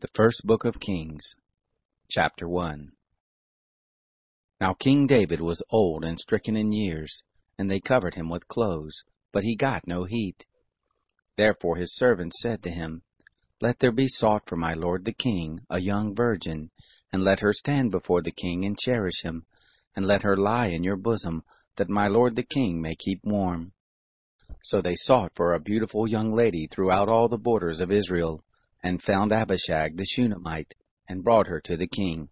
The First Book of Kings, Chapter 1. Now King David was old and stricken in years, and they covered him with clothes, but he got no heat. Therefore his servants said to him, Let there be sought for my lord the king a young virgin, and let her stand before the king and cherish him, and let her lie in your bosom, that my lord the king may keep warm. So they sought for a beautiful young lady throughout all the borders of Israel, and found Abishag the Shunammite, and brought her to the king.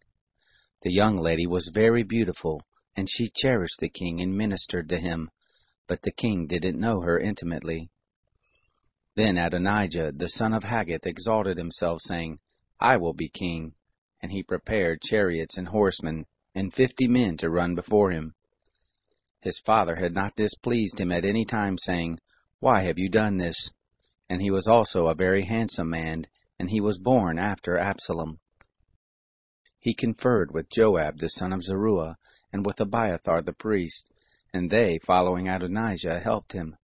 The young lady was very beautiful, and she cherished the king and ministered to him, but the king didn't know her intimately. Then Adonijah the son of Haggith exalted himself, saying, I will be king. And he prepared chariots and horsemen, and 50 men to run before him. His father had not displeased him at any time, saying, Why have you done this? And he was also a very handsome man, and he was born after Absalom. He conferred with Joab the son of Zeruiah, and with Abiathar the priest, and they, following Adonijah, helped him.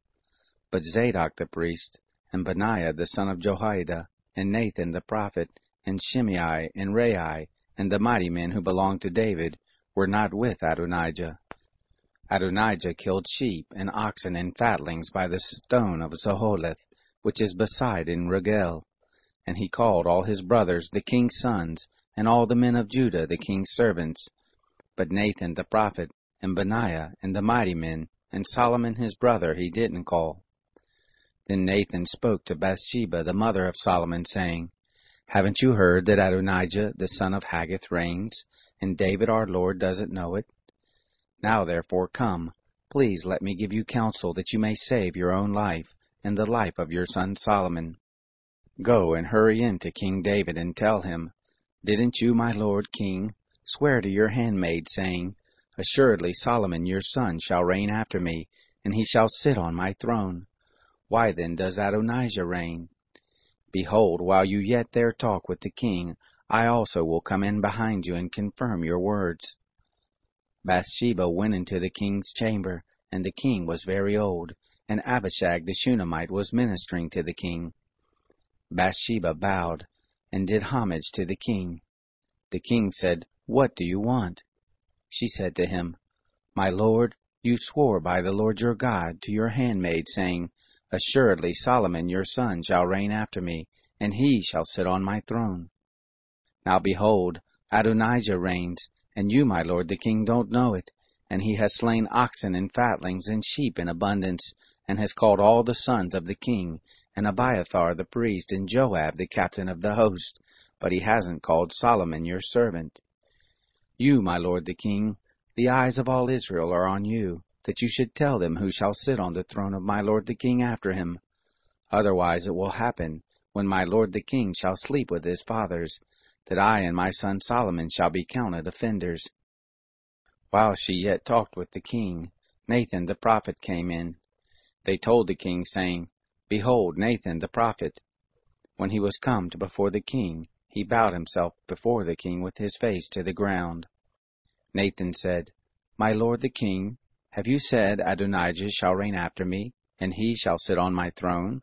But Zadok the priest, and Benaiah the son of Jehoiada, and Nathan the prophet, and Shimei, and Rei, and the mighty men who belonged to David, were not with Adonijah. Adonijah killed sheep and oxen and fatlings by the stone of Zoheleth, which is beside En Rogel. And he called all his brothers the king's sons, and all the men of Judah the king's servants. But Nathan the prophet, and Benaiah, and the mighty men, and Solomon his brother he didn't call. Then Nathan spoke to Bathsheba the mother of Solomon, saying, Haven't you heard that Adonijah the son of Haggith reigns, and David our Lord doesn't know it? Now therefore come, please let me give you counsel, that you may save your own life, and the life of your son Solomon. Go and hurry in to King David, and tell him, Didn't you, my lord king, swear to your handmaid, saying, Assuredly Solomon your son shall reign after me, and he shall sit on my throne? Why then does Adonijah reign? Behold, while you yet there talk with the king, I also will come in behind you and confirm your words. Bathsheba went into the king's chamber, and the king was very old, and Abishag the Shunammite was ministering to the king. Bathsheba bowed, and did homage to the king. The king said, What do you want? She said to him, My lord, you swore by the Lord your God to your handmaid, saying, Assuredly Solomon your son shall reign after me, and he shall sit on my throne. Now behold, Adonijah reigns, and you, my lord the king, don't know it, and he has slain oxen and fatlings and sheep in abundance, and has called all the sons of the king, and Abiathar the priest, and Joab the captain of the host, but he hasn't called Solomon your servant. You, my lord the king, the eyes of all Israel are on you, that you should tell them who shall sit on the throne of my lord the king after him. Otherwise it will happen, when my lord the king shall sleep with his fathers, that I and my son Solomon shall be counted offenders. While she yet talked with the king, Nathan the prophet came in. They told the king, saying, Behold, Nathan the prophet. When he was come to before the king, he bowed himself before the king with his face to the ground. Nathan said, My lord the king, have you said, Adonijah shall reign after me, and he shall sit on my throne?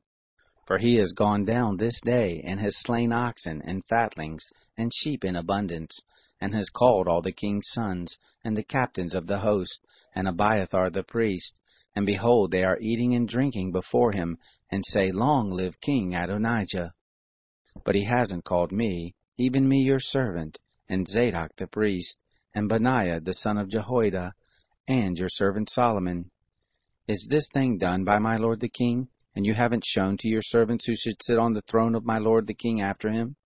For he is gone down this day, and has slain oxen and fatlings and sheep in abundance, and has called all the king's sons, and the captains of the host, and Abiathar the priest, and behold, they are eating and drinking before him, and say, Long live King Adonijah. But he hasn't called me, even me your servant, and Zadok the priest, and Benaiah the son of Jehoiada, and your servant Solomon. Is this thing done by my lord the king, and you haven't shown to your servants who should sit on the throne of my lord the king after him?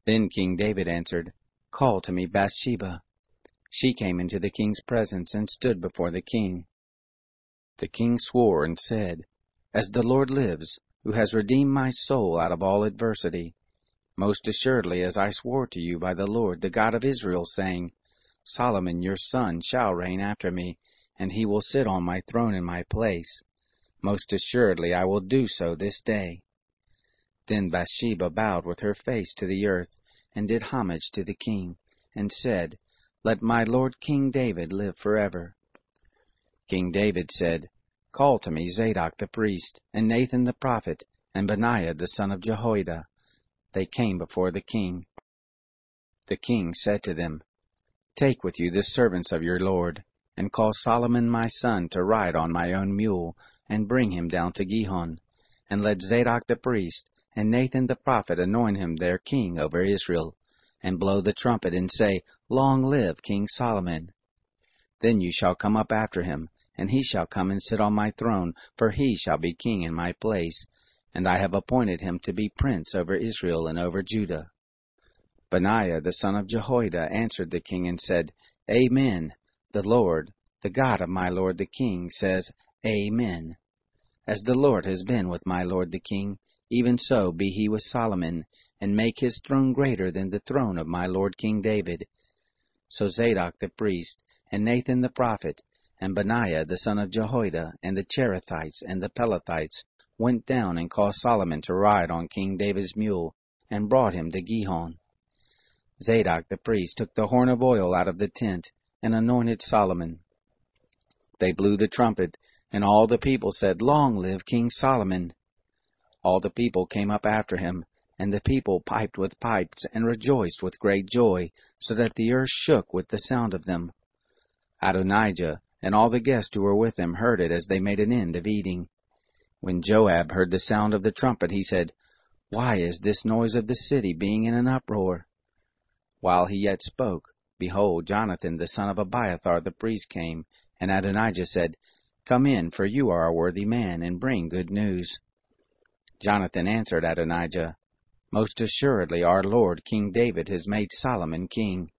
Then King David answered, Call to me Bathsheba. She came into the king's presence, and stood before the king. The king swore and said, As the Lord lives, who has redeemed my soul out of all adversity, most assuredly as I swore to you by the Lord, the God of Israel, saying, Solomon your son shall reign after me, and he will sit on my throne in my place. Most assuredly I will do so this day. Then Bathsheba bowed with her face to the earth, and did homage to the king, and said, Let my lord King David live forever. King David said, Call to me Zadok the priest, and Nathan the prophet, and Benaiah the son of Jehoiada. they came before the king. The king said to them, Take with you the servants of your lord, and cause Solomon my son to ride on my own mule, and bring him down to Gihon, and let Zadok the priest and Nathan the prophet anoint him their king over Israel, and blow the trumpet, and say, Long live King Solomon. Then you shall come up after him, and he shall come and sit on my throne, for he shall be king in my place, and I have appointed him to be prince over Israel and over Judah. Benaiah the son of Jehoiada answered the king and said, Amen. The Lord, the God of my lord the king, says, Amen. As the Lord has been with my lord the king, even so be he with Solomon, and make his throne greater than the throne of my lord King David. So Zadok the priest, and Nathan the prophet, and Benaiah the son of Jehoiada, and the Cherethites and the Pelethites went down and caused Solomon to ride on King David's mule, and brought him to Gihon. Zadok the priest took the horn of oil out of the tent, and anointed Solomon. They blew the trumpet, and all the people said, Long live King Solomon. All the people came up after him, and the people piped with pipes, and rejoiced with great joy, so that the earth shook with the sound of them. Adonijah and all the guests who were with him heard it as they made an end of eating. When Joab heard the sound of the trumpet, he said, Why is this noise of the city being in an uproar? While he yet spoke, behold, Jonathan the son of Abiathar the priest came, and Adonijah said, Come in, for you are a worthy man, and bring good news. Jonathan answered Adonijah, Most assuredly our lord King David has made Solomon king,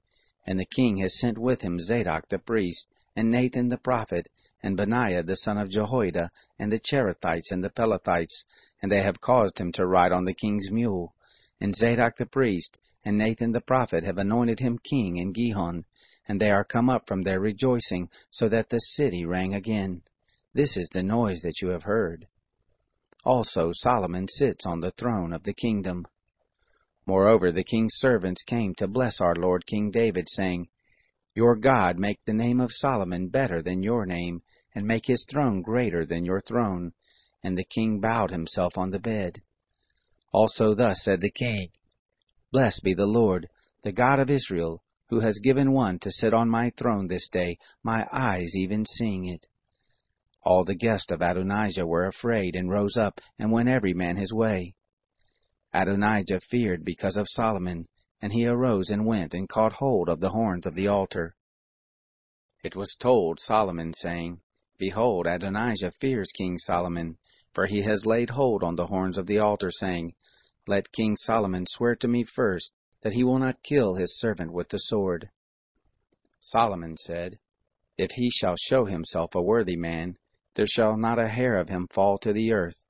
and the king has sent with him Zadok the priest, and Nathan the prophet, and Benaiah the son of Jehoiada, and the Cherethites and the Pelethites, and they have caused him to ride on the king's mule. And Zadok the priest and Nathan the prophet have anointed him king in Gihon, and they are come up from their rejoicing, so that the city rang again. This is the noise that you have heard. Also Solomon sits on the throne of the kingdom. Moreover, the king's servants came to bless our lord King David, saying, Your God make the name of Solomon better than your name, and make his throne greater than your throne. And the king bowed himself on the bed. Also thus said the king, Blessed be the Lord, the God of Israel, who has given one to sit on my throne this day, my eyes even seeing it. All the guests of Adonijah were afraid, and rose up, and went every man his way. Adonijah feared because of Solomon, and he arose and went and caught hold of the horns of the altar. It was told Solomon, saying, Behold, Adonijah fears King Solomon, for he has laid hold on the horns of the altar, saying, Let King Solomon swear to me first, that he will not kill his servant with the sword. Solomon said, If he shall show himself a worthy man, there shall not a hair of him fall to the earth,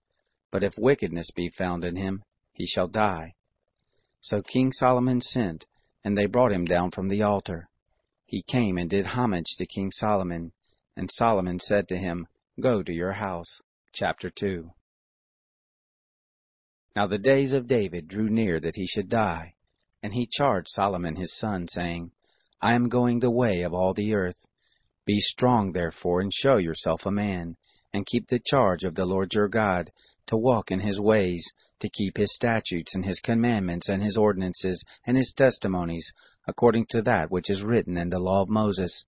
but if wickedness be found in him, he shall die. So King Solomon sent, and they brought him down from the altar. He came and did homage to King Solomon, and Solomon said to him, Go to your house. Chapter 2. Now the days of David drew near that he should die, and he charged Solomon his son, saying, I am going the way of all the earth. Be strong, therefore, and show yourself a man, and keep the charge of the Lord your God, to walk in his ways, to keep his statutes and his commandments and his ordinances and his testimonies, according to that which is written in the law of Moses,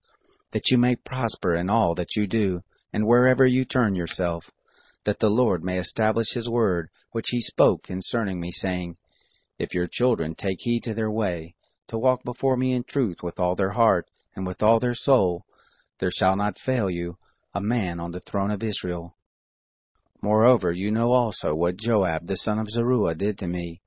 that you may prosper in all that you do, and wherever you turn yourself, that the Lord may establish his word, which he spoke concerning me, saying, If your children take heed to their way, to walk before me in truth with all their heart and with all their soul, there shall not fail you a man on the throne of Israel. Moreover, you know also what Joab the son of Zeruiah did to me,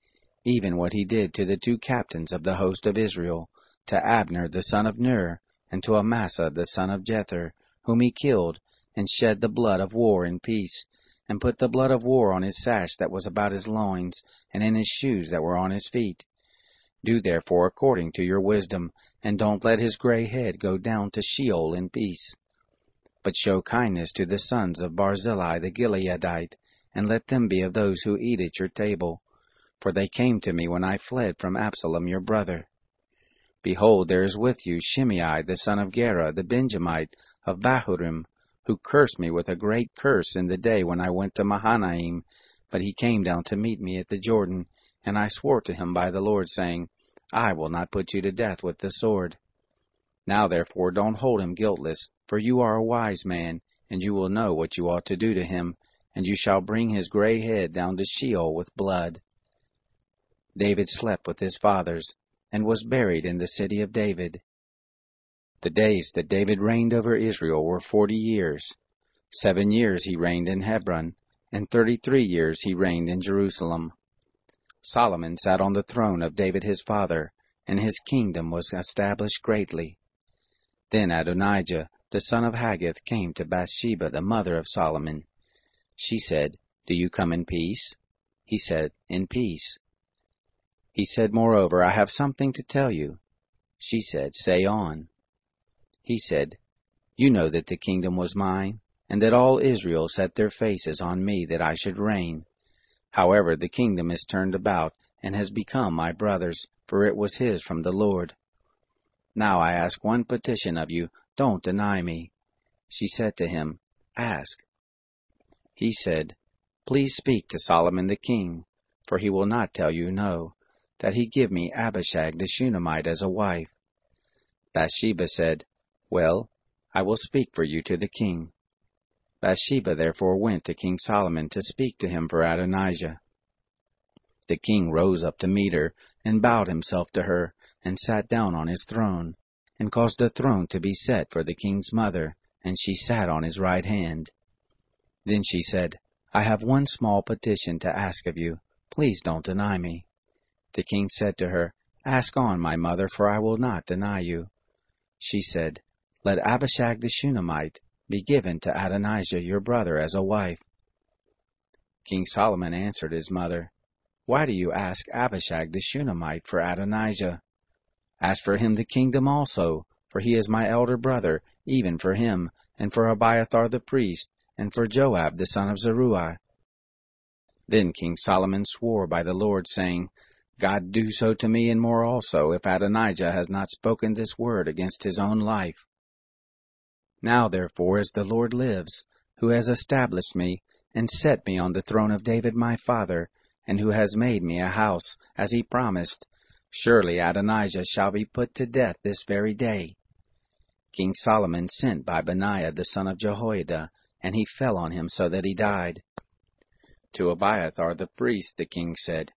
even what he did to the 2 captains of the host of Israel, to Abner the son of Ner, and to Amasa the son of Jether, whom he killed, and shed the blood of war in peace, and put the blood of war on his sash that was about his loins, and in his shoes that were on his feet. Do therefore according to your wisdom, and don't let his gray head go down to Sheol in peace. But show kindness to the sons of Barzillai the Gileadite, and let them be of those who eat at your table. For they came to me when I fled from Absalom your brother. Behold, there is with you Shimei the son of Gera the Benjamite of Bahurim, who cursed me with a great curse in the day when I went to Mahanaim, but he came down to meet me at the Jordan, and I swore to him by the Lord, saying, I will not put you to death with the sword. Now therefore don't hold him guiltless, for you are a wise man, and you will know what you ought to do to him, and you shall bring his gray head down to Sheol with blood. David slept with his fathers, and was buried in the city of David. The days that David reigned over Israel were 40 years. 7 years he reigned in Hebron, and 33 years he reigned in Jerusalem. Solomon sat on the throne of David his father, and his kingdom was established greatly. Then Adonijah, the son of Haggith, came to Bathsheba, the mother of Solomon. She said, Do you come in peace? He said, In peace. He said, Moreover, I have something to tell you. She said, Say on. He said, You know that the kingdom was mine, and that all Israel set their faces on me that I should reign. However, the kingdom is turned about, and has become my brother's, for it was his from the Lord. Now I ask one petition of you, don't deny me. She said to him, Ask. He said, Please speak to Solomon the king, for he will not tell you no, that he give me Abishag the Shunammite as a wife. Bathsheba said, Well, I will speak for you to the king. Bathsheba therefore went to King Solomon to speak to him for Adonijah. The king rose up to meet her, and bowed himself to her, and sat down on his throne, and caused a throne to be set for the king's mother, and she sat on his right hand. Then she said, I have one small petition to ask of you. Please don't deny me. The king said to her, Ask on, my mother, for I will not deny you. She said, Let Abishag the Shunammite be given to Adonijah your brother as a wife. King Solomon answered his mother, Why do you ask Abishag the Shunammite for Adonijah? Ask for him the kingdom also, for he is my elder brother, even for him, and for Abiathar the priest, and for Joab the son of Zeruiah. Then King Solomon swore by the Lord, saying, God do so to me and more also, if Adonijah has not spoken this word against his own life. Now therefore, as the Lord lives, who has established me, and set me on the throne of David my father, and who has made me a house, as he promised, surely Adonijah shall be put to death this very day. King Solomon sent by Benaiah the son of Jehoiada, and he fell on him so that he died. To Abiathar the priest the king said,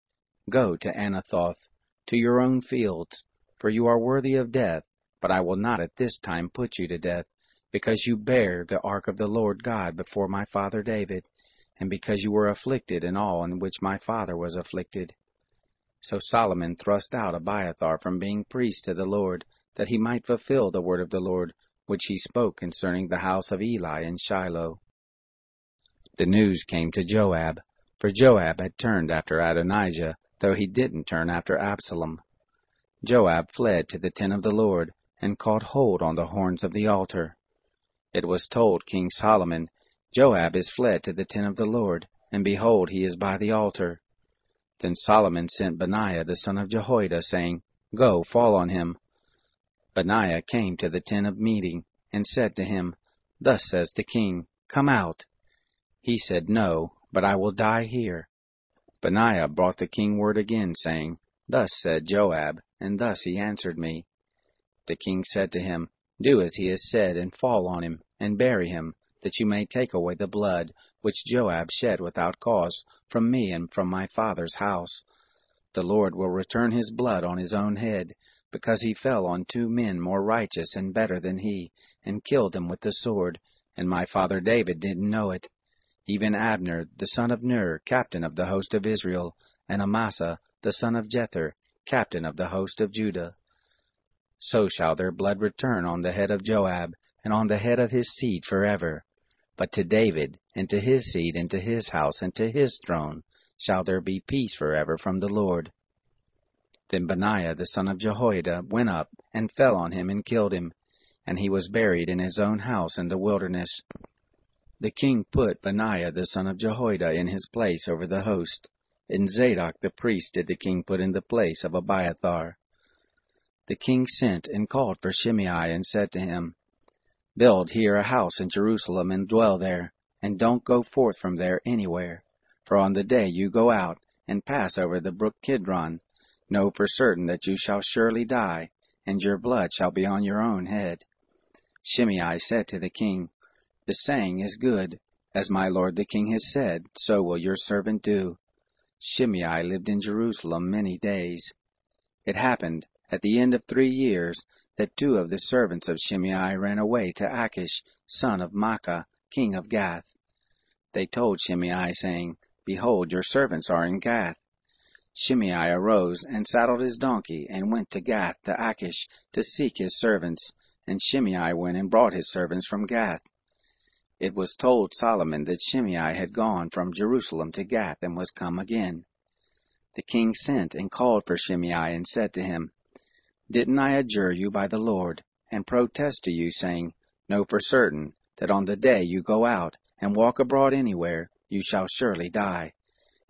Go to Anathoth, to your own fields, for you are worthy of death, but I will not at this time put you to death, because you bear the ark of the Lord God before my father David, and because you were afflicted in all in which my father was afflicted. So Solomon thrust out Abiathar from being priest to the Lord, that he might fulfill the word of the Lord, which he spoke concerning the house of Eli in Shiloh. The news came to Joab, for Joab had turned after Adonijah, though he didn't turn after Absalom. Joab fled to the tent of the Lord, and caught hold on the horns of the altar. It was told King Solomon, Joab is fled to the tent of the Lord, and behold, he is by the altar. Then Solomon sent Benaiah the son of Jehoiada, saying, Go, fall on him. Benaiah came to the tent of meeting, and said to him, Thus says the king, Come out. He said, No, but I will die here. Benaiah brought the king word again, saying, Thus said Joab, and thus he answered me. The king said to him, Do as he has said, and fall on him, and bury him, that you may take away the blood, which Joab shed without cause, from me and from my father's house. The Lord will return his blood on his own head, because he fell on 2 men more righteous and better than he, and killed them with the sword, and my father David didn't know it. Even Abner, the son of Ner, captain of the host of Israel, and Amasa, the son of Jether, captain of the host of Judah. So shall their blood return on the head of Joab, and on the head of his seed forever. But to David, and to his seed, and to his house, and to his throne, shall there be peace forever from the Lord. Then Benaiah the son of Jehoiada went up, and fell on him, and killed him, and he was buried in his own house in the wilderness. The king put Benaiah the son of Jehoiada in his place over the host, and Zadok the priest did the king put in the place of Abiathar. The king sent and called for Shimei, and said to him, Build here a house in Jerusalem, and dwell there, and don't go forth from there anywhere. For on the day you go out, and pass over the brook Kidron. Know for certain that you shall surely die, and your blood shall be on your own head." Shimei said to the king, "The saying is good. As my lord the king has said, so will your servant do." Shimei lived in Jerusalem many days. It happened, at the end of 3 years, that 2 of the servants of Shimei ran away to Achish, son of Maacah, king of Gath. They told Shimei, saying, "Behold, your servants are in Gath." Shimei arose and saddled his donkey, and went to Gath to Achish to seek his servants, and Shimei went and brought his servants from Gath. It was told Solomon that Shimei had gone from Jerusalem to Gath and was come again. The king sent and called for Shimei and said to him, "Didn't I adjure you by the Lord, and protest to you, saying, Know for certain that on the day you go out and walk abroad anywhere, you shall surely die?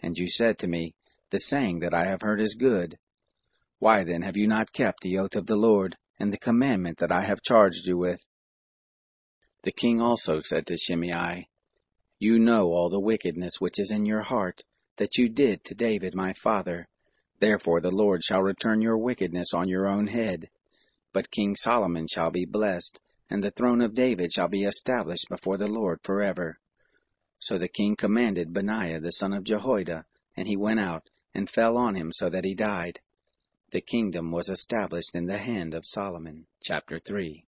And you said to me, The saying that I have heard is good. Why then have you not kept the oath of the Lord, and the commandment that I have charged you with?" The king also said to Shimei, "You know all the wickedness which is in your heart, that you did to David my father. Therefore the Lord shall return your wickedness on your own head. But King Solomon shall be blessed, and the throne of David shall be established before the Lord forever." So the king commanded Benaiah the son of Jehoiada, and he went out, and fell on him so that he died. The kingdom was established in the hand of Solomon. Chapter 3.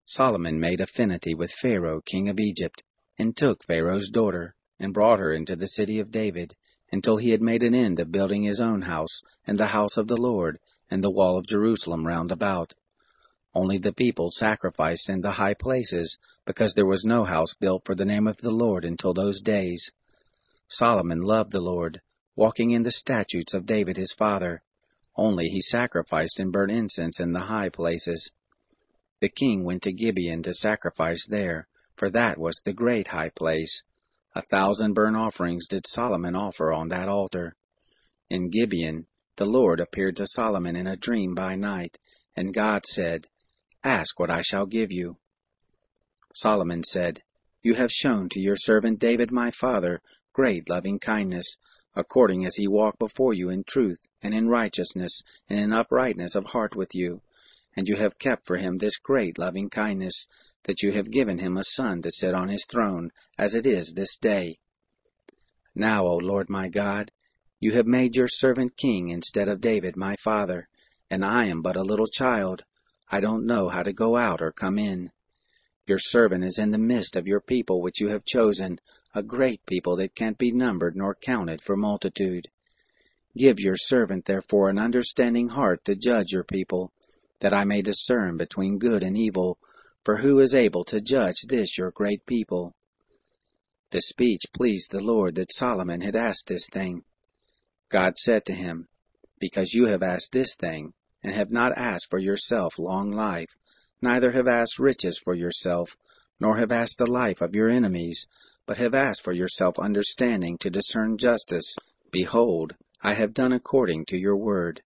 Solomon made affinity with Pharaoh king of Egypt, and took Pharaoh's daughter, and brought her into the city of David, until he had made an end of building his own house, and the house of the Lord, and the wall of Jerusalem round about. Only the people sacrificed in the high places, because there was no house built for the name of the Lord until those days. Solomon loved the Lord, walking in the statutes of David his father. Only he sacrificed and burnt incense in the high places. The king went to Gibeon to sacrifice there, for that was the great high place. 1,000 burnt offerings did Solomon offer on that altar. In Gibeon the Lord appeared to Solomon in a dream by night, and God said, "Ask what I shall give you." Solomon said, "You have shown to your servant David my father great loving kindness, according as he walked before you in truth, and in righteousness, and in uprightness of heart with you. And you have kept for him this great loving kindness, that you have given him a son to sit on his throne, as it is this day. Now, O Lord my God, you have made your servant king instead of David my father, and I am but a little child. I don't know how to go out or come in. Your servant is in the midst of your people which you have chosen, a great people that can't be numbered nor counted for multitude. Give your servant therefore an understanding heart to judge your people, that I may discern between good and evil, for who is able to judge this your great people?" The speech pleased the Lord that Solomon had asked this thing. God said to him, "Because you have asked this thing, and have not asked for yourself long life, neither have asked riches for yourself, nor have asked the life of your enemies, but have asked for yourself understanding to discern justice, behold, I have done according to your word.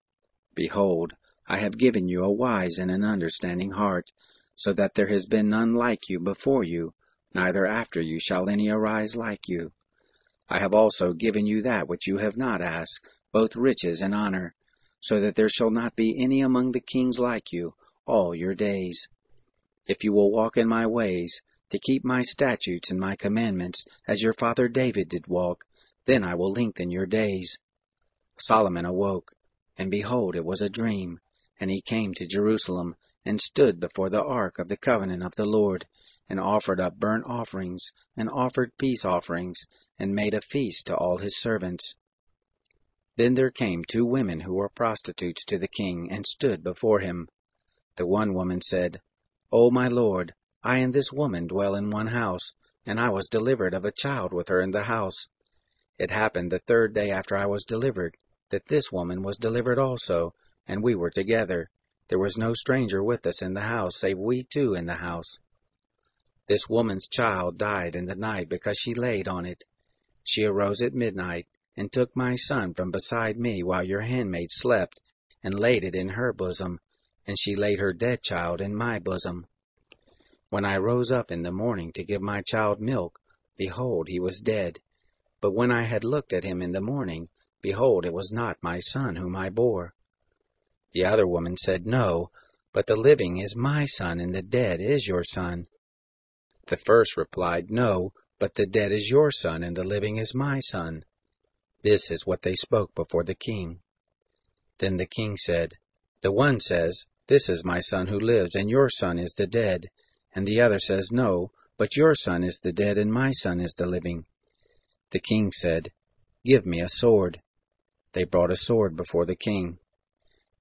Behold, I have given you a wise and an understanding heart, so that there has been none like you before you, neither after you shall any arise like you. I have also given you that which you have not asked, both riches and honor, so that there shall not be any among the kings like you all your days. If you will walk in my ways, to keep my statutes and my commandments, as your father David did walk, then I will lengthen your days." Solomon awoke, and behold, it was a dream, and he came to Jerusalem, and stood before the ark of the covenant of the Lord, and offered up burnt offerings, and offered peace offerings, and made a feast to all his servants. Then there came 2 women who were prostitutes to the king, and stood before him. The one woman said, "O my lord, I and this woman dwell in one house, and I was delivered of a child with her in the house. It happened the 3rd day after I was delivered, that this woman was delivered also, and we were together. There was no stranger with us in the house, save we 2 in the house. This woman's child died in the night because she laid on it. She arose at midnight, and took my son from beside me while your handmaid slept, and laid it in her bosom, and she laid her dead child in my bosom. When I rose up in the morning to give my child milk, behold, he was dead. But when I had looked at him in the morning, behold, it was not my son whom I bore. The other woman said, No, but the living is my son, and the dead is your son. The first replied, No, but the dead is your son, and the living is my son. This is what they spoke before the king. Then the king said, The one says, This is my son who lives, and your son is the dead. And the other says, No, but your son is the dead, and my son is the living. The king said, Give me a sword. They brought a sword before the king.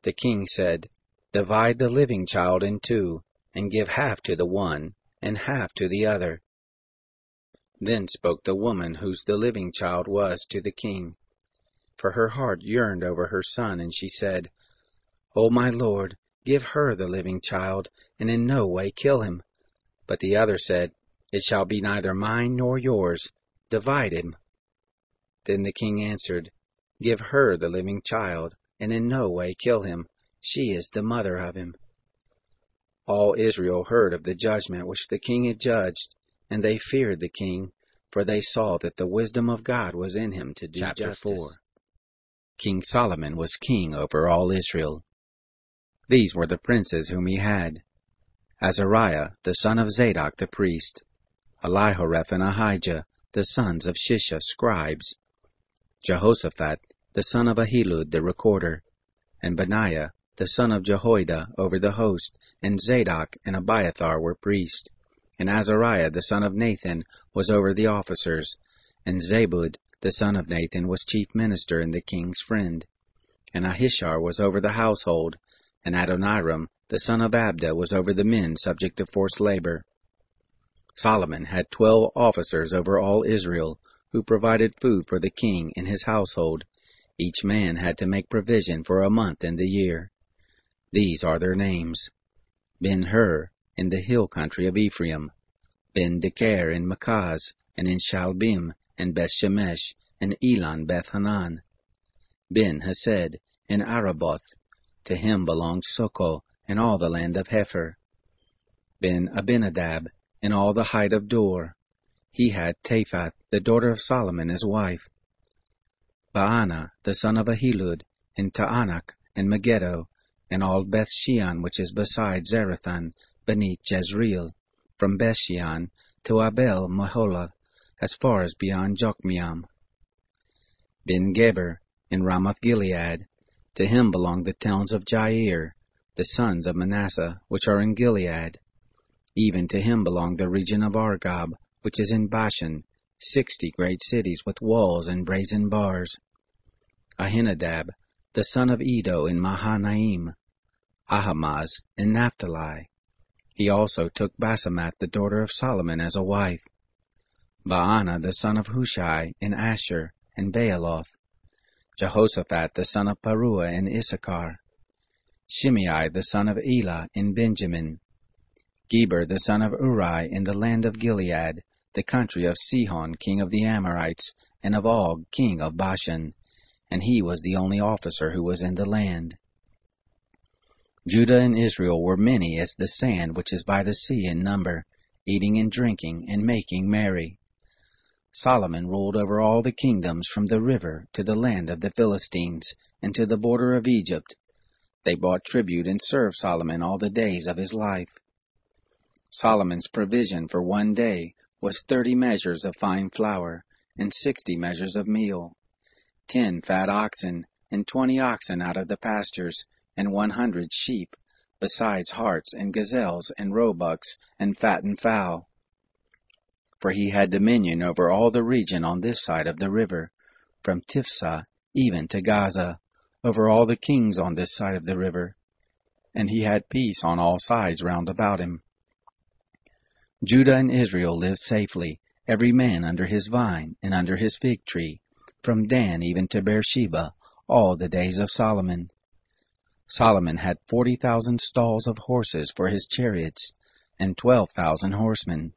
The king said, Divide the living child in two, and give half to the one, and half to the other. Then spoke the woman whose the living child was to the king. For her heart yearned over her son, and she said, O my lord, give her the living child, and in no way kill him. But the other said, It shall be neither mine nor yours. Divide him. Then the king answered, Give her the living child, and in no way kill him. She is the mother of him. All Israel heard of the judgment which the king had judged, and they feared the king, for they saw that the wisdom of God was in him to do justice. Chapter 4. King Solomon was king over all Israel. These were the princes whom he had: Azariah, the son of Zadok the priest; Elihoreph and Ahijah, the sons of Shisha, scribes; Jehoshaphat, the son of Ahilud the recorder; and Benaiah, the son of Jehoiada, over the host; and Zadok and Abiathar were priests; and Azariah the son of Nathan was over the officers; and Zabud the son of Nathan was chief minister and the king's friend; and Ahishar was over the household; and Adoniram the son of Abda was over the men subject to forced labor. Solomon had 12 officers over all Israel, who provided food for the king and his household. Each man had to make provision for a month in the year. These are their names: Ben-Hur in the hill country of Ephraim, Ben-Deker in Makaz, and in Shalbim, and Beth-Shemesh, and Elon Beth-Hanan; Ben-Hesed in Araboth; to him belonged Socoh, and all the land of Hepher; Ben-Abinadab, in all the height of Dor; he had Taphath, the daughter of Solomon, as wife; Baana, the son of Ahilud, in Taanach, and Megiddo, and all Beth-Shean, which is beside Zarethan, beneath Jezreel, from Beth-Shean to Abel-Meholah, as far as beyond Jokmeam; Ben-Geber, in Ramoth-Gilead; to him belonged the towns of Jair, the sons of Manasseh, which are in Gilead; even to him belonged the region of Argob, which is in Bashan, 60 great cities with walls and brazen bars; Ahinadab, the son of Edo, in Mahanaim; Ahamaz in Naphtali; he also took Basemath, the daughter of Solomon, as a wife; Baana, the son of Hushai, in Asher, and Baaloth; Jehoshaphat, the son of Paruah, in Issachar; Shimei, the son of Elah, in Benjamin; Geber, the son of Uri, in the land of Gilead, the country of Sihon, king of the Amorites, and of Og, king of Bashan, and he was the only officer who was in the land. Judah and Israel were many as the sand which is by the sea in number, eating and drinking, and making merry. Solomon ruled over all the kingdoms from the river to the land of the Philistines, and to the border of Egypt. They brought tribute and served Solomon all the days of his life. Solomon's provision for one day was 30 measures of fine flour, and 60 measures of meal, 10 fat oxen, and 20 oxen out of the pastures, and 100 sheep, besides harts and gazelles and roebucks and fattened fowl. For he had dominion over all the region on this side of the river, from Tiphsah even to Gaza, over all the kings on this side of the river, and he had peace on all sides round about him. Judah and Israel lived safely, every man under his vine and under his fig tree, from Dan even to Beersheba, all the days of Solomon. Solomon had 40,000 stalls of horses for his chariots, and 12,000 horsemen.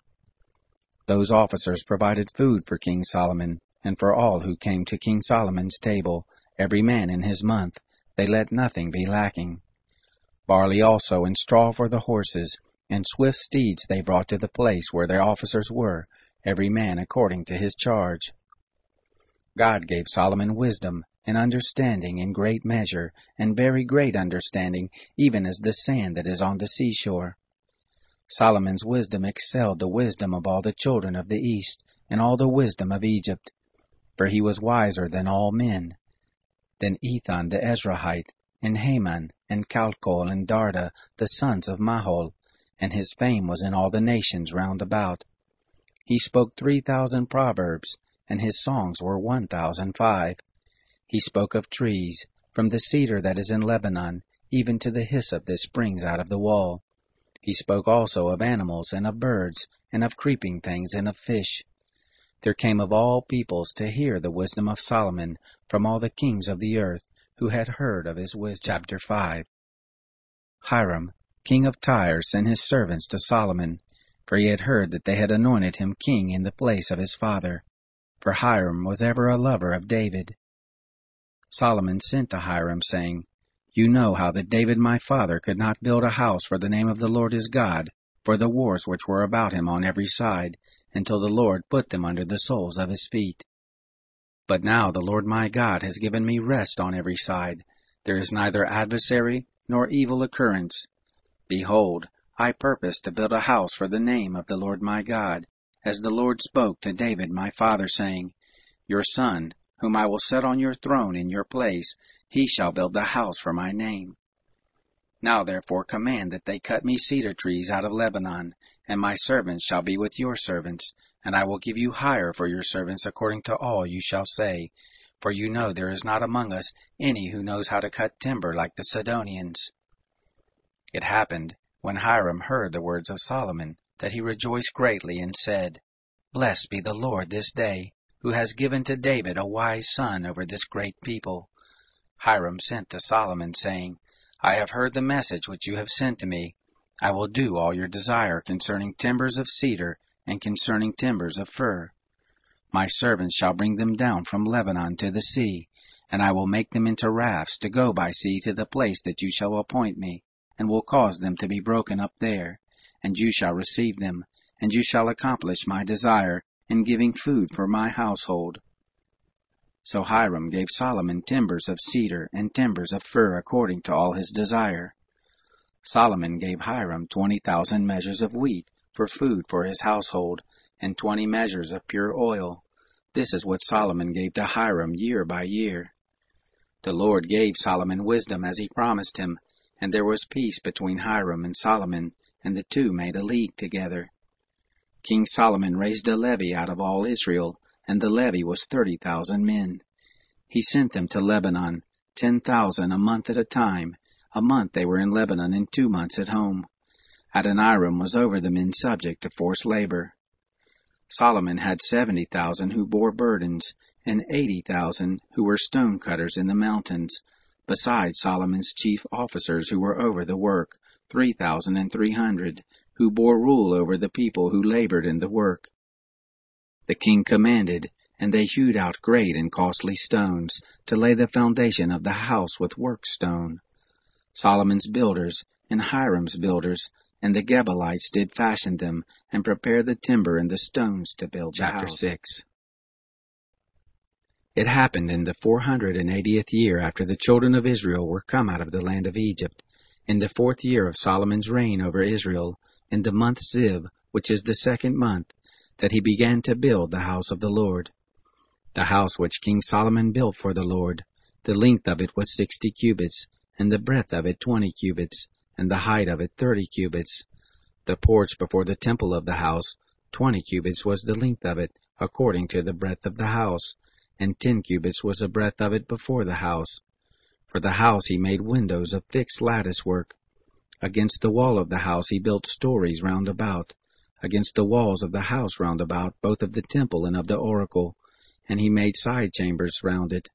Those officers provided food for King Solomon, and for all who came to King Solomon's table, every man in his month. They let nothing be lacking. Barley also and straw for the horses, and swift steeds they brought to the place where their officers were, every man according to his charge. God gave Solomon wisdom and understanding in great measure, and very great understanding, even as the sand that is on the seashore. Solomon's wisdom excelled the wisdom of all the children of the east, and all the wisdom of Egypt, for he was wiser than all men. Then Ethan the Ezrahite, and Haman, and Calcol, and Darda, the sons of Mahol, and his fame was in all the nations round about. He spoke 3,000 proverbs, and his songs were 1,005. He spoke of trees, from the cedar that is in Lebanon, even to the hyssop that springs out of the wall. He spoke also of animals, and of birds, and of creeping things, and of fish. There came of all peoples to hear the wisdom of Solomon, from all the kings of the earth, who had heard of his wisdom. Chapter 5. Hiram, king of Tyre, sent his servants to Solomon, for he had heard that they had anointed him king in the place of his father, for Hiram was ever a lover of David. Solomon sent to Hiram, saying, You know how that David my father could not build a house for the name of the Lord his God, for the wars which were about him on every side, until the Lord put them under the soles of his feet. But now the Lord my God has given me rest on every side. There is neither adversary nor evil occurrence. Behold, I purpose to build a house for the name of the Lord my God, as the Lord spoke to David my father, saying, Your son, whom I will set on your throne in your place, he shall build the house for my name. Now therefore command that they cut me cedar trees out of Lebanon, and my servants shall be with your servants, and I will give you hire for your servants according to all you shall say, for you know there is not among us any who knows how to cut timber like the Sidonians. It happened, when Hiram heard the words of Solomon, that he rejoiced greatly, and said, Blessed be the Lord this day, who has given to David a wise son over this great people. Hiram sent to Solomon, saying, I have heard the message which you have sent to me. I will do all your desire concerning timbers of cedar, and concerning timbers of fir. My servants shall bring them down from Lebanon to the sea, and I will make them into rafts to go by sea to the place that you shall appoint me, and will cause them to be broken up there, and you shall receive them, and you shall accomplish my desire in giving food for my household. So Hiram gave Solomon timbers of cedar and timbers of fir according to all his desire. Solomon gave Hiram 20,000 measures of wheat for food for his household, and 20 measures of pure oil. This is what Solomon gave to Hiram year by year. The Lord gave Solomon wisdom as he promised him, and there was peace between Hiram and Solomon, and the two made a league together. King Solomon raised a levy out of all Israel, and the levy was 30,000 men. He sent them to Lebanon, 10,000 a month at a time. A month they were in Lebanon, and 2 months at home. Adoniram was over the men subject to forced labor. Solomon had 70,000 who bore burdens, and 80,000 who were stone cutters in the mountains, besides Solomon's chief officers who were over the work, 3,300, who bore rule over the people who labored in the work. The king commanded, and they hewed out great and costly stones, to lay the foundation of the house with work stone. Solomon's builders, and Hiram's builders, and the Gebalites did fashion them, and prepare the timber and the stones to build the house. Chapter 6. It happened in the 480th year after the children of Israel were come out of the land of Egypt, in the 4th year of Solomon's reign over Israel, in the month Ziv, which is the 2nd month, that he began to build the house of the Lord. The house which King Solomon built for the Lord, the length of it was 60 cubits, and the breadth of it 20 cubits, and the height of it 30 cubits. The porch before the temple of the house, 20 cubits was the length of it, according to the breadth of the house, and 10 cubits was the breadth of it before the house. For the house he made windows of fixed lattice work. Against the wall of the house he built stories round about, against the walls of the house round about, both of the temple and of the oracle, and he made side chambers round it.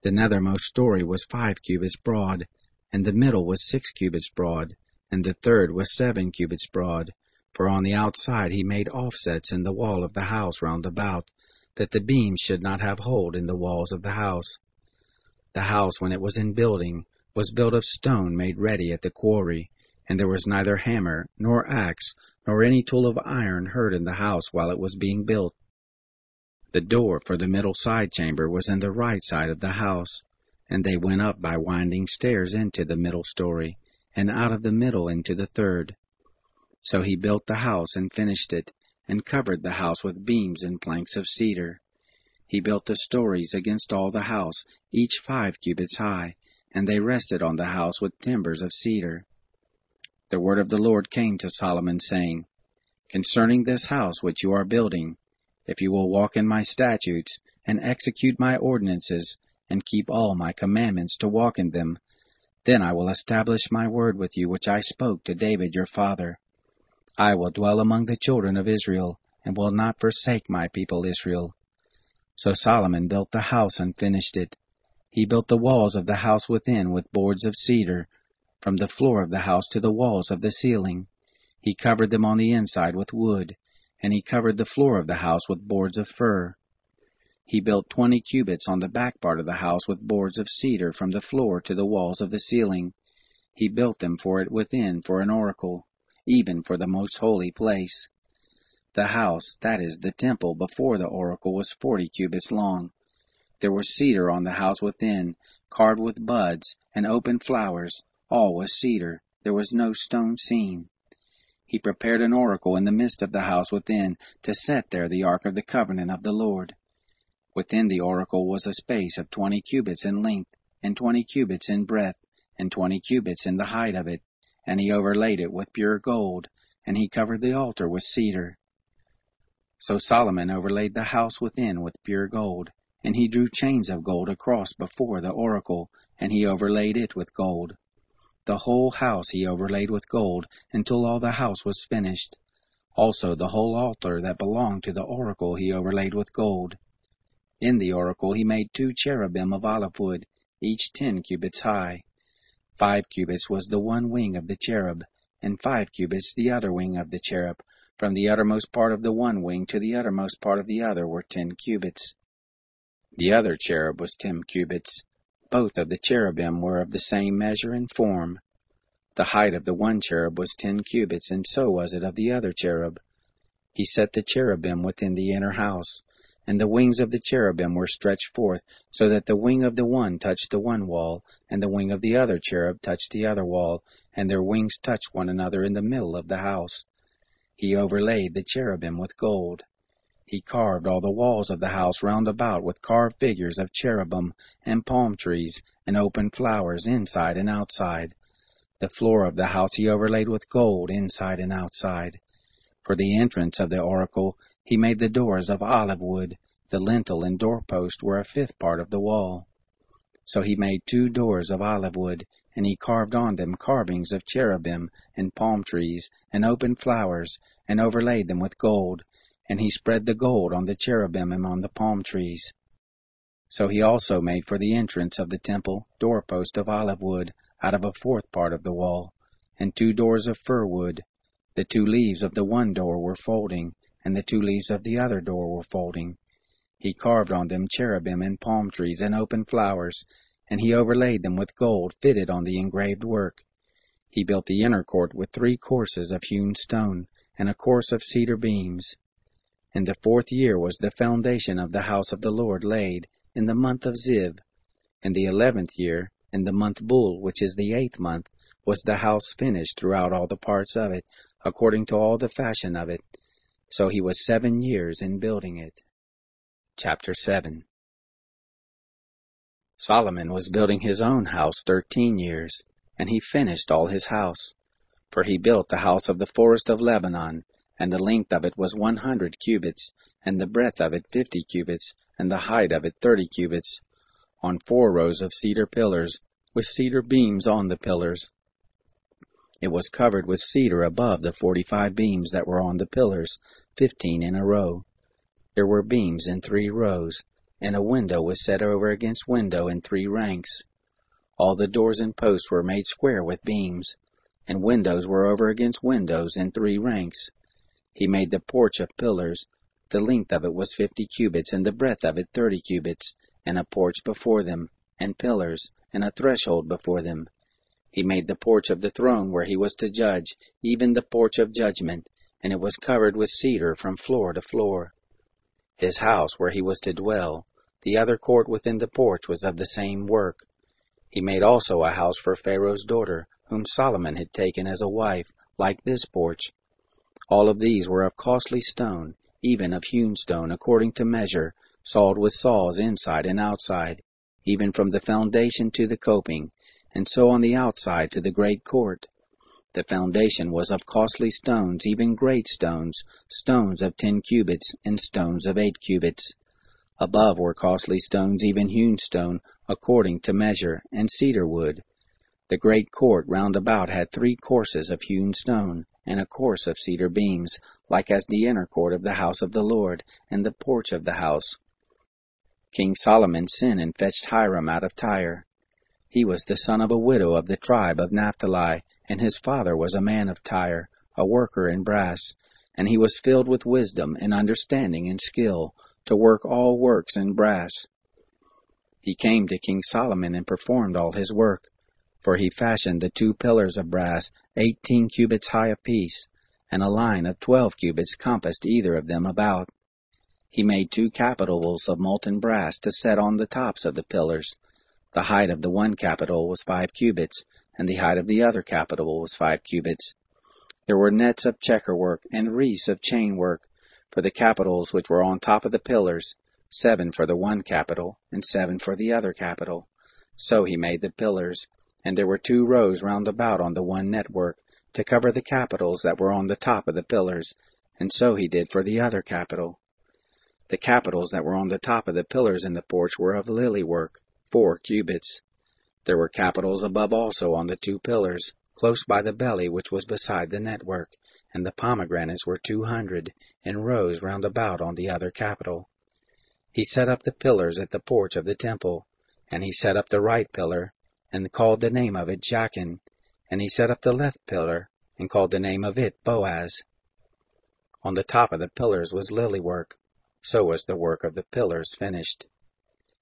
The nethermost story was 5 cubits broad, and the middle was 6 cubits broad, and the third was 7 cubits broad. For on the outside he made offsets in the wall of the house round about, that the beams should not have hold in the walls of the house. The house, when it was in building, was built of stone made ready at the quarry, and there was neither hammer, nor axe, nor any tool of iron heard in the house while it was being built. The door for the middle side chamber was in the right side of the house, and they went up by winding stairs into the middle story, and out of the middle into the third. So he built the house and finished it, and covered the house with beams and planks of cedar. He built the stories against all the house, each 5 cubits high, and they rested on the house with timbers of cedar. The word of the Lord came to Solomon, saying, Concerning this house which you are building, if you will walk in my statutes, and execute my ordinances, and keep all my commandments to walk in them, then I will establish my word with you which I spoke to David your father. I will dwell among the children of Israel, and will not forsake my people Israel. So Solomon built the house and finished it. He built the walls of the house within with boards of cedar, from the floor of the house to the walls of the ceiling. He covered them on the inside with wood, and he covered the floor of the house with boards of fir. He built 20 cubits on the back part of the house with boards of cedar from the floor to the walls of the ceiling. He built them for it within for an oracle, even for the most holy place. The house, that is, the temple before the oracle, was 40 cubits long. There was cedar on the house within, carved with buds and open flowers. All was cedar. There was no stone seen. He prepared an oracle in the midst of the house within, to set there the ark of the covenant of the Lord. Within the oracle was a space of 20 cubits in length, and 20 cubits in breadth, and 20 cubits in the height of it, and he overlaid it with pure gold, and he covered the altar with cedar. So Solomon overlaid the house within with pure gold, and he drew chains of gold across before the oracle, and he overlaid it with gold. The whole house he overlaid with gold, until all the house was finished. Also the whole altar that belonged to the oracle he overlaid with gold. In the oracle he made 2 cherubim of olive wood, each 10 cubits high. 5 cubits was the one wing of the cherub, and 5 cubits the other wing of the cherub. From the uttermost part of the one wing to the uttermost part of the other were 10 cubits. The other cherub was 10 cubits. Both of the cherubim were of the same measure and form. The height of the one cherub was 10 cubits, and so was it of the other cherub. He set the cherubim within the inner house, and the wings of the cherubim were stretched forth, so that the wing of the one touched the one wall, and the wing of the other cherub touched the other wall, and their wings touched one another in the middle of the house. He overlaid the cherubim with gold. He carved all the walls of the house round about with carved figures of cherubim, and palm trees, and open flowers inside and outside. The floor of the house he overlaid with gold inside and outside. For the entrance of the oracle he made the doors of olive wood. The lintel and doorpost were a 5th part of the wall. So he made 2 doors of olive wood, and he carved on them carvings of cherubim, and palm trees, and open flowers, and overlaid them with gold. And he spread the gold on the cherubim and on the palm trees. So he also made for the entrance of the temple doorpost of olive wood, out of a 4th part of the wall, and 2 doors of fir wood. The 2 leaves of the one door were folding, and the 2 leaves of the other door were folding. He carved on them cherubim and palm trees and open flowers, and he overlaid them with gold fitted on the engraved work. He built the inner court with 3 courses of hewn stone, and a course of cedar beams. In the 4th year was the foundation of the house of the Lord laid, in the month of Ziv. In the 11th year, in the month Bul, which is the 8th month, was the house finished throughout all the parts of it, according to all the fashion of it. So he was 7 years in building it. Chapter 7. Solomon was building his own house 13 years, and he finished all his house. For he built the house of the forest of Lebanon, and the length of it was 100 cubits, and the breadth of it 50 cubits, and the height of it 30 cubits, on 4 rows of cedar pillars, with cedar beams on the pillars. It was covered with cedar above the 45 beams that were on the pillars, 15 in a row. There were beams in 3 rows, and a window was set over against window in 3 ranks. All the doors and posts were made square with beams, and windows were over against windows in 3 ranks. He made the porch of pillars. The length of it was 50 cubits, and the breadth of it 30 cubits, and a porch before them, and pillars, and a threshold before them. He made the porch of the throne where he was to judge, even the porch of judgment, and it was covered with cedar from floor to floor. his house where he was to dwell. The other court within the porch was of the same work. He made also a house for Pharaoh's daughter, whom Solomon had taken as a wife, like this porch. All of these were of costly stone, even of hewn stone according to measure, sawed with saws inside and outside, even from the foundation to the coping, and so on the outside to the great court. The foundation was of costly stones, even great stones, stones of 10 cubits, and stones of 8 cubits. Above were costly stones, even hewn stone, according to measure, and cedar wood. The great court round about had 3 courses of hewn stone, and a course of cedar beams, like as the inner court of the house of the Lord, and the porch of the house. King Solomon sent and fetched Hiram out of Tyre. He was the son of a widow of the tribe of Naphtali, and his father was a man of Tyre, a worker in brass, and he was filled with wisdom and understanding and skill, to work all works in brass. He came to King Solomon and performed all his work, for he fashioned the 2 pillars of brass, 18 cubits high apiece, and a line of 12 cubits compassed either of them about. He made 2 capitals of molten brass to set on the tops of the pillars. The height of the one capital was 5 cubits, and the height of the other capital was 5 cubits. There were nets of checkerwork and wreaths of chainwork for the capitals which were on top of the pillars, 7 for the one capital, and 7 for the other capital. So he made the pillars, and there were 2 rows round about on the one network, to cover the capitals that were on the top of the pillars, and so he did for the other capital. The capitals that were on the top of the pillars in the porch were of lily work, 4 cubits. There were capitals above also on the 2 pillars, close by the belly which was beside the network, and the pomegranates were 200, in rows round about on the other capital. He set up the pillars at the porch of the temple, and he set up the right pillar, and called the name of it Jachin, and he set up the left pillar, and called the name of it Boaz. On the top of the pillars was lily work, so was the work of the pillars finished.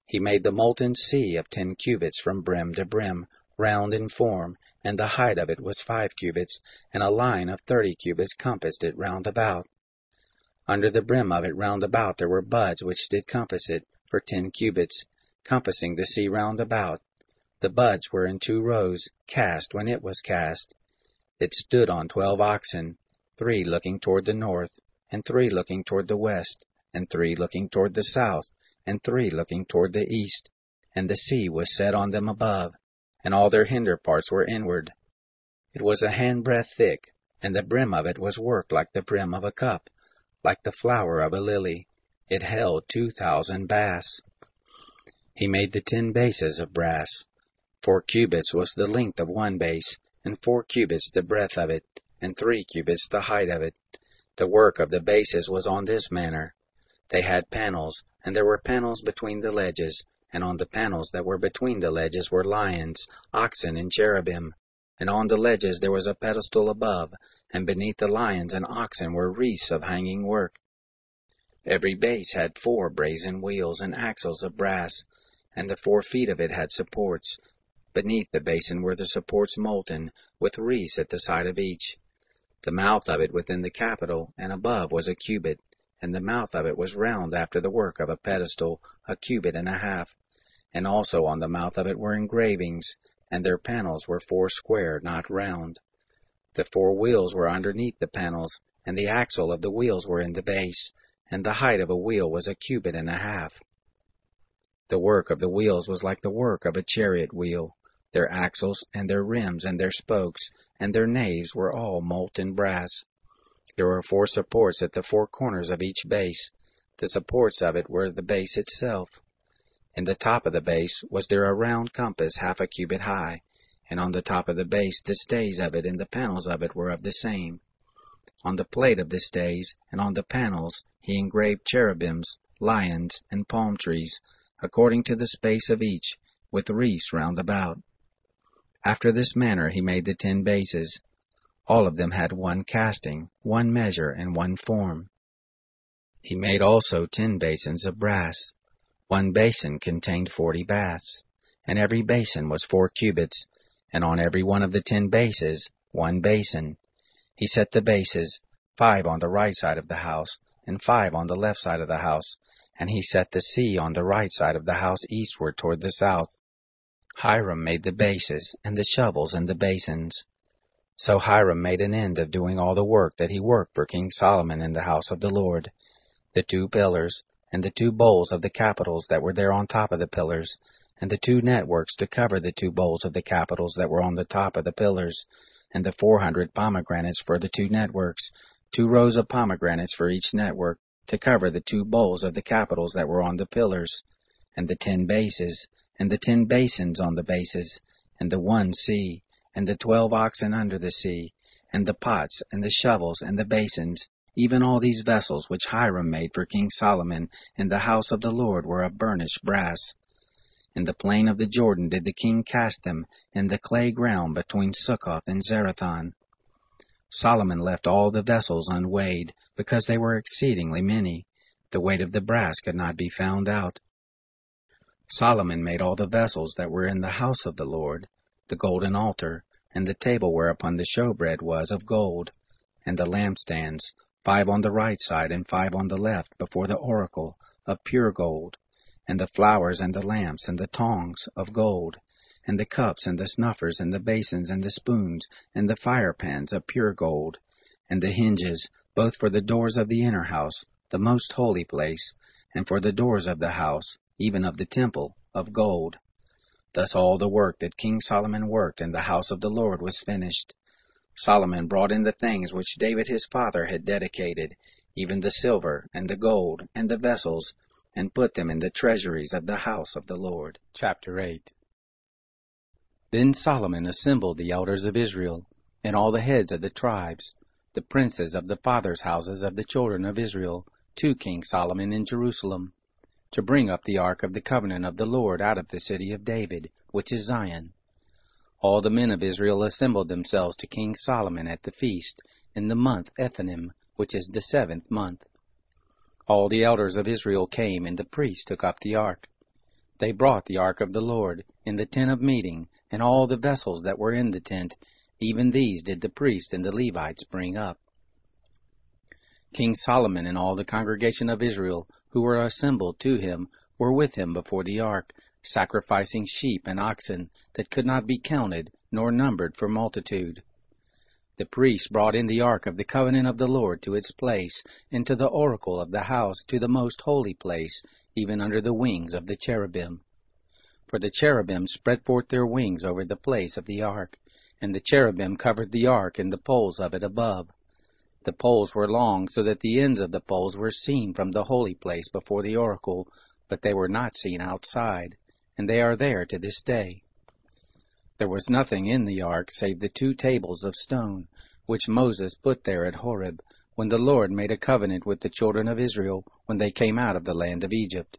He made the molten sea of 10 cubits from brim to brim, round in form, and the height of it was 5 cubits, and a line of 30 cubits compassed it round about. Under the brim of it round about there were buds which did compass it, for 10 cubits, compassing the sea round about. The buds were in 2 rows, cast when it was cast. It stood on 12 oxen, 3 looking toward the north, and 3 looking toward the west, and 3 looking toward the south, and 3 looking toward the east, and the sea was set on them above, and all their hinder parts were inward. It was a handbreadth thick, and the brim of it was worked like the brim of a cup, like the flower of a lily. It held 2,000 baths. He made the 10 bases of brass. 4 cubits was the length of one base, and 4 cubits the breadth of it, and 3 cubits the height of it. The work of the bases was on this manner. They had panels, and there were panels between the ledges, and on the panels that were between the ledges were lions, oxen, and cherubim. And on the ledges there was a pedestal above, and beneath the lions and oxen were wreaths of hanging work. Every base had 4 brazen wheels and axles of brass, and the 4 feet of it had supports. Beneath the basin were the supports molten, with wreaths at the side of each. The mouth of it within the capital and above was a cubit, and the mouth of it was round after the work of a pedestal, 1.5 cubits, and also on the mouth of it were engravings, and their panels were 4 square, not round. The 4 wheels were underneath the panels, and the axle of the wheels were in the base, and the height of a wheel was 1.5 cubits. The work of the wheels was like the work of a chariot wheel. Their axles and their rims and their spokes and their naves were all molten brass. There were 4 supports at the 4 corners of each base. The supports of it were the base itself. In the top of the base was there a round compass 0.5 cubit high, and on the top of the base the stays of it and the panels of it were of the same. On the plate of the stays and on the panels he engraved cherubims, lions, and palm trees, according to the space of each, with wreaths round about. After this manner he made the 10 bases. All of them had 1 casting, 1 measure, and 1 form. He made also 10 basins of brass. 1 basin contained 40 baths, and every basin was 4 cubits, and on every one of the 10 bases 1 basin. He set the bases, 5 on the right side of the house, and 5 on the left side of the house, And he set the sea on the right side of the house eastward toward the south. Hiram made the bases, and the shovels, and the basins. So Hiram made an end of doing all the work that he worked for King Solomon in the house of the Lord, the 2 pillars, and the 2 bowls of the capitals that were there on top of the pillars, and the 2 networks to cover the 2 bowls of the capitals that were on the top of the pillars, and the 400 pomegranates for the 2 networks, 2 rows of pomegranates for each network, to cover the 2 bowls of the capitals that were on the pillars, and the 10 bases, and the 10 basins on the bases, and the 1 sea, and the 12 oxen under the sea, and the pots, and the shovels, and the basins, even all these vessels which Hiram made for King Solomon in the house of the Lord were of burnished brass. In the plain of the Jordan did the king cast them, in the clay ground between Succoth and Zerathon. Solomon left all the vessels unweighed, because they were exceedingly many. The weight of the brass could not be found out. Solomon made all the vessels that were in the house of the Lord, the golden altar, and the table whereupon the showbread was of gold, and the lampstands, 5 on the right side and 5 on the left before the oracle, of pure gold, and the flowers and the lamps and the tongs of gold, and the cups and the snuffers and the basins and the spoons and the fire pans of pure gold, and the hinges, both for the doors of the inner house, the most holy place, and for the doors of the house, even of the temple, of gold. Thus all the work that King Solomon worked in the house of the Lord was finished. Solomon brought in the things which David his father had dedicated, even the silver and the gold and the vessels, and put them in the treasuries of the house of the Lord. Chapter 8. Then Solomon assembled the elders of Israel, and all the heads of the tribes, the princes of the fathers' houses of the children of Israel, to King Solomon in Jerusalem, to bring up the ark of the covenant of the Lord out of the city of David, which is Zion. All the men of Israel assembled themselves to King Solomon at the feast, in the month Ethanim, which is the 7th month. All the elders of Israel came, and the priests took up the ark. They brought the ark of the Lord in the tent of meeting, and all the vessels that were in the tent, even these did the priests and the Levites bring up. King Solomon and all the congregation of Israel, who were assembled to him, were with him before the ark, sacrificing sheep and oxen that could not be counted nor numbered for multitude. The priests brought in the ark of the covenant of the Lord to its place, into the oracle of the house, to the most holy place, even under the wings of the cherubim. For the cherubim spread forth their wings over the place of the ark, and the cherubim covered the ark and the poles of it above. The poles were long, so that the ends of the poles were seen from the holy place before the oracle, but they were not seen outside, and they are there to this day. There was nothing in the ark save the 2 tables of stone, which Moses put there at Horeb, when the Lord made a covenant with the children of Israel when they came out of the land of Egypt.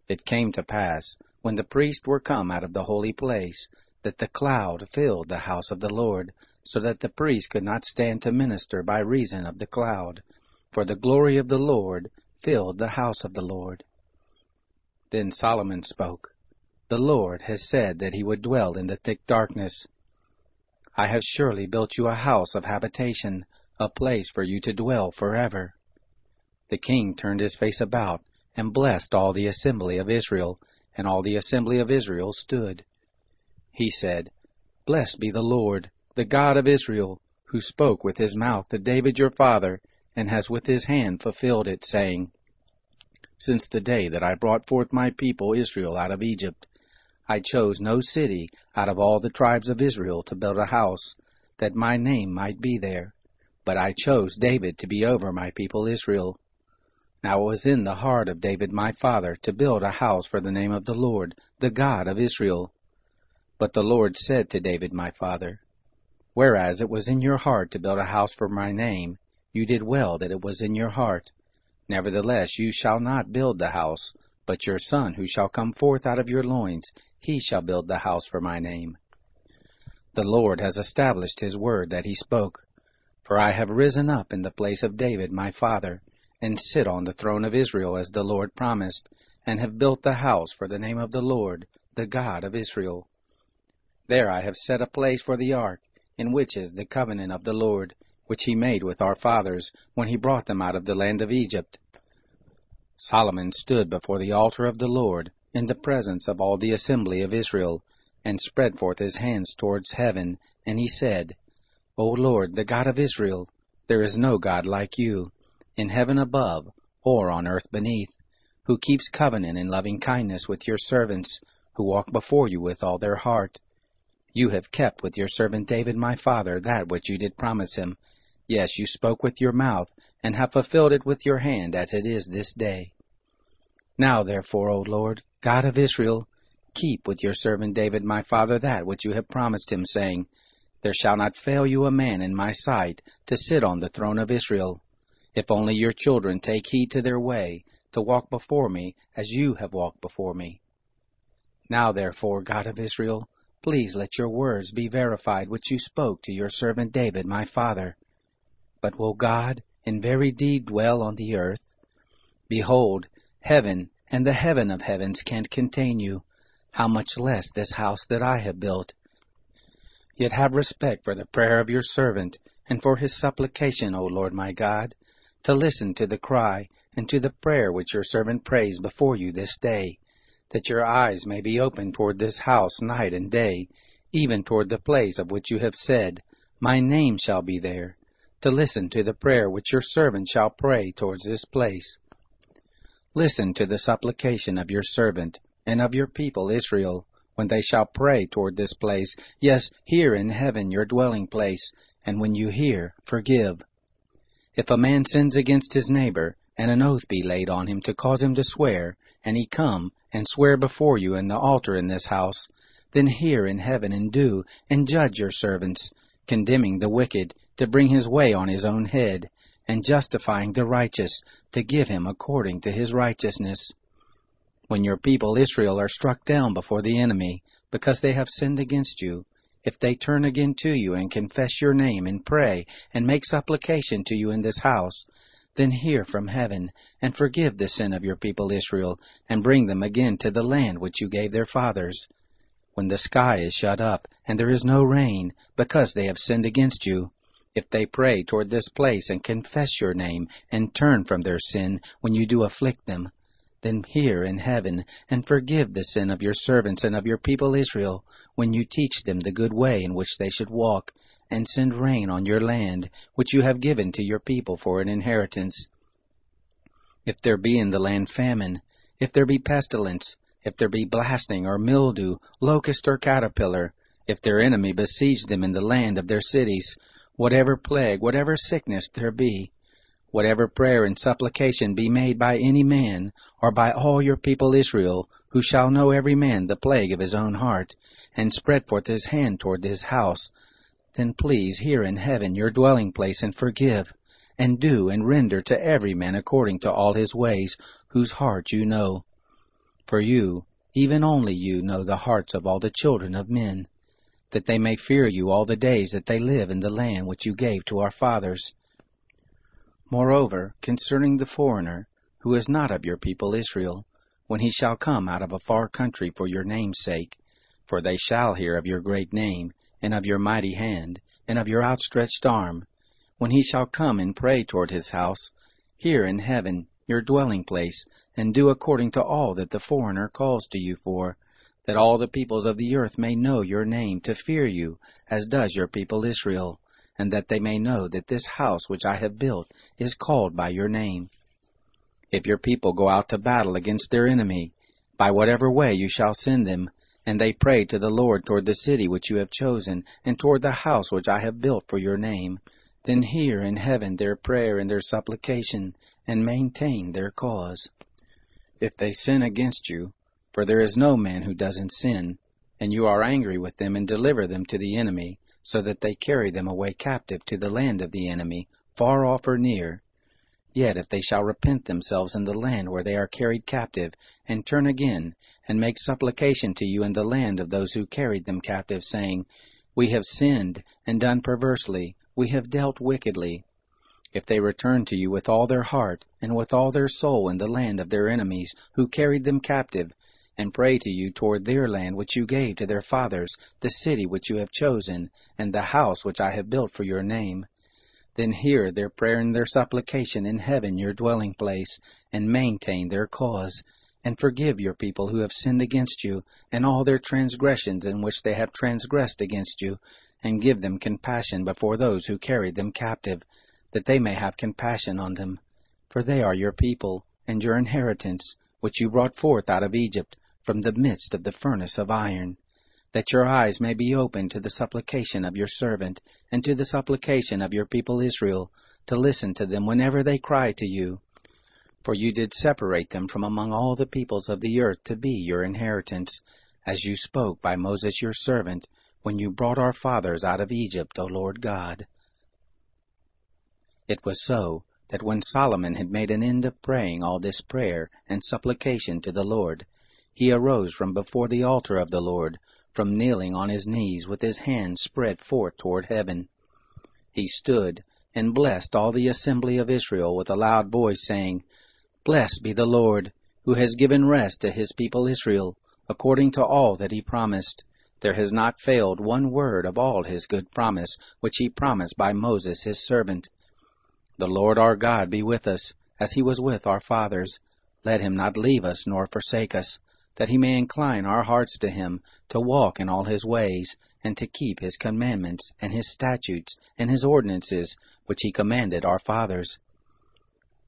It came to pass, when the priests were come out of the holy place, that the cloud filled the house of the Lord, so that the priests could not stand to minister by reason of the cloud, for the glory of the Lord filled the house of the Lord. Then Solomon spoke, "The Lord has said that he would dwell in the thick darkness. I have surely built you a house of habitation, a place for you to dwell forever." The king turned his face about, and blessed all the assembly of Israel, and all the assembly of Israel stood. He said, "Blessed be the Lord, the God of Israel, who spoke with his mouth to David your father, and has with his hand fulfilled it, saying, Since the day that I brought forth my people Israel out of Egypt, I chose no city out of all the tribes of Israel to build a house, that my name might be there, but I chose David to be over my people Israel. Now it was in the heart of David my father to build a house for the name of the Lord, the God of Israel. But the Lord said to David my father, Whereas it was in your heart to build a house for my name, you did well that it was in your heart. Nevertheless you shall not build the house, but your son who shall come forth out of your loins, he shall build the house for my name. The Lord has established his word that he spoke. For I have risen up in the place of David my father, and sit on the throne of Israel as the Lord promised, and have built the house for the name of the Lord, the God of Israel. There I have set a place for the ark, in which is the covenant of the Lord, which he made with our fathers, when he brought them out of the land of Egypt. Solomon stood before the altar of the Lord, in the presence of all the assembly of Israel, and spread forth his hands towards heaven, and he said, O Lord, the God of Israel, there is no God like you, in heaven above, or on earth beneath, who keeps covenant and loving kindness with your servants, who walk before you with all their heart. You have kept with your servant David my father that which you did promise him. Yes, you spoke with your mouth, and have fulfilled it with your hand, as it is this day. Now therefore, O Lord, God of Israel, keep with your servant David my father that which you have promised him, saying, There shall not fail you a man in my sight to sit on the throne of Israel, if only your children take heed to their way, to walk before me as you have walked before me. Now therefore, God of Israel, please let your words be verified which you spoke to your servant David my father. But will God in very deed dwell on the earth? Behold, heaven and the heaven of heavens can't contain you, how much less this house that I have built. Yet have respect for the prayer of your servant, and for his supplication, O Lord my God, to listen to the cry and to the prayer which your servant prays before you this day, that your eyes may be open toward this house night and day, even toward the place of which you have said, My name shall be there, to listen to the prayer which your servant shall pray towards this place. Listen to the supplication of your servant and of your people Israel, when they shall pray toward this place, yes, here in heaven your dwelling place, and when you hear, forgive. If a man sins against his neighbor, and an oath be laid on him to cause him to swear, and he come and swear before you in the altar in this house, then hear in heaven and do, and judge your servants, condemning the wicked to bring his way on his own head, and justifying the righteous to give him according to his righteousness. When your people Israel are struck down before the enemy, because they have sinned against you, if they turn again to you and confess your name and pray and make supplication to you in this house, then hear from heaven and forgive the sin of your people Israel, and bring them again to the land which you gave their fathers. When the sky is shut up, and there is no rain, because they have sinned against you, if they pray toward this place and confess your name, and turn from their sin when you do afflict them, then hear in heaven, and forgive the sin of your servants and of your people Israel, when you teach them the good way in which they should walk, and send rain on your land, which you have given to your people for an inheritance. If there be in the land famine, if there be pestilence, if there be blasting or mildew, locust or caterpillar, if their enemy besiege them in the land of their cities, whatever plague, whatever sickness there be, whatever prayer and supplication be made by any man, or by all your people Israel, who shall know every man the plague of his own heart, and spread forth his hand toward his house, then please hear in heaven your dwelling place, and forgive, and do and render to every man according to all his ways, whose heart you know. For you, even only you, know the hearts of all the children of men, that they may fear you all the days that they live in the land which you gave to our fathers. Moreover, concerning the foreigner, who is not of your people Israel, when he shall come out of a far country for your name's sake, for they shall hear of your great name, and of your mighty hand, and of your outstretched arm, when he shall come and pray toward his house, hear in heaven your dwelling place, and do according to all that the foreigner calls to you for, that all the peoples of the earth may know your name, to fear you, as does your people Israel, and that they may know that this house which I have built is called by your name. If your people go out to battle against their enemy, by whatever way you shall send them, and they pray to the Lord toward the city which you have chosen, and toward the house which I have built for your name, then hear in heaven their prayer and their supplication, and maintain their cause. If they sin against you, for there is no man who doesn't sin, and you are angry with them and deliver them to the enemy, so that they carry them away captive to the land of the enemy, far off or near, yet if they shall repent themselves in the land where they are carried captive, and turn again, and make supplication to you in the land of those who carried them captive, saying, We have sinned, and done perversely, we have dealt wickedly. If they return to you with all their heart, and with all their soul in the land of their enemies, who carried them captive, and pray to you toward their land which you gave to their fathers, the city which you have chosen, and the house which I have built for your name, then hear their prayer and their supplication in heaven your dwelling place, and maintain their cause, and forgive your people who have sinned against you, and all their transgressions in which they have transgressed against you, and give them compassion before those who carried them captive, that they may have compassion on them. For they are your people, and your inheritance, which you brought forth out of Egypt, from the midst of the furnace of iron, that your eyes may be opened to the supplication of your servant, and to the supplication of your people Israel, to listen to them whenever they cry to you. For you did separate them from among all the peoples of the earth to be your inheritance, as you spoke by Moses your servant, when you brought our fathers out of Egypt, O Lord God. It was so, that when Solomon had made an end of praying all this prayer and supplication to the Lord, he arose from before the altar of the Lord, from kneeling on his knees with his hands spread forth toward heaven. He stood and blessed all the assembly of Israel with a loud voice, saying, Blessed be the Lord, who has given rest to his people Israel, according to all that he promised. There has not failed one word of all his good promise, which he promised by Moses his servant. The Lord our God be with us, as he was with our fathers. Let him not leave us nor forsake us, that he may incline our hearts to him, to walk in all his ways, and to keep his commandments, and his statutes, and his ordinances, which he commanded our fathers.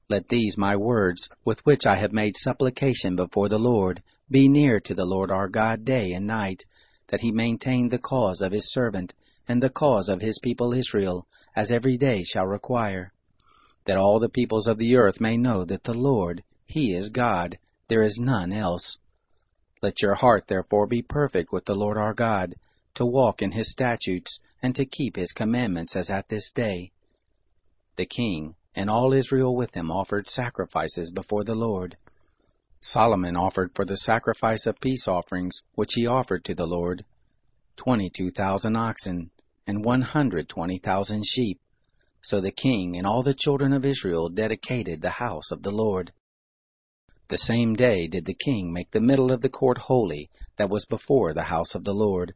Let these my words, with which I have made supplication before the Lord, be near to the Lord our God day and night, that he maintain the cause of his servant, and the cause of his people Israel, as every day shall require. That all the peoples of the earth may know that the Lord, he is God, there is none else. Let your heart therefore be perfect with the Lord our God, to walk in his statutes, and to keep his commandments as at this day. The king and all Israel with him offered sacrifices before the Lord. Solomon offered for the sacrifice of peace offerings, which he offered to the Lord, 22,000 oxen, and 120,000 sheep. So the king and all the children of Israel dedicated the house of the Lord. The same day did the king make the middle of the court holy, that was before the house of the Lord.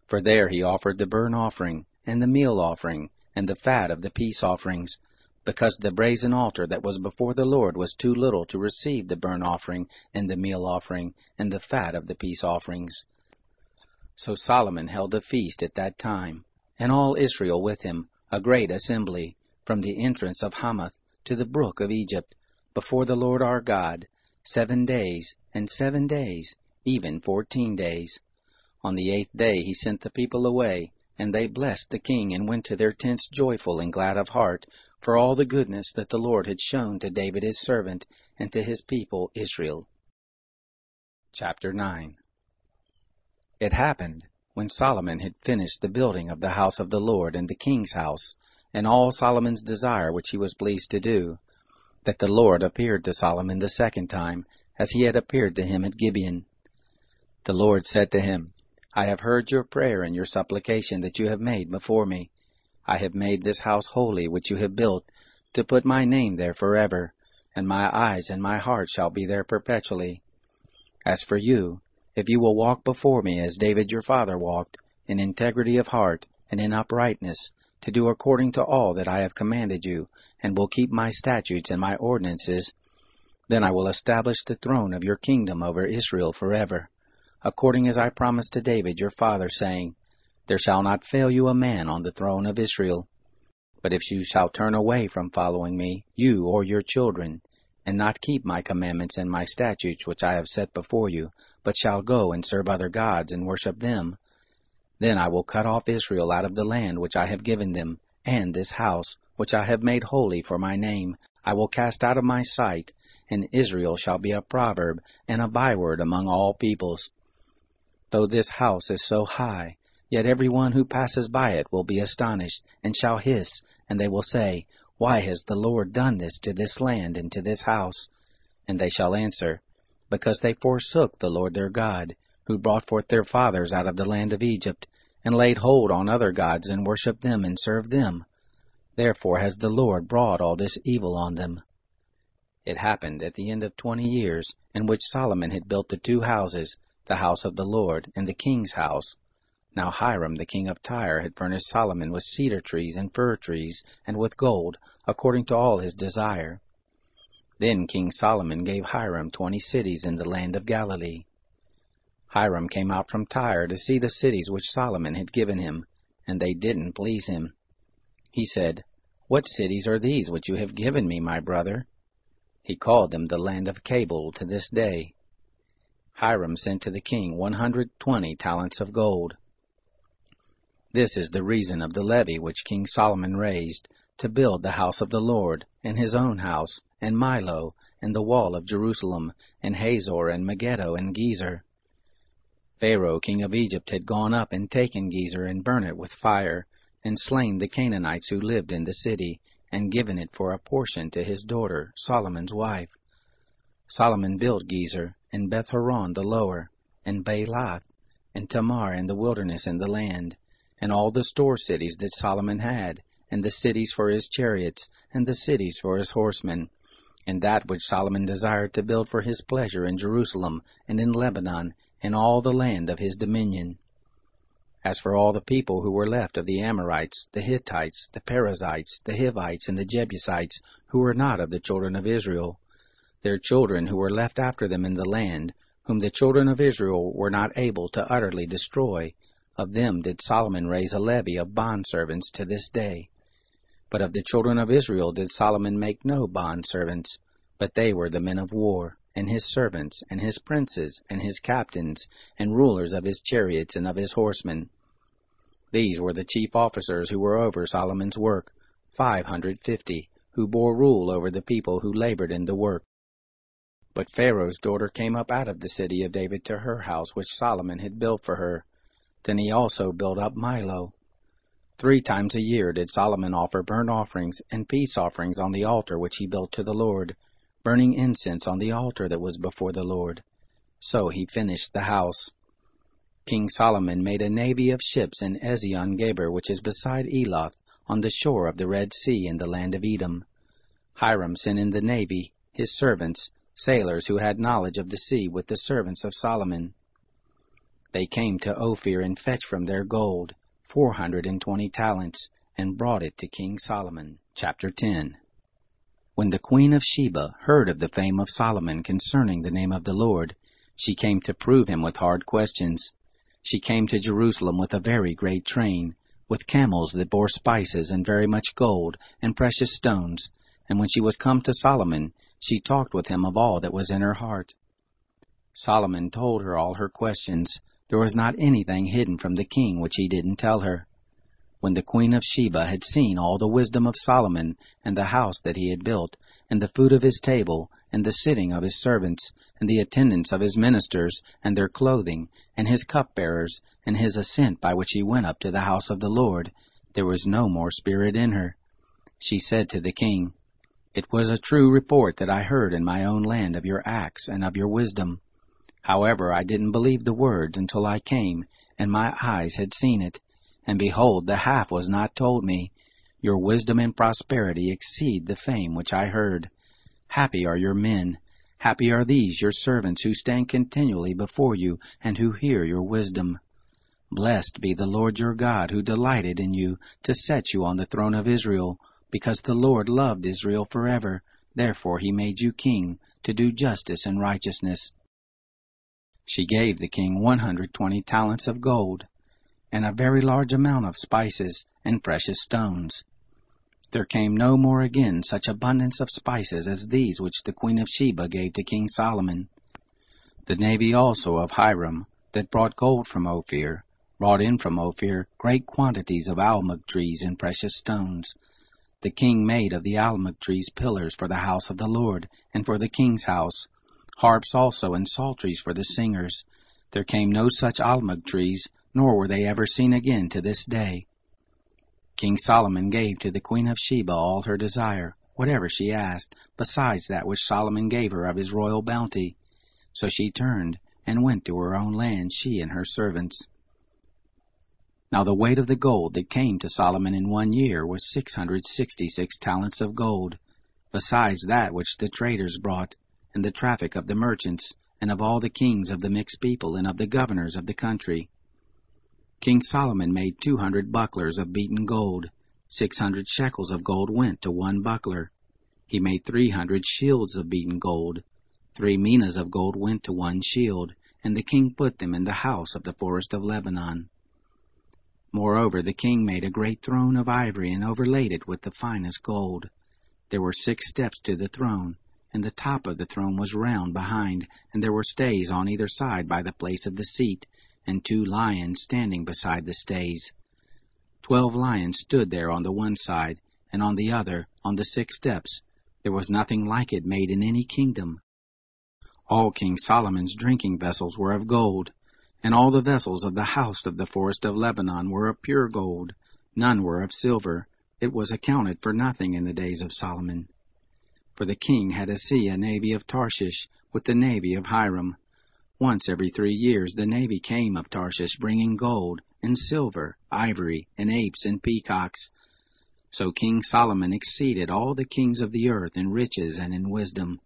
For there he offered the burnt offering, and the meal offering, and the fat of the peace offerings, because the brazen altar that was before the Lord was too little to receive the burnt offering, and the meal offering, and the fat of the peace offerings. So Solomon held a feast at that time, and all Israel with him, a great assembly, from the entrance of Hamath to the brook of Egypt, before the Lord our God, 7 days, and 7 days, even 14 days. On the 8th day he sent the people away, and they blessed the king, and went to their tents joyful and glad of heart, for all the goodness that the Lord had shown to David his servant, and to his people Israel. Chapter 9. It happened, when Solomon had finished the building of the house of the Lord and the king's house, and all Solomon's desire which he was pleased to do, that the Lord appeared to Solomon the second time, as he had appeared to him at Gibeon. The Lord said to him, I have heard your prayer and your supplication that you have made before me. I have made this house holy which you have built, to put my name there forever, and my eyes and my heart shall be there perpetually. As for you, if you will walk before me as David your father walked, in integrity of heart and in uprightness, to do according to all that I have commanded you, and will keep my statutes and my ordinances, then I will establish the throne of your kingdom over Israel forever, according as I promised to David your father, saying, There shall not fail you a man on the throne of Israel. But if you shall turn away from following me, you or your children, and not keep my commandments and my statutes which I have set before you, but shall go and serve other gods and worship them, then I will cut off Israel out of the land which I have given them, and this house, which I have made holy for my name, I will cast out of my sight, and Israel shall be a proverb and a byword among all peoples. Though this house is so high, yet every one who passes by it will be astonished, and shall hiss, and they will say, Why has the Lord done this to this land and to this house? And they shall answer, Because they forsook the Lord their God, who brought forth their fathers out of the land of Egypt, and laid hold on other gods, and worshipped them, and served them. Therefore has the Lord brought all this evil on them. It happened at the end of 20 years, in which Solomon had built the 2 houses, the house of the Lord and the king's house. Now Hiram the king of Tyre had furnished Solomon with cedar trees and fir trees, and with gold, according to all his desire. Then King Solomon gave Hiram 20 cities in the land of Galilee. Hiram came out from Tyre to see the cities which Solomon had given him, and they didn't please him. He said, "What cities are these which you have given me, my brother?" He called them the land of Cabul to this day. Hiram sent to the king 120 talents of gold. This is the reason of the levy which King Solomon raised, to build the house of the Lord, and his own house, and Milo, and the wall of Jerusalem, and Hazor, and Megiddo, and Gezer. Pharaoh king of Egypt had gone up and taken Gezer, and burnt it with fire, and slain the Canaanites who lived in the city, and given it for a portion to his daughter, Solomon's wife. Solomon built Gezer, and Beth-horon the lower, and Baalath, and Tamar in the wilderness and the land, and all the store cities that Solomon had, and the cities for his chariots, and the cities for his horsemen, and that which Solomon desired to build for his pleasure in Jerusalem, and in Lebanon, and all the land of his dominion. As for all the people who were left of the Amorites, the Hittites, the Perizzites, the Hivites, and the Jebusites, who were not of the children of Israel, their children who were left after them in the land, whom the children of Israel were not able to utterly destroy, of them did Solomon raise a levy of bondservants to this day. But of the children of Israel did Solomon make no bondservants, but they were the men of war, and his servants, and his princes, and his captains, and rulers of his chariots and of his horsemen. These were the chief officers who were over Solomon's work, 550, who bore rule over the people who labored in the work. But Pharaoh's daughter came up out of the city of David to her house which Solomon had built for her. Then he also built up Milo. 3 times a year did Solomon offer burnt offerings and peace offerings on the altar which he built to the Lord, burning incense on the altar that was before the Lord. So he finished the house. King Solomon made a navy of ships in Ezion-Geber, which is beside Eloth, on the shore of the Red Sea in the land of Edom. Hiram sent in the navy, his servants, sailors who had knowledge of the sea, with the servants of Solomon. They came to Ophir and fetched from there gold, 420 talents, and brought it to King Solomon. Chapter 10. When the queen of Sheba heard of the fame of Solomon concerning the name of the Lord, she came to prove him with hard questions. She came to Jerusalem with a very great train, with camels that bore spices and very much gold and precious stones. And when she was come to Solomon, she talked with him of all that was in her heart. Solomon told her all her questions. There was not anything hidden from the king which he didn't tell her. When the queen of Sheba had seen all the wisdom of Solomon, and the house that he had built, and the food of his table, and the sitting of his servants, and the attendance of his ministers, and their clothing, and his cupbearers, and his ascent by which he went up to the house of the Lord, there was no more spirit in her. She said to the king, "It was a true report that I heard in my own land of your acts and of your wisdom. However, I didn't believe the words until I came, and my eyes had seen it. And behold, the half was not told me. Your wisdom and prosperity exceed the fame which I heard. Happy are your men. Happy are these your servants who stand continually before you, and who hear your wisdom. Blessed be the Lord your God, who delighted in you, to set you on the throne of Israel, because the Lord loved Israel forever. Therefore he made you king, to do justice and righteousness." She gave the king 120 talents of gold, and a very large amount of spices and precious stones. There came no more again such abundance of spices as these which the queen of Sheba gave to King Solomon. The navy also of Hiram, that brought gold from Ophir, brought in from Ophir great quantities of almug trees and precious stones. The king made of the almug trees pillars for the house of the Lord, and for the king's house, harps also and psalteries for the singers. There came no such almug trees, nor were they ever seen again to this day. King Solomon gave to the queen of Sheba all her desire, whatever she asked, besides that which Solomon gave her of his royal bounty. So she turned and went to her own land, she and her servants. Now the weight of the gold that came to Solomon in 1 year was 666 talents of gold, besides that which the traders brought, and the traffic of the merchants, and of all the kings of the mixed people, and of the governors of the country. King Solomon made 200 bucklers of beaten gold. 600 shekels of gold went to one buckler. He made 300 shields of beaten gold. 3 minas of gold went to one shield, and the king put them in the house of the forest of Lebanon. Moreover, the king made a great throne of ivory and overlaid it with the finest gold. There were 6 steps to the throne, and the top of the throne was round behind, and there were stays on either side by the place of the seat, and 2 lions standing beside the stays. 12 lions stood there on the one side, and on the other, on the 6 steps. There was nothing like it made in any kingdom. All King Solomon's drinking vessels were of gold, and all the vessels of the house of the forest of Lebanon were of pure gold. None were of silver. It was accounted for nothing in the days of Solomon. For the king had a navy of Tarshish, with the navy of Hiram. Once every 3 years the navy came of Tarshish, bringing gold, and silver, ivory, and apes, and peacocks. So King Solomon exceeded all the kings of the earth in riches and in wisdom.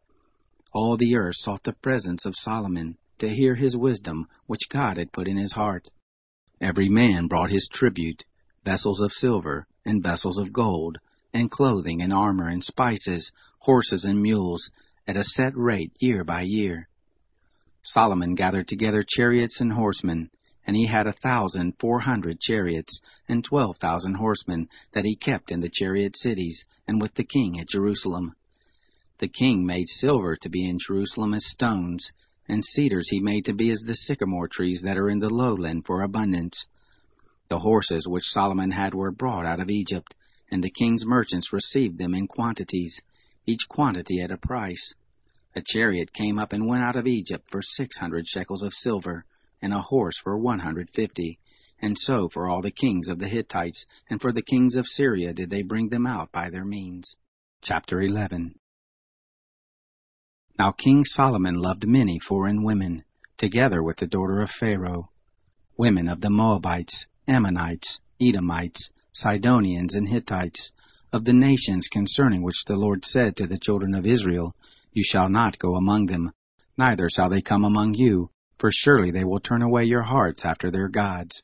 All the earth sought the presence of Solomon, to hear his wisdom, which God had put in his heart. Every man brought his tribute, vessels of silver, and vessels of gold, and clothing, and armor, and spices, horses and mules, at a set rate year by year. Solomon gathered together chariots and horsemen, and he had 1,400 chariots, and 12,000 horsemen, that he kept in the chariot cities, and with the king at Jerusalem. The king made silver to be in Jerusalem as stones, and cedars he made to be as the sycamore trees that are in the lowland for abundance. The horses which Solomon had were brought out of Egypt, and the king's merchants received them in quantities, each quantity at a price. A chariot came up and went out of Egypt for 600 shekels of silver, and a horse for 150, and so for all the kings of the Hittites, and for the kings of Syria did they bring them out by their means. Chapter 11. Now King Solomon loved many foreign women, together with the daughter of Pharaoh, women of the Moabites, Ammonites, Edomites, Sidonians, and Hittites, of the nations concerning which the Lord said to the children of Israel, You shall not go among them, neither shall they come among you, for surely they will turn away your hearts after their gods.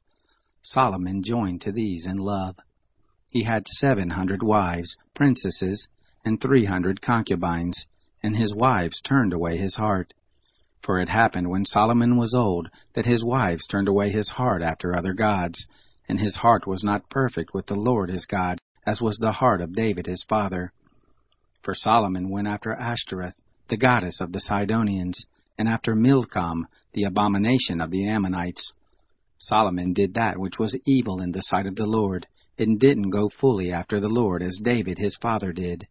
Solomon joined to these in love. He had 700 wives, princesses, and 300 concubines, and his wives turned away his heart. For it happened when Solomon was old, that his wives turned away his heart after other gods, and his heart was not perfect with the Lord his God, as was the heart of David his father. For Solomon went after Ashtoreth, the goddess of the Sidonians, and after Milcom, the abomination of the Ammonites. Solomon did that which was evil in the sight of the Lord, and didn't go fully after the Lord as David his father did.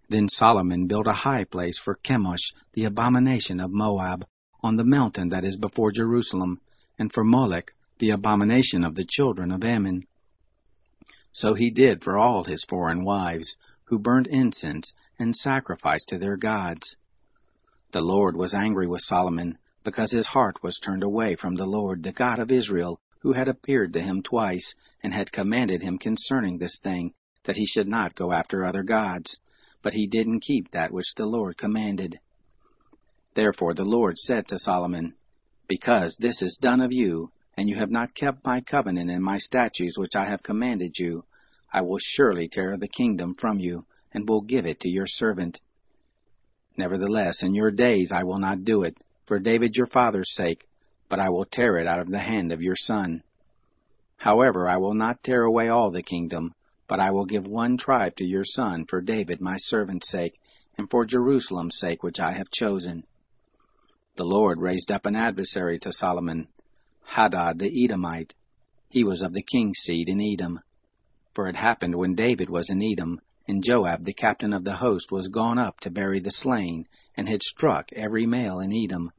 Then Solomon built a high place for Chemosh, the abomination of Moab, on the mountain that is before Jerusalem, and for Molech, the abomination of the children of Ammon. So he did for all his foreign wives, who burned incense and sacrificed to their gods. The Lord was angry with Solomon, because his heart was turned away from the Lord, the God of Israel, who had appeared to him twice, and had commanded him concerning this thing, that he should not go after other gods. But he didn't keep that which the Lord commanded. Therefore the Lord said to Solomon, Because this is done of you, and you have not kept my covenant and my statutes which I have commanded you, I will surely tear the kingdom from you, and will give it to your servant. Nevertheless, in your days I will not do it, for David your father's sake, but I will tear it out of the hand of your son. However, I will not tear away all the kingdom, but I will give one tribe to your son for David my servant's sake, and for Jerusalem's sake which I have chosen. The Lord raised up an adversary to Solomon, Hadad the Edomite. He was of the king's seed in Edom. For it happened when David was in Edom, and Joab the captain of the host was gone up to bury the slain, and had struck every male in Edom.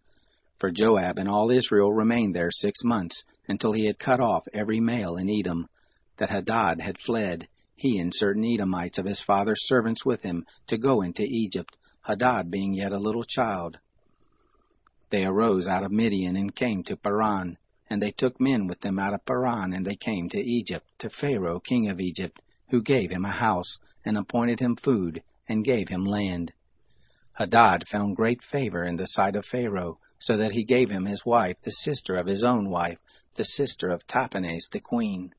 For Joab and all Israel remained there 6 months, until he had cut off every male in Edom, that Hadad had fled, he and certain Edomites of his father's servants with him, to go into Egypt, Hadad being yet a little child. They arose out of Midian and came to Paran, and they took men with them out of Paran, and they came to Egypt, to Pharaoh king of Egypt, who gave him a house, and appointed him food, and gave him land. Hadad found great favor in the sight of Pharaoh, so that he gave him his wife, the sister of his own wife, the sister of Tahpenes the queen.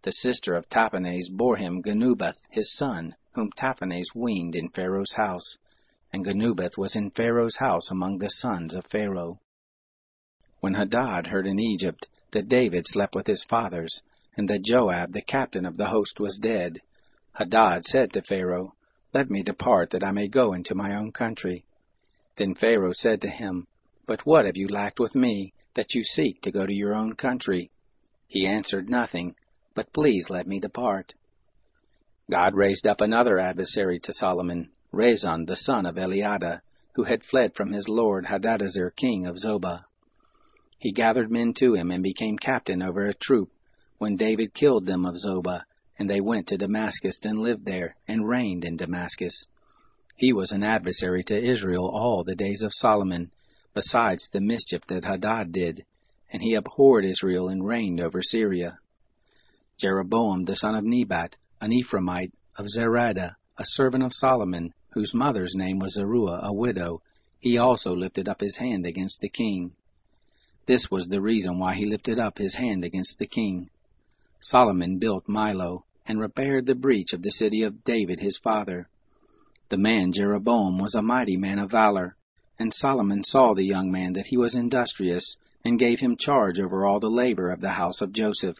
The sister of Tahpenes bore him Genubath his son, whom Tahpenes weaned in Pharaoh's house, and Genubath was in Pharaoh's house among the sons of Pharaoh. When Hadad heard in Egypt that David slept with his fathers, and that Joab the captain of the host was dead, Hadad said to Pharaoh, "Let me depart, that I may go into my own country." Then Pharaoh said to him, "But what have you lacked with me, that you seek to go to your own country?" He answered, "Nothing, but please let me depart." God raised up another adversary to Solomon, Rezon the son of Eliada, who had fled from his lord Hadadezer king of Zobah. He gathered men to him and became captain over a troop, when David killed them of Zobah, and they went to Damascus and lived there, and reigned in Damascus. He was an adversary to Israel all the days of Solomon, besides the mischief that Hadad did, and he abhorred Israel and reigned over Syria. Jeroboam the son of Nebat, an Ephraimite of Zeradah, a servant of Solomon, whose mother's name was Zeruiah, a widow, he also lifted up his hand against the king. This was the reason why he lifted up his hand against the king. Solomon built Milo, and repaired the breach of the city of David his father. The man Jeroboam was a mighty man of valor, and Solomon saw the young man that he was industrious, and gave him charge over all the labor of the house of Joseph.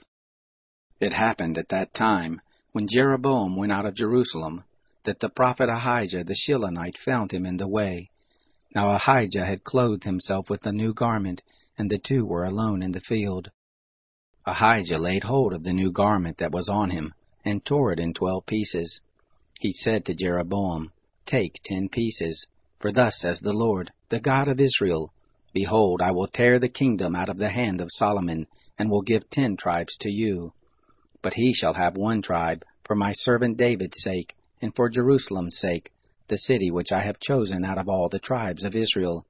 It happened at that time, when Jeroboam went out of Jerusalem, that the prophet Ahijah the Shilonite found him in the way. Now Ahijah had clothed himself with a new garment, and the two were alone in the field. Ahijah laid hold of the new garment that was on him, and tore it in 12 pieces. He said to Jeroboam, "Take 10 pieces, for thus says the Lord, the God of Israel, Behold, I will tear the kingdom out of the hand of Solomon, and will give 10 tribes to you. But he shall have 1 tribe, for my servant David's sake, and for Jerusalem's sake, the city which I have chosen out of all the tribes of Israel.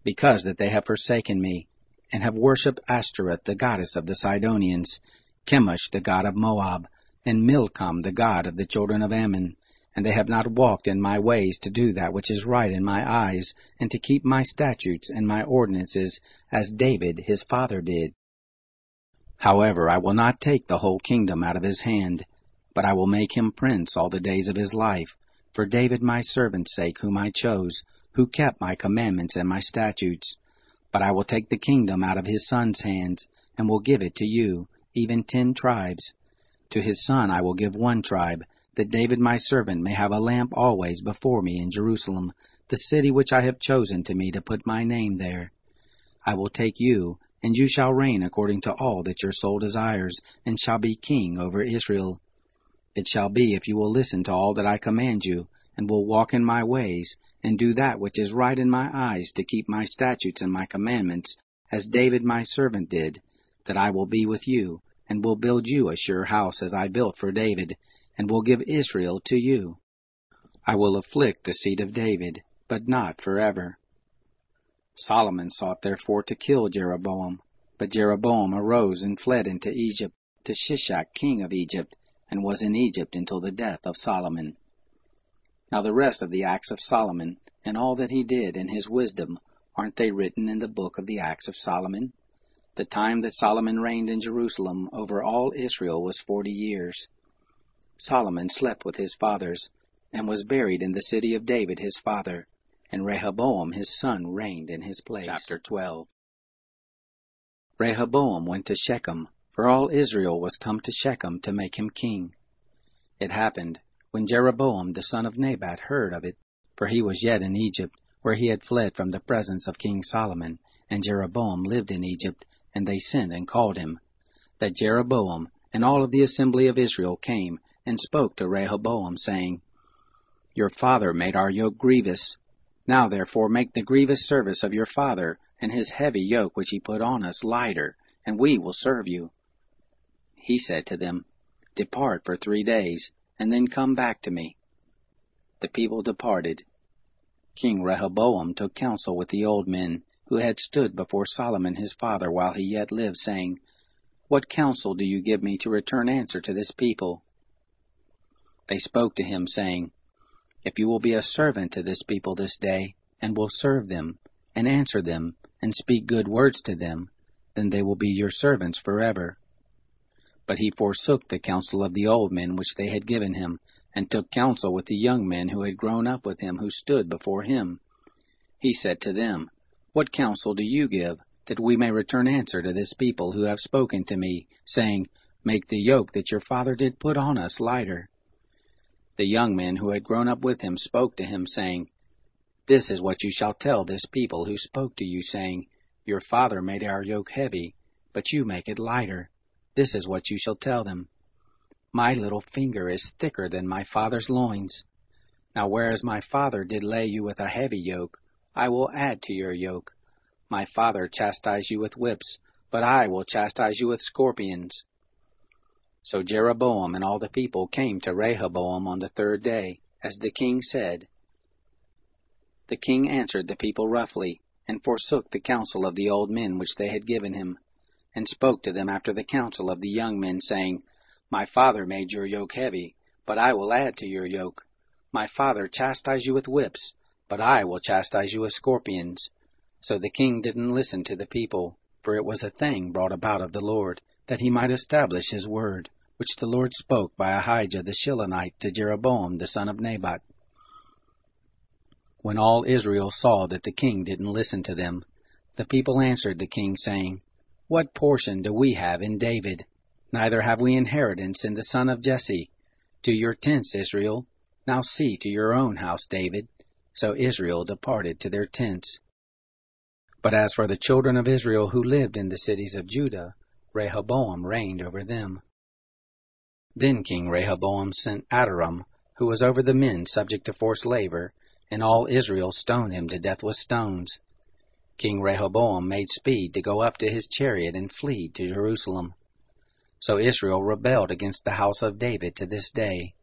Because that they have forsaken me, and have worshipped Ashtoreth the goddess of the Sidonians, Chemosh the god of Moab, and Milcom the god of the children of Ammon, and they have not walked in my ways to do that which is right in my eyes, and to keep my statutes and my ordinances, as David his father did. However, I will not take the whole kingdom out of his hand, but I will make him prince all the days of his life, for David my servant's sake, whom I chose, who kept my commandments and my statutes. But I will take the kingdom out of his son's hands, and will give it to you, even 10 tribes. To his son I will give 1 tribe, that David my servant may have a lamp always before me in Jerusalem, the city which I have chosen to me to put my name there. I will take you, and you shall reign according to all that your soul desires, and shall be king over Israel. It shall be, if you will listen to all that I command you, and will walk in my ways, and do that which is right in my eyes, to keep my statutes and my commandments, as David my servant did, that I will be with you, and will build you a sure house as I built for David, and will give Israel to you. I will afflict the seed of David, but not forever." Solomon sought therefore to kill Jeroboam, but Jeroboam arose and fled into Egypt, to Shishak king of Egypt, and was in Egypt until the death of Solomon. Now the rest of the acts of Solomon, and all that he did, and his wisdom, aren't they written in the book of the acts of Solomon? The time that Solomon reigned in Jerusalem over all Israel was 40 years. Solomon slept with his fathers, and was buried in the city of David his father, and Rehoboam his son reigned in his place. Chapter 12. Rehoboam went to Shechem, for all Israel was come to Shechem to make him king. It happened, when Jeroboam the son of Nebat heard of it, for he was yet in Egypt, where he had fled from the presence of King Solomon, and Jeroboam lived in Egypt, and they sent and called him, that Jeroboam and all of the assembly of Israel came, and spoke to Rehoboam, saying, "Your father made our yoke grievous. Now therefore make the grievous service of your father, and his heavy yoke which he put on us, lighter, and we will serve you." He said to them, "Depart for 3 days, and then come back to me." The people departed. King Rehoboam took counsel with the old men, who had stood before Solomon his father while he yet lived, saying, "What counsel do you give me to return answer to this people?" They spoke to him, saying, "If you will be a servant to this people this day, and will serve them, and answer them, and speak good words to them, then they will be your servants forever. But he forsook the counsel of the old men which they had given him, and took counsel with the young men who had grown up with him, who stood before him. He said to them, What counsel do you give, that we may return answer to this people who have spoken to me, saying, Make the yoke that your father did put on us lighter? The young men who had grown up with him spoke to him, saying, This is what you shall tell this people who spoke to you, saying, Your father made our yoke heavy, but you make it lighter. This is what you shall tell them. My little finger is thicker than my father's loins. Now whereas my father did lay you with a heavy yoke, I will add to your yoke. My father chastised you with whips, but I will chastise you with scorpions. So Jeroboam and all the people came to Rehoboam on the third day, as the king said. The king answered the people roughly, and forsook the counsel of the old men which they had given him, and spoke to them after the counsel of the young men, saying, My father made your yoke heavy, but I will add to your yoke. My father chastised you with whips, but I will chastise you with scorpions. So the king didn't listen to the people, for it was a thing brought about of the Lord, that he might establish his word, which the Lord spoke by Ahijah the Shilonite to Jeroboam the son of Nebat. When all Israel saw that the king didn't listen to them, the people answered the king, saying, What portion do we have in David? Neither have we inheritance in the son of Jesse. To your tents, Israel. Now see to your own house, David. So Israel departed to their tents. But as for the children of Israel who lived in the cities of Judah, Rehoboam reigned over them. Then King Rehoboam sent Adoram, who was over the men subject to forced labor, and all Israel stoned him to death with stones. King Rehoboam made speed to go up to his chariot and flee to Jerusalem. So Israel rebelled against the house of David to this day.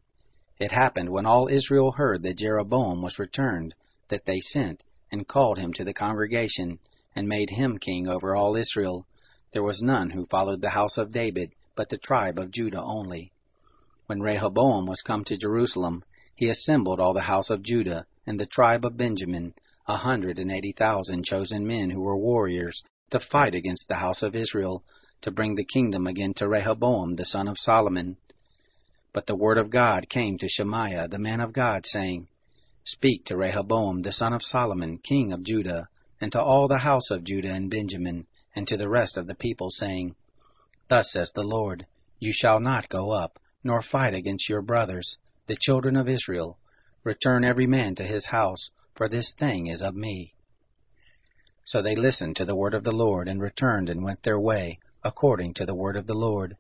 It happened when all Israel heard that Jeroboam was returned, that they sent and called him to the congregation, and made him king over all Israel. There was none who followed the house of David, but the tribe of Judah only. When Rehoboam was come to Jerusalem, he assembled all the house of Judah and the tribe of Benjamin, 180,000 chosen men who were warriors, to fight against the house of Israel, to bring the kingdom again to Rehoboam the son of Solomon. But the word of God came to Shemaiah the man of God, saying, Speak to Rehoboam the son of Solomon, king of Judah, and to all the house of Judah and Benjamin, and to the rest of the people, saying, Thus says the Lord, You shall not go up, nor fight against your brothers, the children of Israel. Return every man to his house, for this thing is of me. So they listened to the word of the Lord, and returned and went their way, according to the word of the Lord.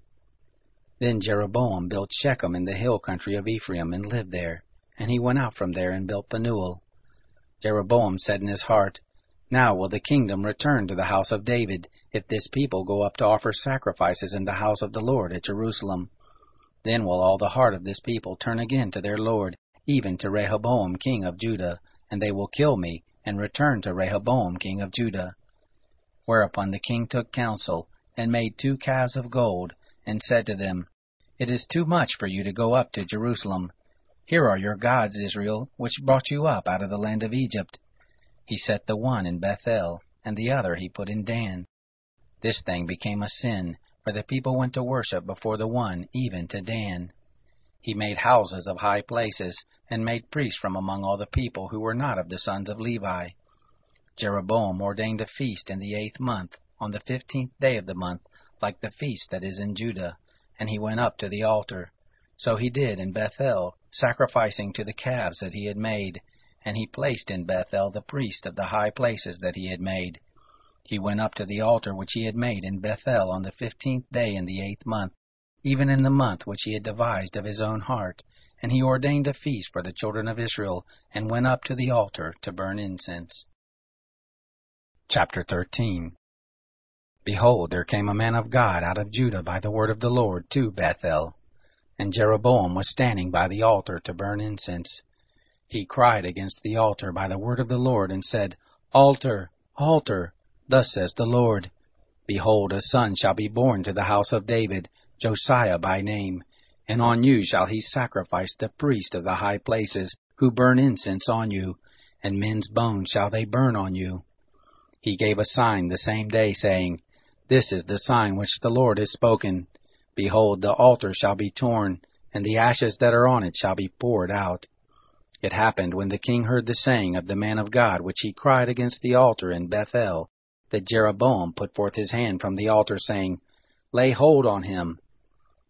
Then Jeroboam built Shechem in the hill country of Ephraim, and lived there. And he went out from there and built Penuel. Jeroboam said in his heart, Now will the kingdom return to the house of David, if this people go up to offer sacrifices in the house of the Lord at Jerusalem. Then will all the heart of this people turn again to their Lord, even to Rehoboam king of Judah, and they will kill me, and return to Rehoboam king of Judah. Whereupon the king took counsel, and made 2 calves of gold, and said to them, It is too much for you to go up to Jerusalem. Here are your gods, Israel, which brought you up out of the land of Egypt. He set the one in Bethel, and the other he put in Dan. This thing became a sin, for the people went to worship before the one, even to Dan. He made houses of high places, and made priests from among all the people who were not of the sons of Levi. Jeroboam ordained a feast in the 8th month, on the 15th day of the month, like the feast that is in Judah, and he went up to the altar. So he did in Bethel, sacrificing to the calves that he had made, and he placed in Bethel the priest of the high places that he had made. He went up to the altar which he had made in Bethel on the 15th day in the 8th month, even in the month which he had devised of his own heart, and he ordained a feast for the children of Israel, and went up to the altar to burn incense. Chapter 13. Behold, there came a man of God out of Judah by the word of the Lord to Bethel, and Jeroboam was standing by the altar to burn incense. He cried against the altar by the word of the Lord, and said, Altar, altar, thus says the Lord, Behold, a son shall be born to the house of David, Josiah by name, and on you shall he sacrifice the priest of the high places, who burn incense on you, and men's bones shall they burn on you. He gave a sign the same day, saying, This is the sign which the Lord has spoken. Behold, the altar shall be torn, and the ashes that are on it shall be poured out. It happened, when the king heard the saying of the man of God, which he cried against the altar in Bethel, that Jeroboam put forth his hand from the altar, saying, Lay hold on him.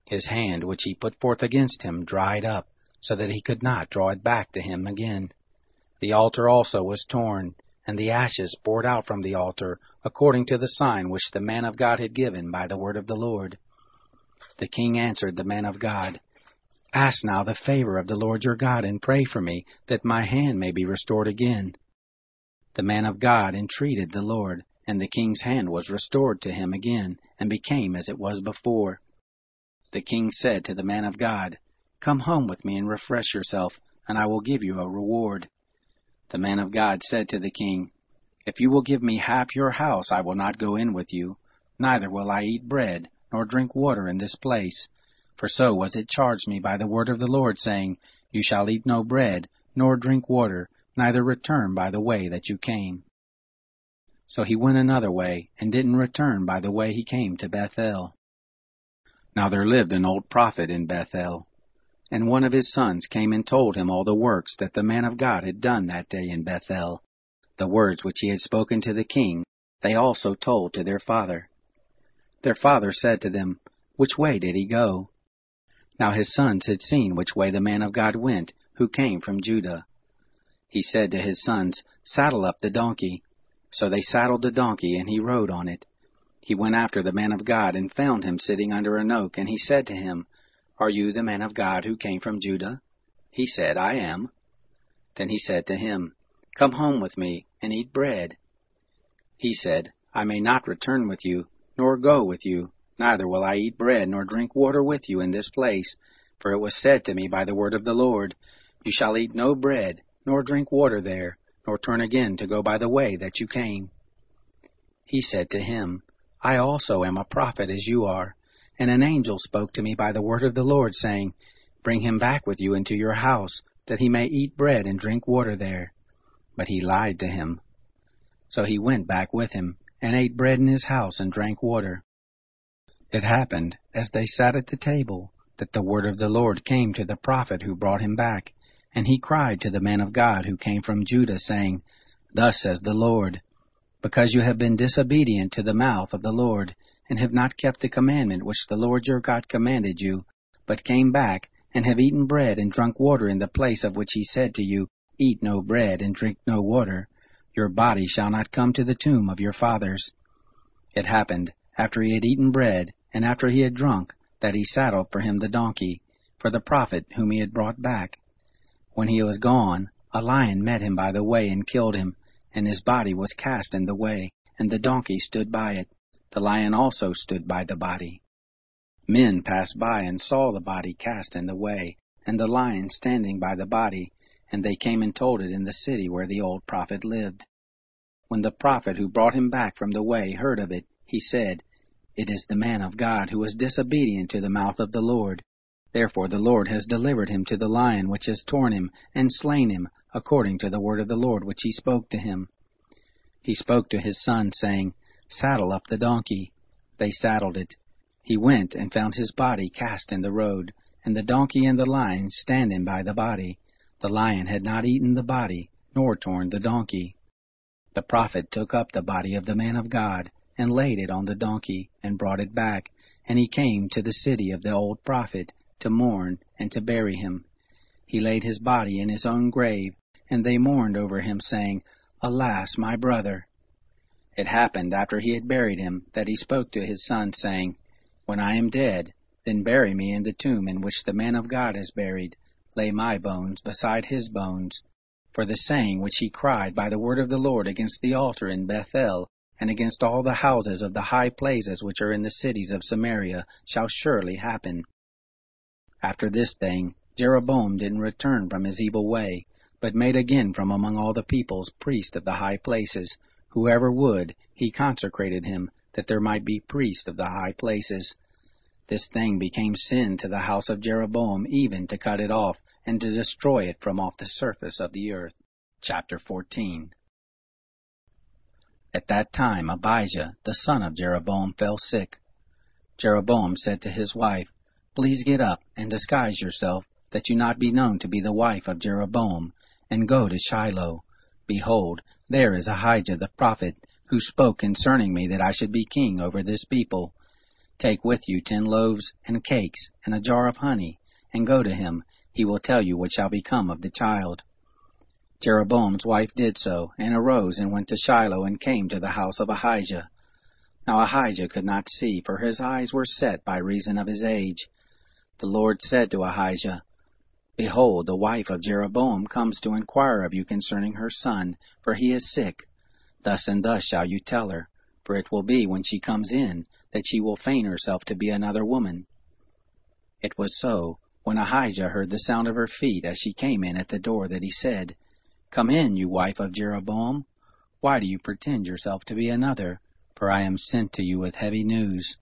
His hand, which he put forth against him, dried up, so that he could not draw it back to him again. The altar also was torn, and the ashes poured out from the altar, according to the sign which the man of God had given by the word of the Lord. The king answered the man of God, Ask now the favor of the Lord your God, and pray for me, that my hand may be restored again. The man of God entreated the Lord, and the king's hand was restored to him again, and became as it was before. The king said to the man of God, Come home with me and refresh yourself, and I will give you a reward. The man of God said to the king, If you will give me half your house, I will not go in with you, neither will I eat bread, nor drink water in this place. For so was it charged me by the word of the Lord, saying, You shall eat no bread, nor drink water, neither return by the way that you came. So he went another way, and didn't return by the way he came to Bethel. Now there lived an old prophet in Bethel, and one of his sons came and told him all the works that the man of God had done that day in Bethel. The words which he had spoken to the king, they also told to their father. Their father said to them, Which way did he go? Now his sons had seen which way the man of God went, who came from Judah. He said to his sons, Saddle up the donkey. So they saddled the donkey, and he rode on it. He went after the man of God, and found him sitting under an oak, and he said to him, Are you the man of God who came from Judah? He said, I am. Then he said to him, Come home with me, and eat bread. He said, I may not return with you, nor go with you, neither will I eat bread nor drink water with you in this place. For it was said to me by the word of the Lord, You shall eat no bread, nor drink water there, nor turn again to go by the way that you came. He said to him, I also am a prophet as you are, and an angel spoke to me by the word of the Lord, saying, Bring him back with you into your house, that he may eat bread and drink water there. But he lied to him. So he went back with him, and ate bread in his house and drank water. It happened, as they sat at the table, that the word of the Lord came to the prophet who brought him back, and he cried to the man of God who came from Judah, saying, Thus says the Lord, Because you have been disobedient to the mouth of the Lord, and have not kept the commandment which the Lord your God commanded you, but came back, and have eaten bread and drunk water in the place of which he said to you, Eat no bread and drink no water, your body shall not come to the tomb of your fathers. It happened, after he had eaten bread, and after he had drunk, that he saddled for him the donkey, for the prophet whom he had brought back. When he was gone, a lion met him by the way and killed him, and his body was cast in the way, and the donkey stood by it. The lion also stood by the body. Men passed by and saw the body cast in the way, and the lion standing by the body, and they came and told it in the city where the old prophet lived. When the prophet who brought him back from the way heard of it, he said, It is the man of God who was disobedient to the mouth of the Lord. Therefore the Lord has delivered him to the lion which has torn him, and slain him, according to the word of the Lord which he spoke to him. He spoke to his son, saying, Saddle up the donkey. They saddled it. He went and found his body cast in the road, and the donkey and the lion standing by the body. The lion had not eaten the body, nor torn the donkey. The prophet took up the body of the man of God, and laid it on the donkey, and brought it back, and he came to the city of the old prophet, to mourn and to bury him. He laid his body in his own grave, and they mourned over him, saying, Alas, my brother! It happened, after he had buried him, that he spoke to his son, saying, When I am dead, then bury me in the tomb in which the man of God is buried. Lay my bones beside his bones. For the saying which he cried by the word of the Lord against the altar in Bethel, and against all the houses of the high places which are in the cities of Samaria, shall surely happen. After this thing, Jeroboam didn't return from his evil way, but made again from among all the peoples priest of the high places. Whoever would, he consecrated him, that there might be priest of the high places. This thing became sin to the house of Jeroboam, even to cut it off, and to destroy it from off the surface of the earth. Chapter 14. At that time Abijah, the son of Jeroboam, fell sick. Jeroboam said to his wife, "Please get up and disguise yourself, that you not be known to be the wife of Jeroboam, and go to Shiloh. Behold, there is Ahijah the prophet, who spoke concerning me that I should be king over this people. Take with you 10 loaves and cakes, and a jar of honey, and go to him. He will tell you what shall become of the child." Jeroboam's wife did so, and arose and went to Shiloh, and came to the house of Ahijah. Now Ahijah could not see, for his eyes were set by reason of his age. The Lord said to Ahijah, "Behold, the wife of Jeroboam comes to inquire of you concerning her son, for he is sick. Thus and thus shall you tell her, for it will be, when she comes in, that she will feign herself to be another woman." It was so, when Ahijah heard the sound of her feet as she came in at the door, that he said, "Come in, you wife of Jeroboam. Why do you pretend yourself to be another? For I am sent to you with heavy news.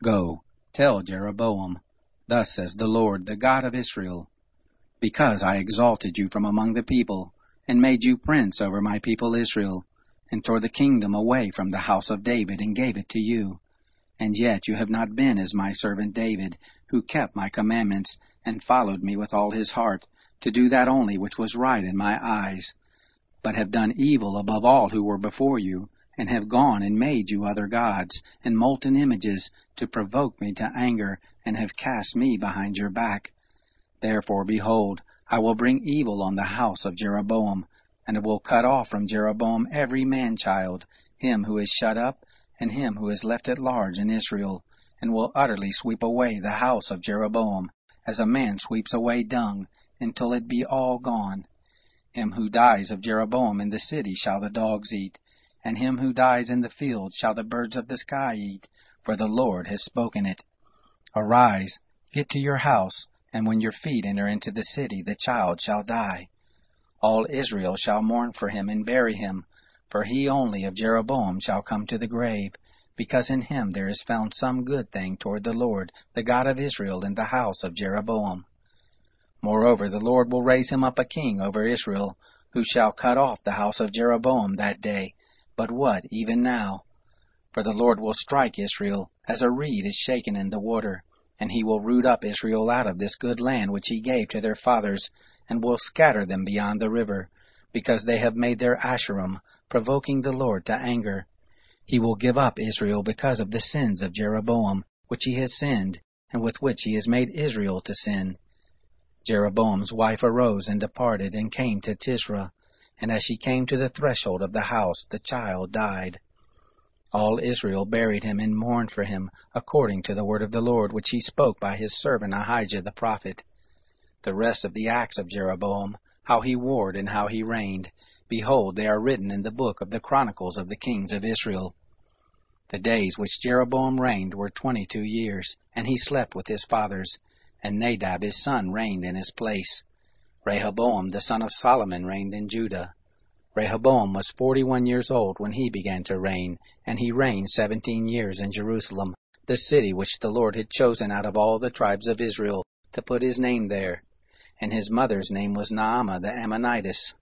Go, tell Jeroboam, thus says the Lord, the God of Israel, because I exalted you from among the people, and made you prince over my people Israel, and tore the kingdom away from the house of David, and gave it to you. And yet you have not been as my servant David, who kept my commandments, and followed me with all his heart, to do that only which was right in my eyes, but have done evil above all who were before you, and have gone and made you other gods, and molten images, to provoke me to anger, and have cast me behind your back. Therefore, behold, I will bring evil on the house of Jeroboam, and will cut off from Jeroboam every man-child, him who is shut up, and him who is left at large in Israel, and will utterly sweep away the house of Jeroboam, as a man sweeps away dung, until it be all gone. Him who dies of Jeroboam in the city shall the dogs eat, and him who dies in the field shall the birds of the sky eat, for the Lord has spoken it. Arise, get to your house, and when your feet enter into the city, the child shall die. All Israel shall mourn for him and bury him, for he only of Jeroboam shall come to the grave, because in him there is found some good thing toward the Lord, the God of Israel, in the house of Jeroboam. Moreover, the Lord will raise him up a king over Israel, who shall cut off the house of Jeroboam that day. But what, even now? For the Lord will strike Israel, as a reed is shaken in the water, and he will root up Israel out of this good land which he gave to their fathers, and will scatter them beyond the river, because they have made their Asherim, provoking the Lord to anger. He will give up Israel because of the sins of Jeroboam, which he has sinned, and with which he has made Israel to sin. Jeroboam's wife arose and departed, and came to Tisra, and as she came to the threshold of the house, the child died. All Israel buried him and mourned for him, according to the word of the Lord, which he spoke by his servant Ahijah the prophet. The rest of the acts of Jeroboam, how he warred and how he reigned, behold, they are written in the book of the Chronicles of the kings of Israel. The days which Jeroboam reigned were 22 years, and he slept with his fathers, and Nadab his son reigned in his place. Rehoboam the son of Solomon reigned in Judah. Rehoboam was 41 years old when he began to reign, and he reigned 17 years in Jerusalem, the city which the Lord had chosen out of all the tribes of Israel, to put his name there. And his mother's name was Naamah the Ammonitess.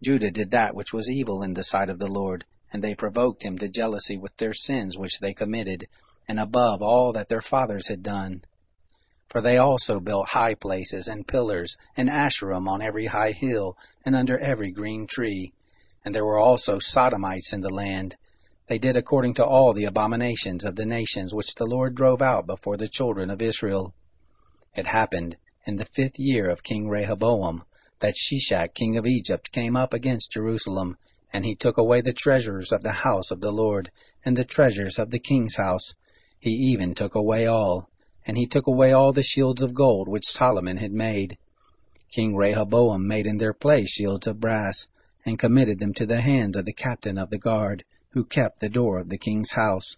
Judah did that which was evil in the sight of the Lord, and they provoked him to jealousy with their sins which they committed, and above all that their fathers had done. For they also built high places and pillars and Asherim on every high hill and under every green tree. And there were also Sodomites in the land. They did according to all the abominations of the nations which the Lord drove out before the children of Israel. It happened in the 5th year of King Rehoboam that Shishak king of Egypt came up against Jerusalem, and he took away the treasures of the house of the Lord and the treasures of the king's house. He even took away all. And he took away all the shields of gold which Solomon had made. King Rehoboam made in their place shields of brass, and committed them to the hands of the captain of the guard, who kept the door of the king's house.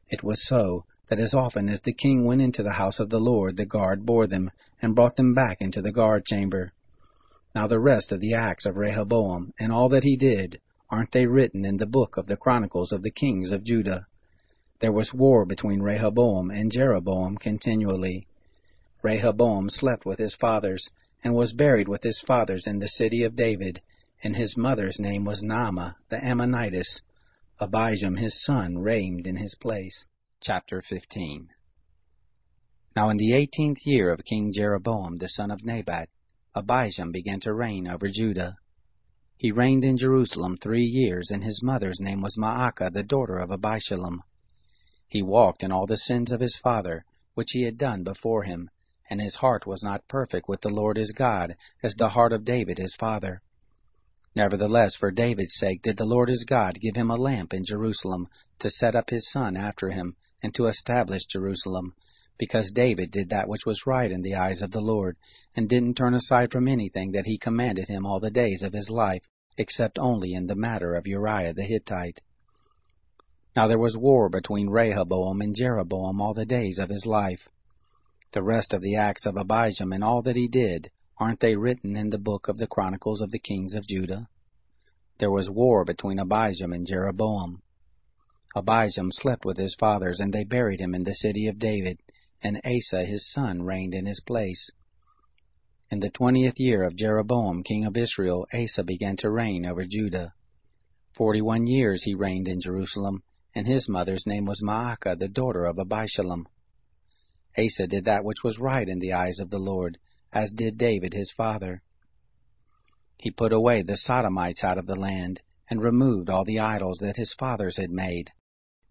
It was so, that as often as the king went into the house of the Lord, the guard bore them, and brought them back into the guard chamber. Now the rest of the acts of Rehoboam, and all that he did, aren't they written in the book of the Chronicles of the kings of Judah? There was war between Rehoboam and Jeroboam continually. Rehoboam slept with his fathers, and was buried with his fathers in the city of David, and his mother's name was Naamah the Ammonitess. Abijam his son reigned in his place. Chapter 15. Now in the 18th year of King Jeroboam the son of Nebat, Abijam began to reign over Judah. He reigned in Jerusalem 3 years, and his mother's name was Maacah the daughter of Abishalom. He walked in all the sins of his father, which he had done before him, and his heart was not perfect with the Lord his God, as the heart of David his father. Nevertheless, for David's sake did the Lord his God give him a lamp in Jerusalem, to set up his son after him, and to establish Jerusalem, because David did that which was right in the eyes of the Lord, and didn't turn aside from anything that he commanded him all the days of his life, except only in the matter of Uriah the Hittite. Now there was war between Rehoboam and Jeroboam all the days of his life. The rest of the acts of Abijam and all that he did, aren't they written in the book of the Chronicles of the Kings of Judah? There was war between Abijam and Jeroboam. Abijam slept with his fathers, and they buried him in the city of David, and Asa his son reigned in his place. In the 20th year of Jeroboam king of Israel, Asa began to reign over Judah. 41 years he reigned in Jerusalem, and his mother's name was Maacah the daughter of Abishalom. Asa did that which was right in the eyes of the Lord, as did David his father. He put away the Sodomites out of the land, and removed all the idols that his fathers had made.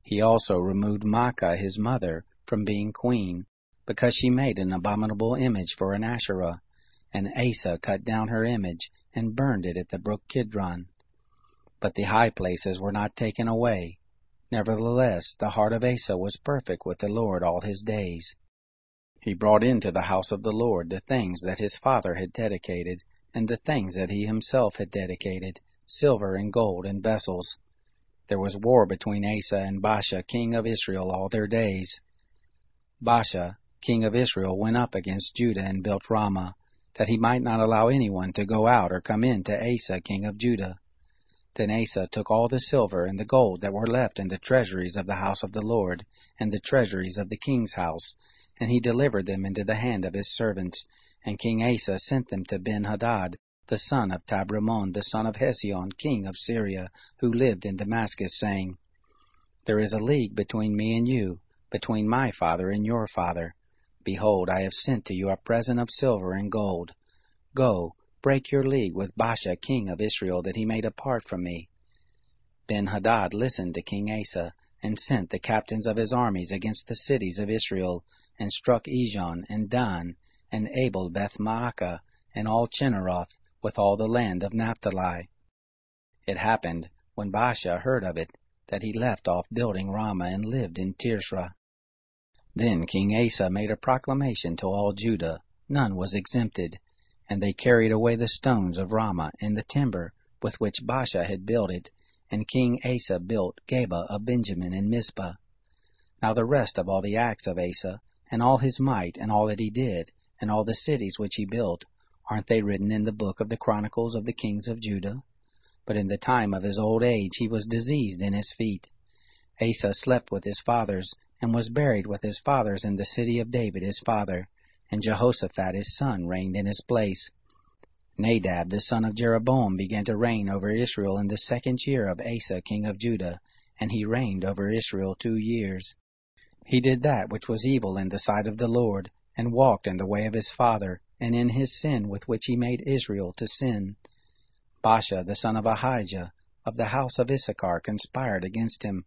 He also removed Maacah his mother from being queen, because she made an abominable image for an Asherah, and Asa cut down her image, and burned it at the brook Kidron. But the high places were not taken away. Nevertheless, the heart of Asa was perfect with the Lord all his days. He brought into the house of the Lord the things that his father had dedicated, and the things that he himself had dedicated, silver and gold and vessels. There was war between Asa and Baasha king of Israel all their days. Baasha king of Israel went up against Judah and built Ramah, that he might not allow anyone to go out or come in to Asa king of Judah. Then Asa took all the silver and the gold that were left in the treasuries of the house of the Lord, and the treasuries of the king's house, and he delivered them into the hand of his servants. And King Asa sent them to Ben-Hadad, the son of Tabrimon, the son of Hezion, king of Syria, who lived in Damascus, saying, There is a league between me and you, between my father and your father. Behold, I have sent to you a present of silver and gold. Go, break your league with Baasha king of Israel, that he may depart from me. Ben-Hadad listened to King Asa, and sent the captains of his armies against the cities of Israel, and struck Ijon, and Dan, and Abel Beth-Maacah, and all Chinneroth, with all the land of Naphtali. It happened, when Baasha heard of it, that he left off building Ramah, and lived in Tirzah. Then King Asa made a proclamation to all Judah, none was exempted, and they carried away the stones of Ramah, and the timber with which Baasha had built it, and King Asa built Geba of Benjamin and Mizpah. Now the rest of all the acts of Asa, and all his might, and all that he did, and all the cities which he built, aren't they written in the book of the Chronicles of the Kings of Judah? But in the time of his old age he was diseased in his feet. Asa slept with his fathers, and was buried with his fathers in the city of David his father, and Jehoshaphat his son reigned in his place. Nadab the son of Jeroboam began to reign over Israel in the 2nd year of Asa king of Judah, and he reigned over Israel 2 years. He did that which was evil in the sight of the Lord, and walked in the way of his father, and in his sin with which he made Israel to sin. Baasha the son of Ahijah, of the house of Issachar, conspired against him,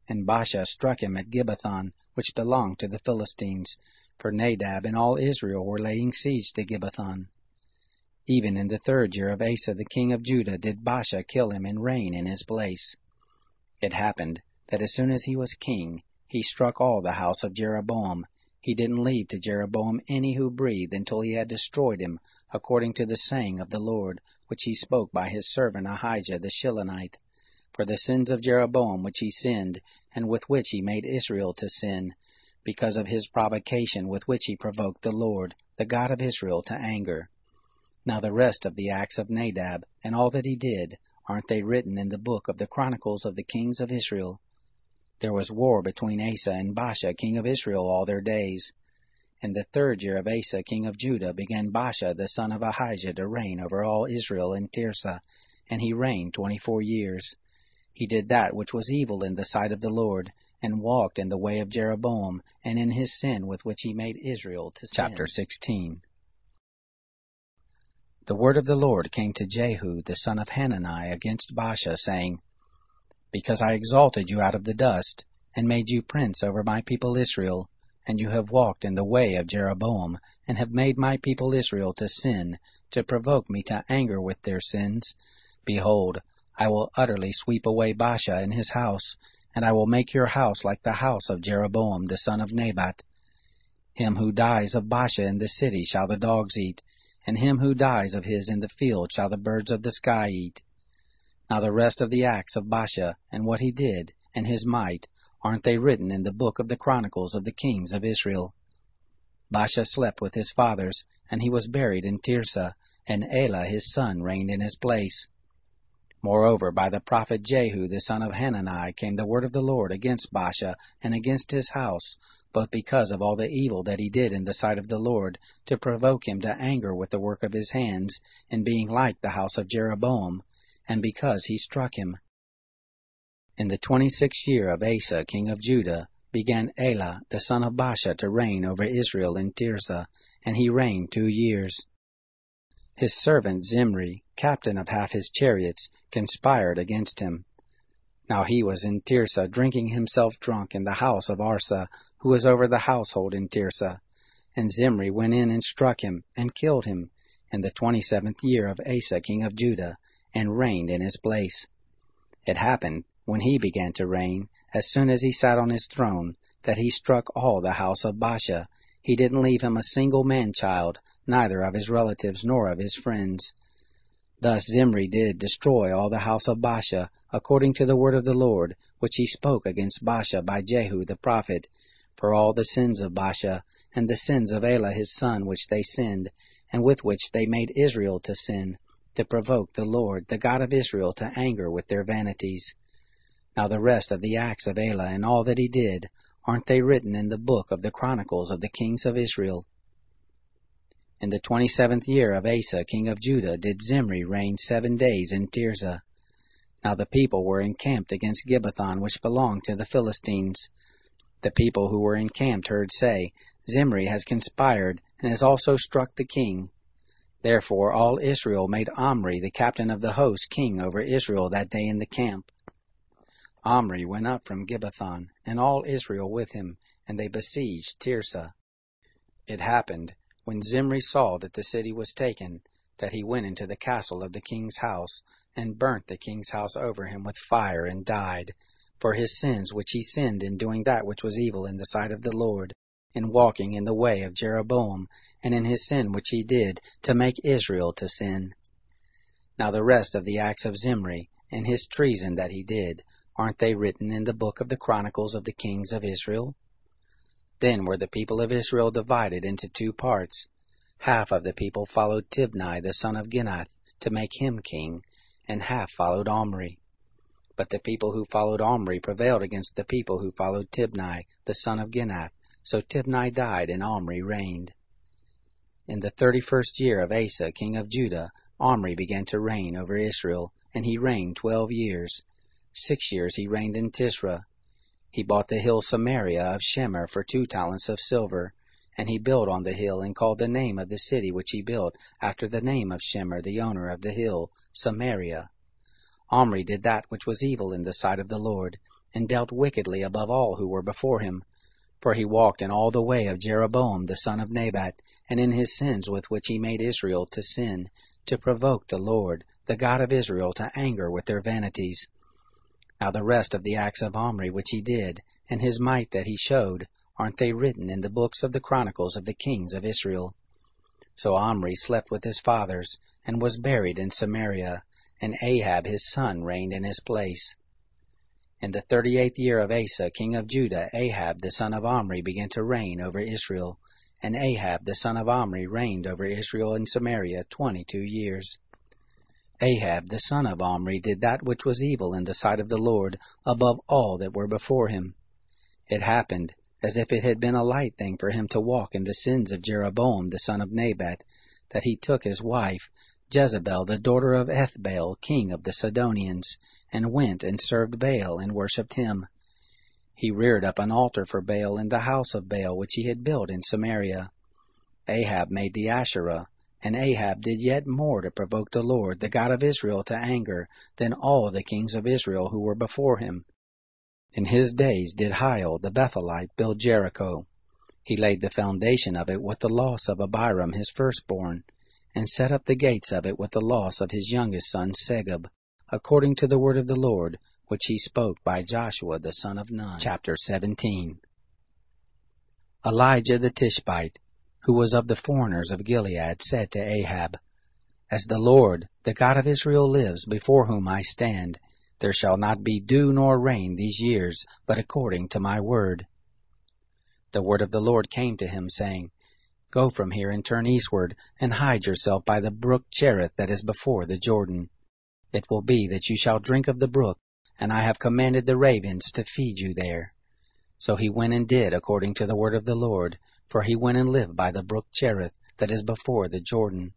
and Baasha struck him at Gibbethon, which belonged to the Philistines, for Nadab and all Israel were laying siege to Gibbethon. Even in the 3rd year of Asa the king of Judah did Baasha kill him and reign in his place. It happened that as soon as he was king, he struck all the house of Jeroboam. He didn't leave to Jeroboam any who breathed until he had destroyed him, according to the saying of the Lord, which he spoke by his servant Ahijah the Shilonite. For the sins of Jeroboam which he sinned, and with which he made Israel to sin, because of his provocation with which he provoked the Lord, the God of Israel, to anger. Now the rest of the acts of Nadab, and all that he did, aren't they written in the book of the Chronicles of the Kings of Israel? There was war between Asa and Baasha king of Israel all their days. In the 3rd year of Asa king of Judah began Baasha the son of Ahijah to reign over all Israel in Tirzah, and he reigned 24 years. He did that which was evil in the sight of the Lord, and walked in the way of Jeroboam, and in his sin with which he made Israel to sin. Chapter 16. The word of the Lord came to Jehu the son of Hanani against Baasha, saying, Because I exalted you out of the dust, and made you prince over my people Israel, and you have walked in the way of Jeroboam, and have made my people Israel to sin, to provoke me to anger with their sins, behold, I will utterly sweep away Baasha and his house, and I will make your house like the house of Jeroboam the son of Nebat. Him who dies of Baasha in the city shall the dogs eat, and him who dies of his in the field shall the birds of the sky eat. Now the rest of the acts of Baasha, and what he did, and his might, aren't they written in the book of the chronicles of the kings of Israel? Baasha slept with his fathers, and he was buried in Tirzah, and Elah his son reigned in his place. Moreover, by the prophet Jehu the son of Hanani came the word of the Lord against Baasha and against his house, both because of all the evil that he did in the sight of the Lord, to provoke him to anger with the work of his hands, in being like the house of Jeroboam, and because he struck him. In the 26th year of Asa king of Judah began Elah the son of Baasha to reign over Israel in Tirzah, and he reigned 2 years. His servant Zimri, captain of half his chariots, conspired against him. Now he was in Tirzah drinking himself drunk in the house of Arsa, who was over the household in Tirzah. And Zimri went in and struck him, and killed him, in the 27th year of Asa king of Judah, and reigned in his place. It happened, when he began to reign, as soon as he sat on his throne, that he struck all the house of Baasha. He didn't leave him a single man-child, neither of his relatives nor of his friends. Thus Zimri did destroy all the house of Baasha, according to the word of the Lord, which he spoke against Baasha by Jehu the prophet, for all the sins of Baasha, and the sins of Elah his son, which they sinned, and with which they made Israel to sin, to provoke the Lord, the God of Israel, to anger with their vanities. Now the rest of the acts of Elah and all that he did, aren't they written in the book of the chronicles of the kings of Israel? In the 27th year of Asa king of Judah did Zimri reign 7 days in Tirzah. Now the people were encamped against Gibbethon, which belonged to the Philistines. The people who were encamped heard say, Zimri has conspired, and has also struck the king. Therefore all Israel made Omri the captain of the host king over Israel that day in the camp. Omri went up from Gibbethon, and all Israel with him, and they besieged Tirzah. It happened, when Zimri saw that the city was taken, that he went into the castle of the king's house, and burnt the king's house over him with fire, and died, for his sins which he sinned in doing that which was evil in the sight of the Lord, in walking in the way of Jeroboam, and in his sin which he did, to make Israel to sin. Now the rest of the acts of Zimri, and his treason that he did, aren't they written in the book of the chronicles of the kings of Israel? Then were the people of Israel divided into 2 parts. Half of the people followed Tibni the son of Ginath, to make him king, and half followed Omri. But the people who followed Omri prevailed against the people who followed Tibni the son of Ginath, so Tibni died, and Omri reigned. In the 31st year of Asa king of Judah, Omri began to reign over Israel, and he reigned 12 years. 6 years he reigned in Tisra. He bought the hill Samaria of Shemer for 2 talents of silver, and he built on the hill, and called the name of the city which he built after the name of Shemer the owner of the hill, Samaria. Omri did that which was evil in the sight of the Lord, and dealt wickedly above all who were before him. For he walked in all the way of Jeroboam the son of Nebat, and in his sins with which he made Israel to sin, to provoke the Lord, the God of Israel, to anger with their vanities. Now the rest of the acts of Omri which he did, and his might that he showed, aren't they written in the books of the chronicles of the kings of Israel? So Omri slept with his fathers, and was buried in Samaria, and Ahab his son reigned in his place. In the 38th year of Asa king of Judah, Ahab the son of Omri began to reign over Israel, and Ahab the son of Omri reigned over Israel in Samaria 22 years. Ahab the son of Omri did that which was evil in the sight of the Lord, above all that were before him. It happened, as if it had been a light thing for him to walk in the sins of Jeroboam the son of Nebat, that he took his wife, Jezebel the daughter of Ethbaal, king of the Sidonians, and went and served Baal and worshipped him. He reared up an altar for Baal in the house of Baal which he had built in Samaria. Ahab made the Asherah, and Ahab did yet more to provoke the Lord, the God of Israel, to anger than all the kings of Israel who were before him. In his days did Hiel the Bethelite build Jericho. He laid the foundation of it with the loss of Abiram his firstborn, and set up the gates of it with the loss of his youngest son Segub, according to the word of the Lord, which he spoke by Joshua the son of Nun. Chapter 17. Elijah the Tishbite, who was of the foreigners of Gilead, said to Ahab, As the Lord, the God of Israel, lives, before whom I stand, there shall not be dew nor rain these years, but according to my word. The word of the Lord came to him, saying, Go from here and turn eastward, and hide yourself by the brook Cherith that is before the Jordan. It will be that you shall drink of the brook, and I have commanded the ravens to feed you there. So he went and did according to the word of the Lord, for he went and lived by the brook Cherith that is before the Jordan.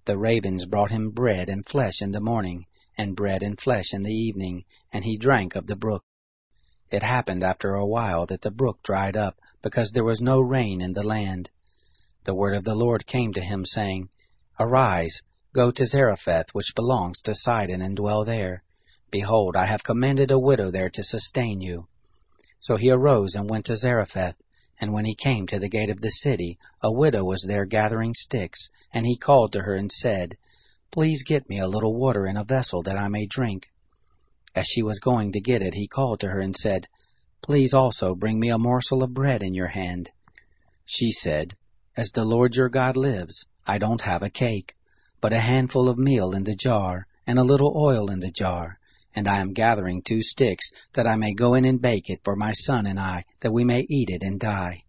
The ravens brought him bread and flesh in the morning, and bread and flesh in the evening, and he drank of the brook. It happened after a while that the brook dried up, because there was no rain in the land. The word of the Lord came to him, saying, Arise, go to Zarephath, which belongs to Sidon, and dwell there. Behold, I have commanded a widow there to sustain you. So he arose and went to Zarephath, and when he came to the gate of the city, a widow was there gathering sticks, and he called to her and said, Please get me a little water in a vessel that I may drink. As she was going to get it, he called to her and said, Please also bring me a morsel of bread in your hand. She said, As the Lord your God lives, I don't have a cake, but a handful of meal in the jar, and a little oil in the jar, and I am gathering 2 sticks, that I may go in and bake it for my son and I, that we may eat it and die.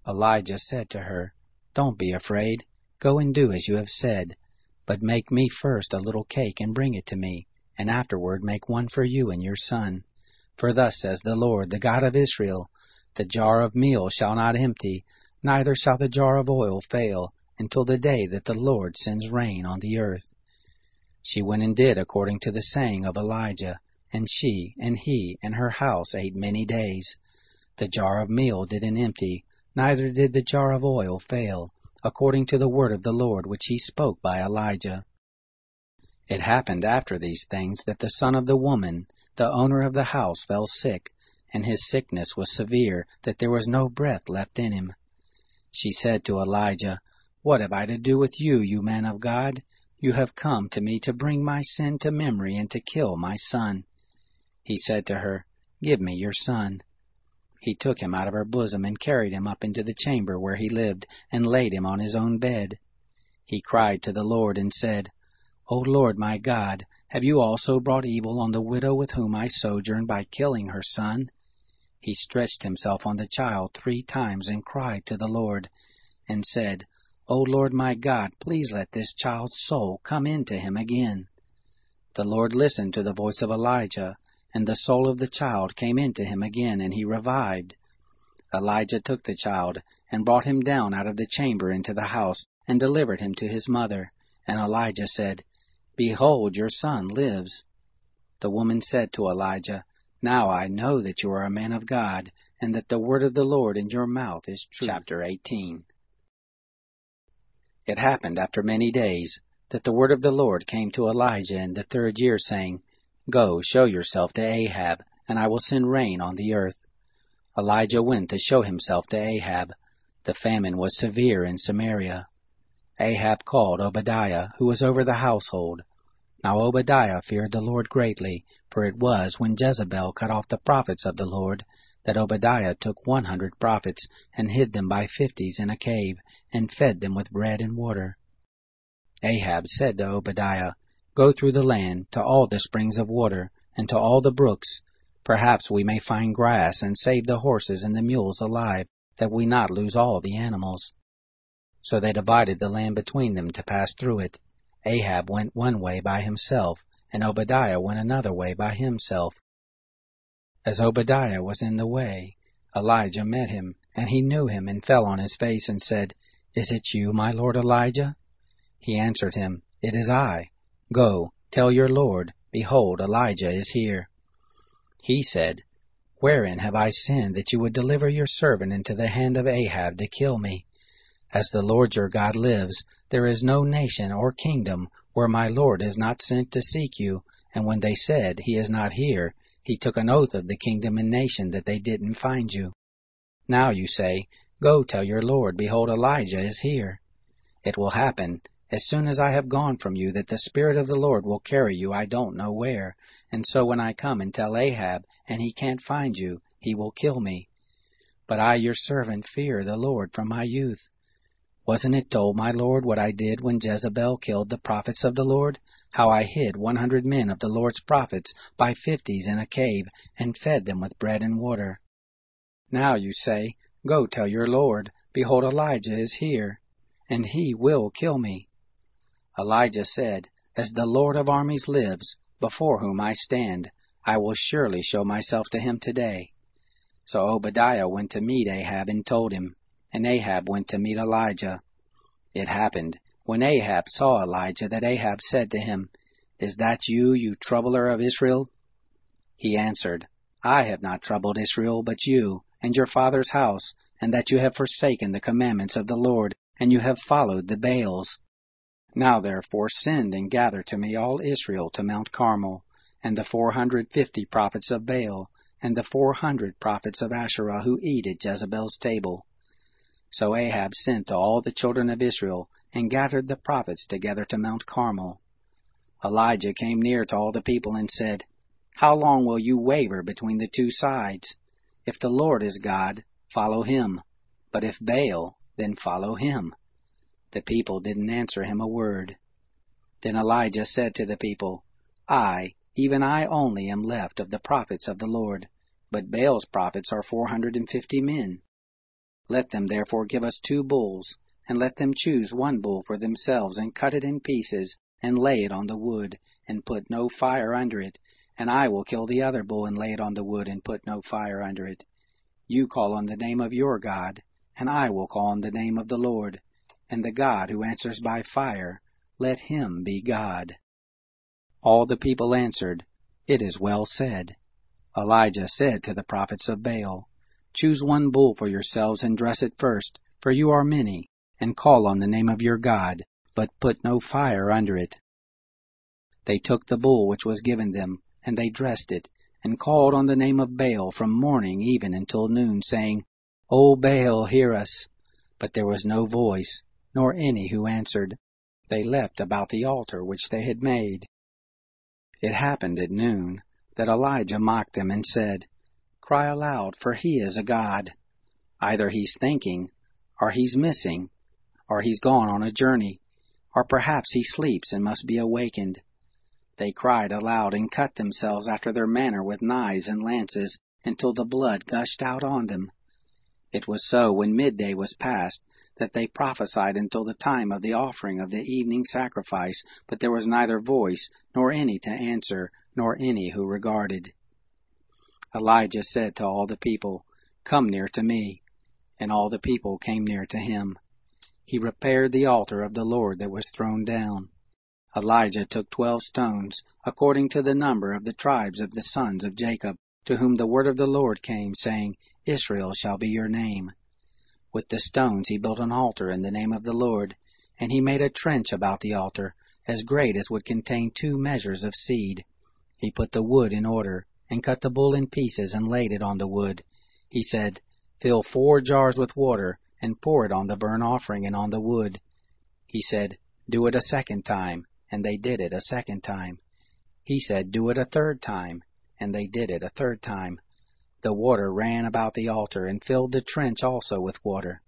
Elijah said to her, Don't be afraid, go and do as you have said, but make me first a little cake and bring it to me, and afterward make one for you and your son. For thus says the Lord, the God of Israel, The jar of meal shall not empty, neither shall the jar of oil fail, until the day that the Lord sends rain on the earth. She went and did according to the saying of Elijah, and she and he and her house ate many days. The jar of meal didn't empty, neither did the jar of oil fail, according to the word of the Lord which he spoke by Elijah. It happened after these things that the son of the woman, the owner of the house, fell sick, and his sickness was severe, that there was no breath left in him. She said to Elijah, What have I to do with you, you man of God? You have come to me to bring my sin to memory and to kill my son. He said to her, Give me your son. He took him out of her bosom and carried him up into the chamber where he lived, and laid him on his own bed. He cried to the Lord and said, O Lord my God, have you also brought evil on the widow with whom I sojourn by killing her son? He stretched himself on the child 3 times and cried to the Lord, and said, O Lord my God, please let this child's soul come into him again. The Lord listened to the voice of Elijah, and the soul of the child came into him again, and he revived. Elijah took the child, and brought him down out of the chamber into the house, and delivered him to his mother. And Elijah said, Behold, your son lives. The woman said to Elijah, Now I know that you are a man of God, and that the word of the Lord in your mouth is true. Chapter 18. It happened after many days that the word of the Lord came to Elijah in the 3rd year, saying, Go, show yourself to Ahab, and I will send rain on the earth. Elijah went to show himself to Ahab. The famine was severe in Samaria. Ahab called Obadiah, who was over the household. Now Obadiah feared the Lord greatly, for it was when Jezebel cut off the prophets of the Lord, that Obadiah took 100 prophets, and hid them by 50s in a cave, and fed them with bread and water. Ahab said to Obadiah, Go through the land, to all the springs of water, and to all the brooks. Perhaps we may find grass, and save the horses and the mules alive, that we not lose all the animals. So they divided the land between them to pass through it. Ahab went one way by himself, and Obadiah went another way by himself. As Obadiah was in the way, Elijah met him, and he knew him, and fell on his face, and said, Is it you, my lord Elijah? He answered him, "It is I. Go, tell your Lord, behold, Elijah is here." He said, "Wherein have I sinned that you would deliver your servant into the hand of Ahab to kill me? As the Lord your God lives, there is no nation or kingdom where my Lord is not sent to seek you, and when they said, 'He is not here,' he took an oath of the kingdom and nation that they didn't find you. Now you say, 'Go tell your Lord, behold, Elijah is here.' It will happen, as soon as I have gone from you, that the Spirit of the Lord will carry you I don't know where, and so when I come and tell Ahab, and he can't find you, he will kill me. But I, your servant, fear the Lord from my youth. Wasn't it told my Lord what I did when Jezebel killed the prophets of the Lord? How I hid 100 men of the Lord's prophets by 50s in a cave, and fed them with bread and water. Now you say, 'Go tell your Lord, behold, Elijah is here,' and he will kill me." Elijah said, "As the Lord of armies lives, before whom I stand, I will surely show myself to him today." So Obadiah went to meet Ahab and told him, and Ahab went to meet Elijah. It happened, when Ahab saw Elijah, that Ahab said to him, "Is that you, you troubler of Israel?" He answered, "I have not troubled Israel, but you, and your father's house, and that you have forsaken the commandments of the Lord, and you have followed the Baals. Now therefore send and gather to me all Israel to Mount Carmel, and the 450 prophets of Baal, and the 400 prophets of Asherah who eat at Jezebel's table." So Ahab sent to all the children of Israel, and gathered the prophets together to Mount Carmel. Elijah came near to all the people and said, "How long will you waver between the two sides? If the Lord is God, follow him, but if Baal, then follow him." The people didn't answer him a word. Then Elijah said to the people, "I, even I only, am left of the prophets of the Lord, but Baal's prophets are 450 men. Let them therefore give us 2 bulls, and let them choose 1 bull for themselves, and cut it in pieces, and lay it on the wood, and put no fire under it, and I will kill the other bull and lay it on the wood, and put no fire under it. You call on the name of your God, and I will call on the name of the Lord, and the God who answers by fire, let him be God." All the people answered, "It is well said." Elijah said to the prophets of Baal, "Choose 1 bull for yourselves, and dress it first, for you are many, and call on the name of your God, but put no fire under it." They took the bull which was given them, and they dressed it, and called on the name of Baal from morning even until noon, saying, "O Baal, hear us." But there was no voice, nor any who answered. They leapt about the altar which they had made. It happened at noon that Elijah mocked them and said, "Cry aloud, for he is a god. Either he's thinking, or he's missing, or he's gone on a journey, or perhaps he sleeps and must be awakened." They cried aloud and cut themselves after their manner with knives and lances, until the blood gushed out on them. It was so, when midday was past, that they prophesied until the time of the offering of the evening sacrifice, but there was neither voice, nor any to answer, nor any who regarded. Elijah said to all the people, "Come near to me." And all the people came near to him. He repaired the altar of the Lord that was thrown down. Elijah took 12 stones, according to the number of the tribes of the sons of Jacob, to whom the word of the Lord came, saying, "Israel shall be your name." With the stones he built an altar in the name of the Lord, and he made a trench about the altar, as great as would contain 2 measures of seed. He put the wood in order, and cut the bull in pieces, and laid it on the wood. He said, "Fill 4 jars with water, and pour it on the burnt offering and on the wood." He said, "Do it a 2nd time," and they did it a 2nd time. He said, "Do it a 3rd time," and they did it a 3rd time. The water ran about the altar, and filled the trench also with water.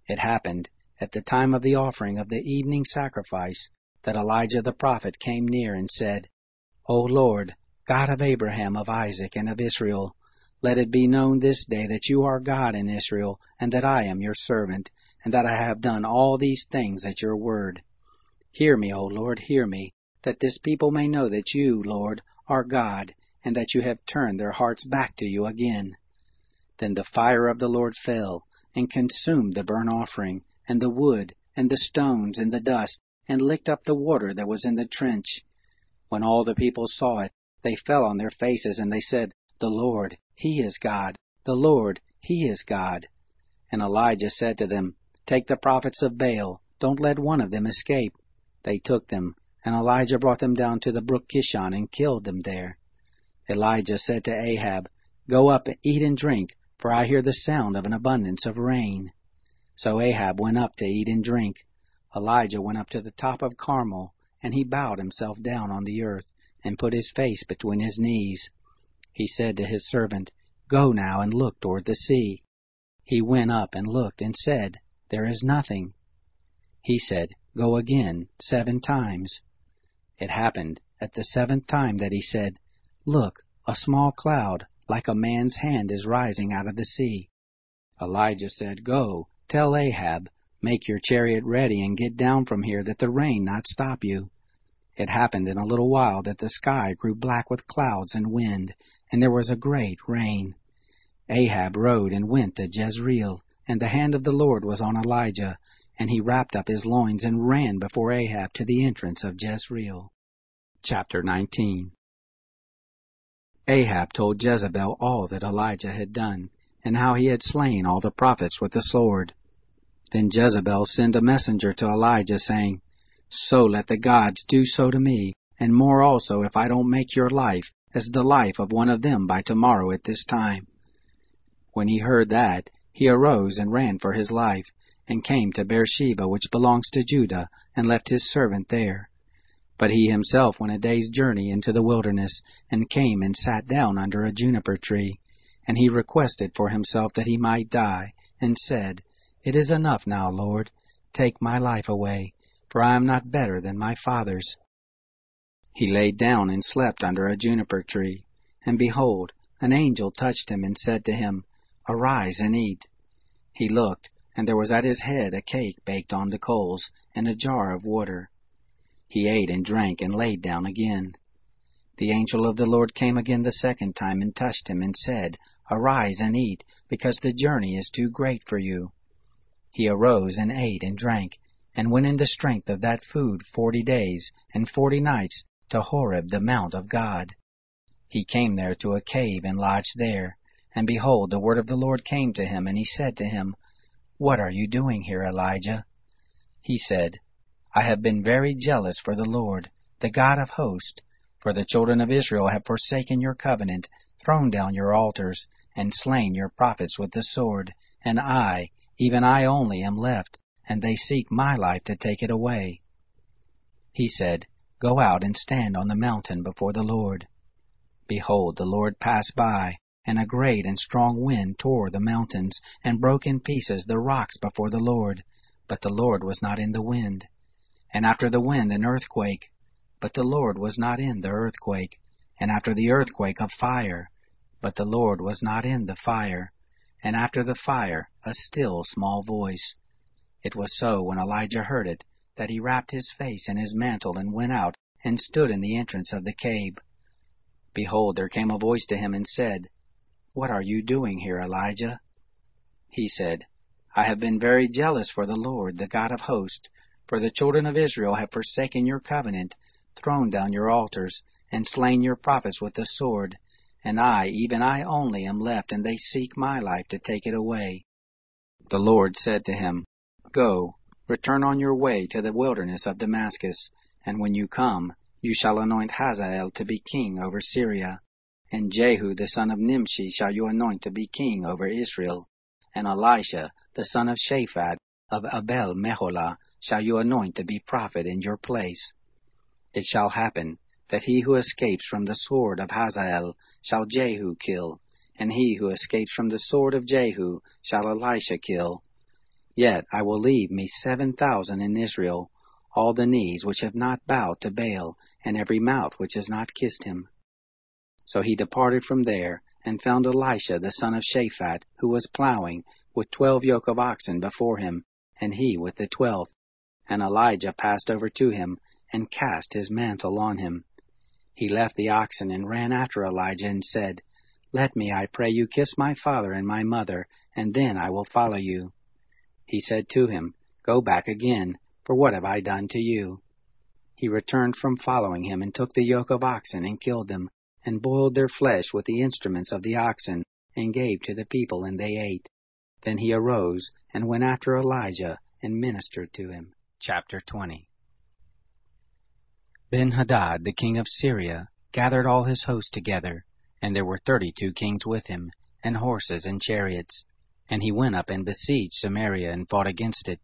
It happened, at the time of the offering of the evening sacrifice, that Elijah the prophet came near and said, "O Lord, God of Abraham, of Isaac, and of Israel, let it be known this day that you are God in Israel, and that I am your servant, and that I have done all these things at your word. Hear me, O Lord, hear me, that this people may know that you, Lord, are God, and that you have turned their hearts back to you again." Then the fire of the Lord fell, and consumed the burnt offering, and the wood, and the stones, and the dust, and licked up the water that was in the trench. When all the people saw it, they fell on their faces, and they said, "The Lord, He is God! The Lord, He is God!" And Elijah said to them, "Take the prophets of Baal. Don't let one of them escape." They took them, and Elijah brought them down to the brook Kishon and killed them there. Elijah said to Ahab, "Go up, eat and drink, for I hear the sound of an abundance of rain." So Ahab went up to eat and drink. Elijah went up to the top of Carmel, and he bowed himself down on the earth, and put his face between his knees. He said to his servant, "Go now and look toward the sea." He went up and looked and said, "There is nothing." He said, "Go again 7 times. It happened at the 7th time that he said, "Look, a small cloud, like a man's hand, is rising out of the sea." Elijah said, "Go, tell Ahab, make your chariot ready and get down from here, that the rain not stop you." It happened in a little while that the sky grew black with clouds and wind, and there was a great rain. Ahab rode and went to Jezreel, and the hand of the Lord was on Elijah, and he wrapped up his loins and ran before Ahab to the entrance of Jezreel. Chapter 19. Ahab told Jezebel all that Elijah had done, and how he had slain all the prophets with the sword. Then Jezebel sent a messenger to Elijah, saying, "So let the gods do so to me, and more also, if I don't make your life as the life of one of them by tomorrow at this time." When he heard that, he arose and ran for his life, and came to Beersheba, which belongs to Judah, and left his servant there. But he himself went a day's journey into the wilderness, and came and sat down under a juniper tree. And he requested for himself that he might die, and said, "It is enough now, Lord. Take my life away, for I am not better than my fathers." He laid down and slept under a juniper tree. And behold, an angel touched him and said to him, "Arise and eat." He looked, and there was at his head a cake baked on the coals, and a jar of water. He ate and drank and laid down again. The angel of the Lord came again the 2nd time and touched him and said, "Arise and eat, because the journey is too great for you." He arose and ate and drank, and went in the strength of that food 40 days and 40 nights to Horeb, the mount of God. He came there to a cave and lodged there. And behold, the word of the Lord came to him, and he said to him, "What are you doing here, Elijah?" He said, "I have been very jealous for the Lord, the God of hosts, for the children of Israel have forsaken your covenant, thrown down your altars, and slain your prophets with the sword, and I, even I only, am left, and they seek my life to take it away." He said, "Go out and stand on the mountain before the Lord." Behold, the Lord passed by, and a great and strong wind tore the mountains, and broke in pieces the rocks before the Lord, but the Lord was not in the wind. And after the wind an earthquake, but the Lord was not in the earthquake. And after the earthquake a fire, but the Lord was not in the fire. And after the fire a still small voice. It was so, when Elijah heard it, that he wrapped his face in his mantle, and went out, and stood in the entrance of the cave. Behold, there came a voice to him and said, "What are you doing here, Elijah?" He said, "I have been very jealous for the Lord, the God of hosts, for the children of Israel have forsaken your covenant, thrown down your altars, and slain your prophets with the sword, and I, even I only, am left, and they seek my life to take it away." The Lord said to him, "Go, return on your way to the wilderness of Damascus, and when you come, you shall anoint Hazael to be king over Syria. And Jehu the son of Nimshi shall you anoint to be king over Israel. And Elisha the son of Shaphat of Abel-Meholah shall you anoint to be prophet in your place. It shall happen that he who escapes from the sword of Hazael shall Jehu kill, and he who escapes from the sword of Jehu shall Elisha kill. Yet I will leave me 7,000 in Israel, all the knees which have not bowed to Baal, and every mouth which has not kissed him." So he departed from there, and found Elisha the son of Shaphat, who was plowing, with 12 yoke of oxen before him, and he with the 12th. And Elijah passed over to him, and cast his mantle on him. He left the oxen, and ran after Elijah, and said, "Let me, I pray you, kiss my father and my mother, and then I will follow you." He said to him, "Go back again, For what have I done to you?" He returned from following him, and took the yoke of oxen, and killed them, and boiled their flesh with the instruments of the oxen, and gave to the people, and they ate. Then he arose, and went after Elijah, and ministered to him. Chapter 20. Ben-Hadad, the king of Syria, gathered all his host together, and there were 32 kings with him, and horses and chariots. And he went up and besieged Samaria, and fought against it.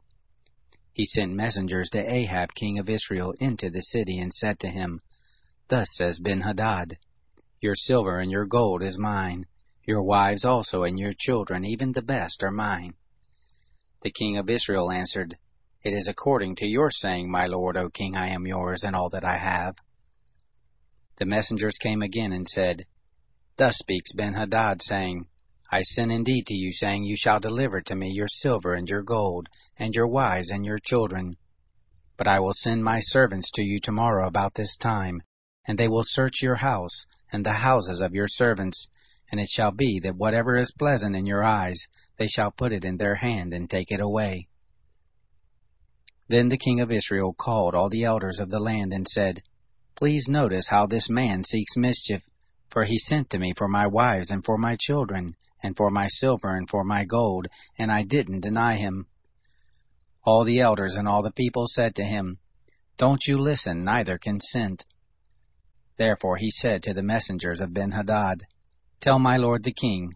He sent messengers to Ahab king of Israel into the city, and said to him, "Thus says Ben-Hadad, Your silver and your gold is mine, your wives also and your children, even the best, are mine." The king of Israel answered, "It is according to your saying, my lord, O king, I am yours, and all that I have." The messengers came again and said, "Thus speaks Ben-Hadad, saying, I sent indeed to you, saying, You shall deliver to me your silver and your gold, and your wives and your children. But I will send my servants to you tomorrow about this time, and they will search your house, and the houses of your servants, and it shall be that whatever is pleasant in your eyes, they shall put it in their hand, and take it away." Then the king of Israel called all the elders of the land, and said, "Please notice how this man seeks mischief, for he sent to me for my wives and for my children, and for my silver and for my gold, and I didn't deny him." All the elders and all the people said to him, "Don't you listen, neither consent." Therefore he said to the messengers of Ben-Hadad, "Tell my lord the king,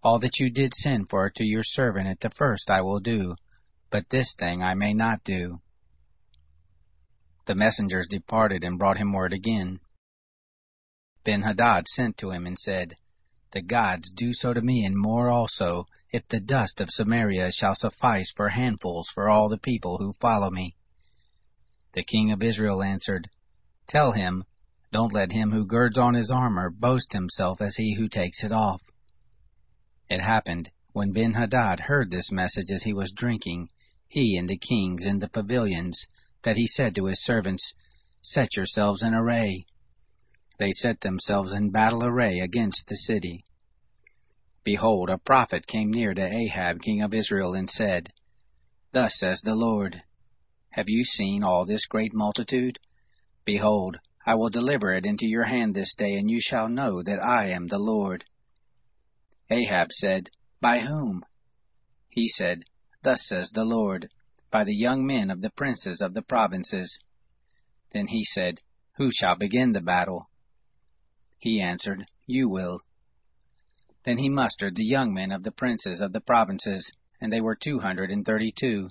all that you did send for to your servant at the first I will do, but this thing I may not do." The messengers departed and brought him word again. Ben-Hadad sent to him and said, "The gods do so to me, and more also, if the dust of Samaria shall suffice for handfuls for all the people who follow me." The king of Israel answered, "Tell him, don't let him who girds on his armor boast himself as he who takes it off." It happened, when Ben-Hadad heard this message as he was drinking, he and the kings in the pavilions, that he said to his servants, "Set yourselves in array." They set themselves in battle array against the city. Behold, a prophet came near to Ahab king of Israel, and said, "Thus says the Lord, Have you seen all this great multitude? Behold, I will deliver it into your hand this day, and you shall know that I am the Lord." Ahab said, "By whom?" He said, "Thus says the Lord, by the young men of the princes of the provinces." Then he said, "Who shall begin the battle?" He answered, "You will." Then he mustered the young men of the princes of the provinces, and they were 232,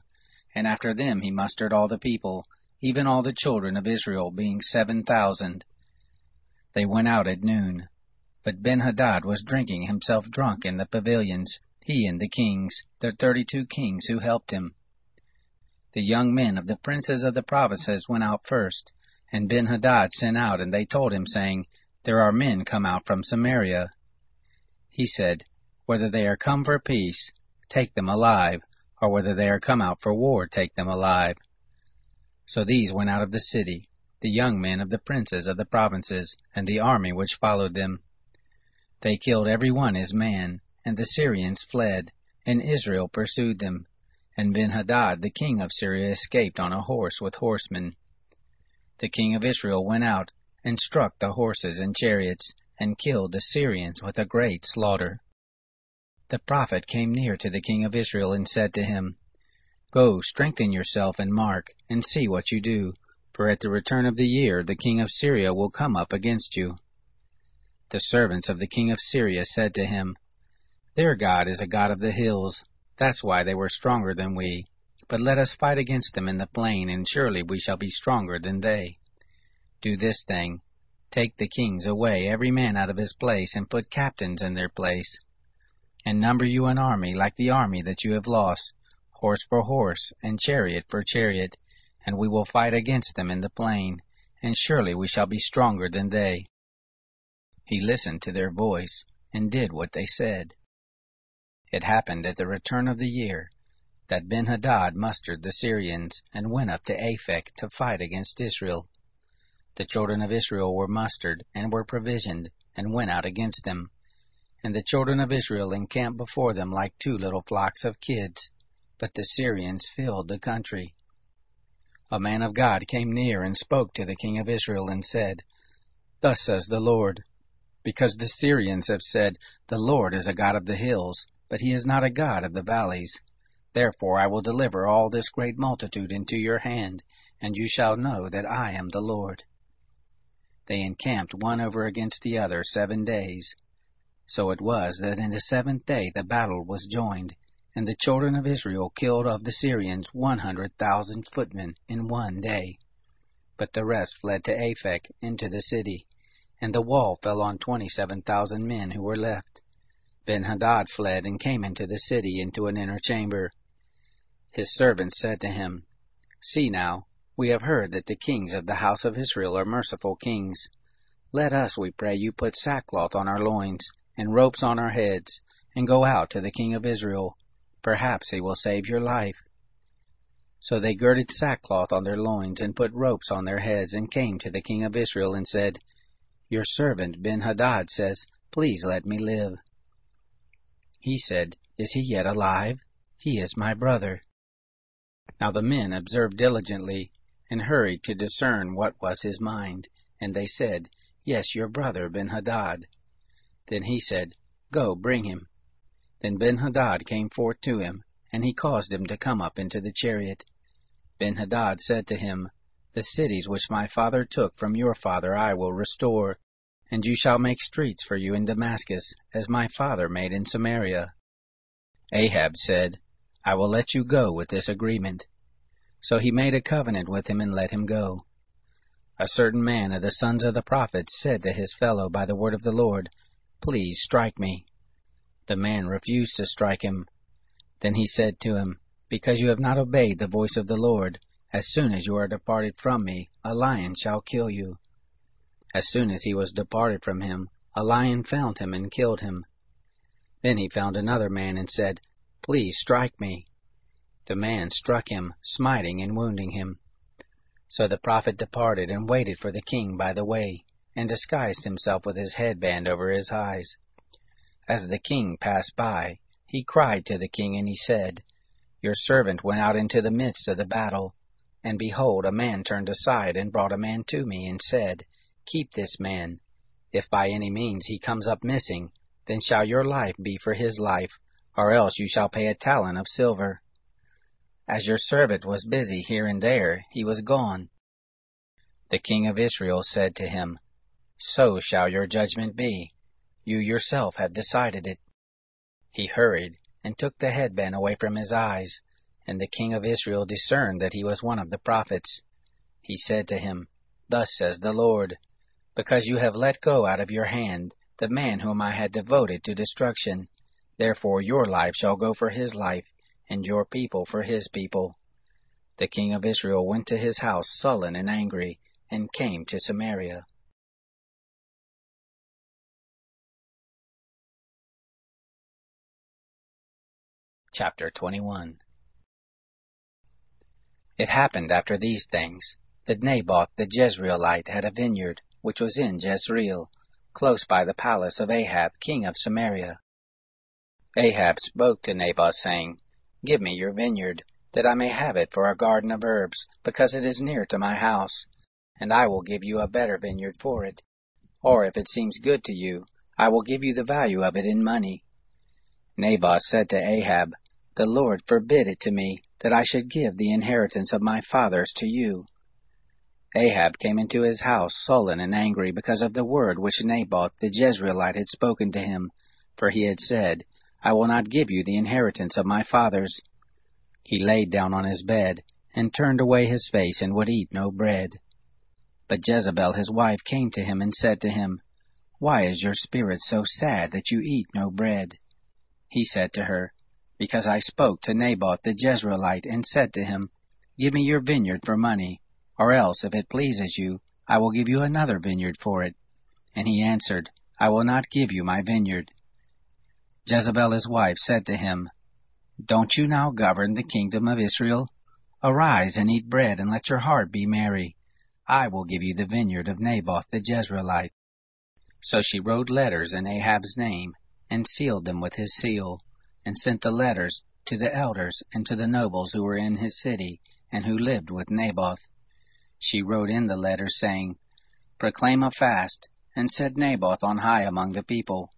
and after them he mustered all the people, even all the children of Israel, being 7,000. They went out at noon. But Ben-Hadad was drinking himself drunk in the pavilions, he and the kings, the 32 kings who helped him. The young men of the princes of the provinces went out first, and Ben-Hadad sent out, and they told him, saying, "There are men come out from Samaria." He said, "Whether they are come for peace, take them alive, or whether they are come out for war, take them alive." So these went out of the city, the young men of the princes of the provinces, and the army which followed them. They killed every one his man, and the Syrians fled, and Israel pursued them. And Ben-Hadad the king of Syria escaped on a horse with horsemen. The king of Israel went out, and struck the horses and chariots, and killed the Syrians with a great slaughter. The prophet came near to the king of Israel, and said to him, "Go, strengthen yourself, and mark, and see what you do, for at the return of the year the king of Syria will come up against you." The servants of the king of Syria said to him, "Their God is a God of the hills. That's why they were stronger than we. But let us fight against them in the plain, and surely we shall be stronger than they. Do this thing. Take the kings away, every man out of his place, and put captains in their place. And number you an army like the army that you have lost, horse for horse, and chariot for chariot, and we will fight against them in the plain, and surely we shall be stronger than they." He listened to their voice, and did what they said. It happened at the return of the year, that Ben-Hadad mustered the Syrians, and went up to Aphek to fight against Israel. The children of Israel were mustered, and were provisioned, and went out against them. And the children of Israel encamped before them like 2 little flocks of kids, but the Syrians filled the country. a man of God came near and spoke to the king of Israel and said, Thus says the Lord, because the Syrians have said, The Lord is a God of the hills, but he is not a God of the valleys. Therefore I will deliver all this great multitude into your hand, and you shall know that I am the Lord. They encamped one over against the other 7 days. So it was that in the 7th day the battle was joined, and the children of Israel killed of the Syrians 100,000 footmen in 1 day. But the rest fled to Aphek into the city, and the wall fell on 27,000 men who were left. Ben-Hadad fled and came into the city into an inner chamber. His servants said to him, See now, we have heard that the kings of the house of Israel are merciful kings. Let us, we pray you, put sackcloth on our loins, and ropes on our heads, and go out to the king of Israel. Perhaps he will save your life. So they girded sackcloth on their loins, and put ropes on their heads, and came to the king of Israel, and said, Your servant Ben-Hadad says, Please let me live. He said, Is he yet alive? He is my brother. Now the men observed diligently, and hurried to discern what was his mind. And they said, Yes, your brother Ben-Hadad. Then he said, Go, bring him. Then Ben-Hadad came forth to him, and he caused him to come up into the chariot. Ben-Hadad said to him, The cities which my father took from your father I will restore, and you shall make streets for you in Damascus, as my father made in Samaria. Ahab said, I will let you go with this agreement. So he made a covenant with him and let him go. A certain man of the sons of the prophets said to his fellow by the word of the Lord, Please strike me. The man refused to strike him. Then he said to him, Because you have not obeyed the voice of the Lord, as soon as you are departed from me, a lion shall kill you. As soon as he was departed from him, a lion found him and killed him. Then he found another man and said, Please strike me. The man struck him, smiting and wounding him. So the prophet departed and waited for the king by the way, and disguised himself with his headband over his eyes. As the king passed by, he cried to the king, and he said, Your servant went out into the midst of the battle, and behold, a man turned aside and brought a man to me, and said, Keep this man. If by any means he comes up missing, then shall your life be for his life, or else you shall pay a talent of silver. As your servant was busy here and there, he was gone. The king of Israel said to him, So shall your judgment be. You yourself have decided it. He hurried, and took the headband away from his eyes, and the king of Israel discerned that he was one of the prophets. He said to him, Thus says the Lord, Because you have let go out of your hand the man whom I had devoted to destruction, therefore your life shall go for his life, and your people for his people. The king of Israel went to his house sullen and angry, and came to Samaria. Chapter 21. It happened after these things, that Naboth the Jezreelite had a vineyard, which was in Jezreel, close by the palace of Ahab king of Samaria. Ahab spoke to Naboth, saying, Give me your vineyard, that I may have it for a garden of herbs, because it is near to my house, and I will give you a better vineyard for it. Or if it seems good to you, I will give you the value of it in money. Naboth said to Ahab, The Lord forbid it to me, that I should give the inheritance of my fathers to you. Ahab came into his house sullen and angry because of the word which Naboth the Jezreelite had spoken to him, for he had said, I will not give you the inheritance of my fathers. He laid down on his bed, and turned away his face, and would eat no bread. But Jezebel his wife came to him, and said to him, Why is your spirit so sad that you eat no bread? He said to her, Because I spoke to Naboth the Jezreelite, and said to him, Give me your vineyard for money, or else, if it pleases you, I will give you another vineyard for it. And he answered, I will not give you my vineyard. Jezebel his wife said to him, Don't you now govern the kingdom of Israel? Arise and eat bread, and let your heart be merry. I will give you the vineyard of Naboth the Jezreelite. So she wrote letters in Ahab's name, and sealed them with his seal, and sent the letters to the elders and to the nobles who were in his city, and who lived with Naboth. She wrote in the letter, saying, Proclaim a fast, and set Naboth on high among the people,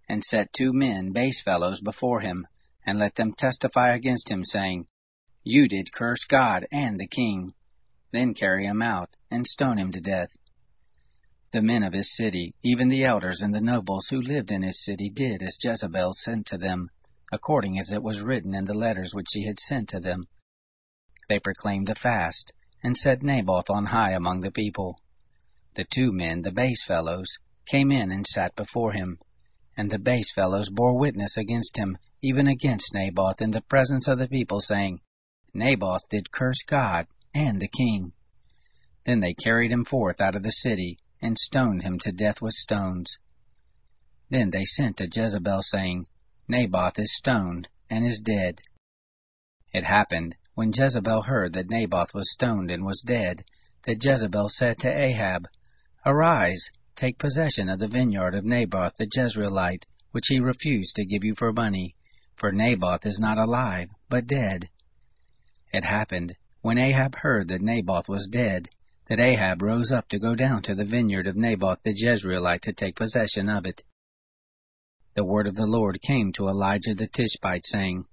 and set 2 men, base fellows, before him, and let them testify against him, saying, You did curse God and the king. Then carry him out, and stone him to death. The men of his city, even the elders and the nobles who lived in his city, did as Jezebel sent to them, according as it was written in the letters which she had sent to them. They proclaimed a fast, and set Naboth on high among the people. The 2 men, the base fellows, came in and sat before him, and the base fellows bore witness against him, even against Naboth, in the presence of the people, saying, Naboth did curse God and the king. Then they carried him forth out of the city, and stoned him to death with stones. Then they sent to Jezebel, saying, Naboth is stoned, and is dead. It happened, when Jezebel heard that Naboth was stoned and was dead, that Jezebel said to Ahab, Arise, take possession of the vineyard of Naboth the Jezreelite, which he refused to give you for money, for Naboth is not alive, but dead. It happened, when Ahab heard that Naboth was dead, that Ahab rose up to go down to the vineyard of Naboth the Jezreelite to take possession of it. The word of the Lord came to Elijah the Tishbite, saying,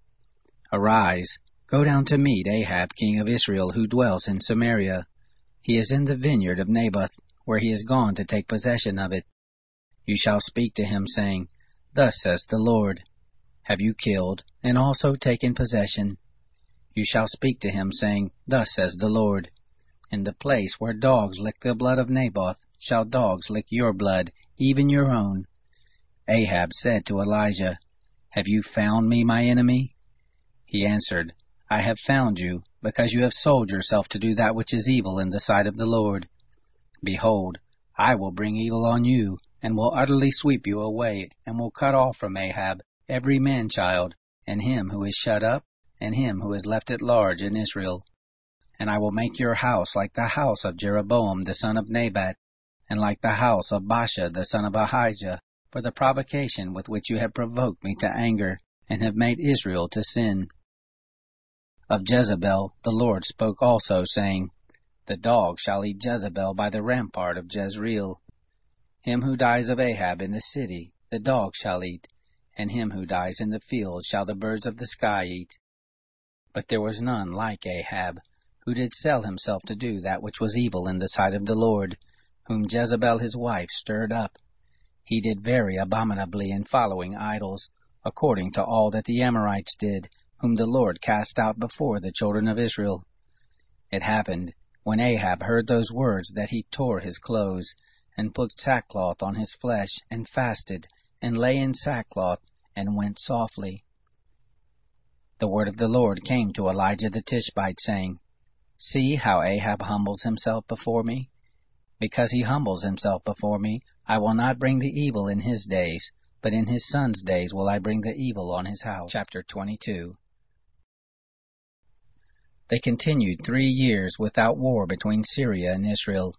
Arise, go down to meet Ahab king of Israel, who dwells in Samaria. He is in the vineyard of Naboth, where he is gone to take possession of it. You shall speak to him, saying, Thus says the Lord, Have you killed, and also taken possession? You shall speak to him, saying, Thus says the Lord, In the place where dogs lick the blood of Naboth, shall dogs lick your blood, even your own. Ahab said to Elijah, Have you found me, my enemy? He answered, I have found you, because you have sold yourself to do that which is evil in the sight of the Lord. Behold, I will bring evil on you, and will utterly sweep you away, and will cut off from Ahab every man-child, and him who is shut up, and him who is left at large in Israel. And I will make your house like the house of Jeroboam the son of Nebat, and like the house of Baasha the son of Ahijah, for the provocation with which you have provoked me to anger, and have made Israel to sin. Of Jezebel the Lord spoke also, saying, The dog shall eat Jezebel by the rampart of Jezreel. Him who dies of Ahab in the city the dog shall eat, and him who dies in the field shall the birds of the sky eat. But there was none like Ahab, who did sell himself to do that which was evil in the sight of the Lord, whom Jezebel his wife stirred up. He did very abominably in following idols, according to all that the Amorites did, whom the Lord cast out before the children of Israel. It happened, when Ahab heard those words, that he tore his clothes, and put sackcloth on his flesh, and fasted, and lay in sackcloth, and went softly. The word of the Lord came to Elijah the Tishbite, saying, See how Ahab humbles himself before me? Because he humbles himself before me, I will not bring the evil in his days, but in his son's days will I bring the evil on his house. Chapter 22. They continued 3 years without war between Syria and Israel.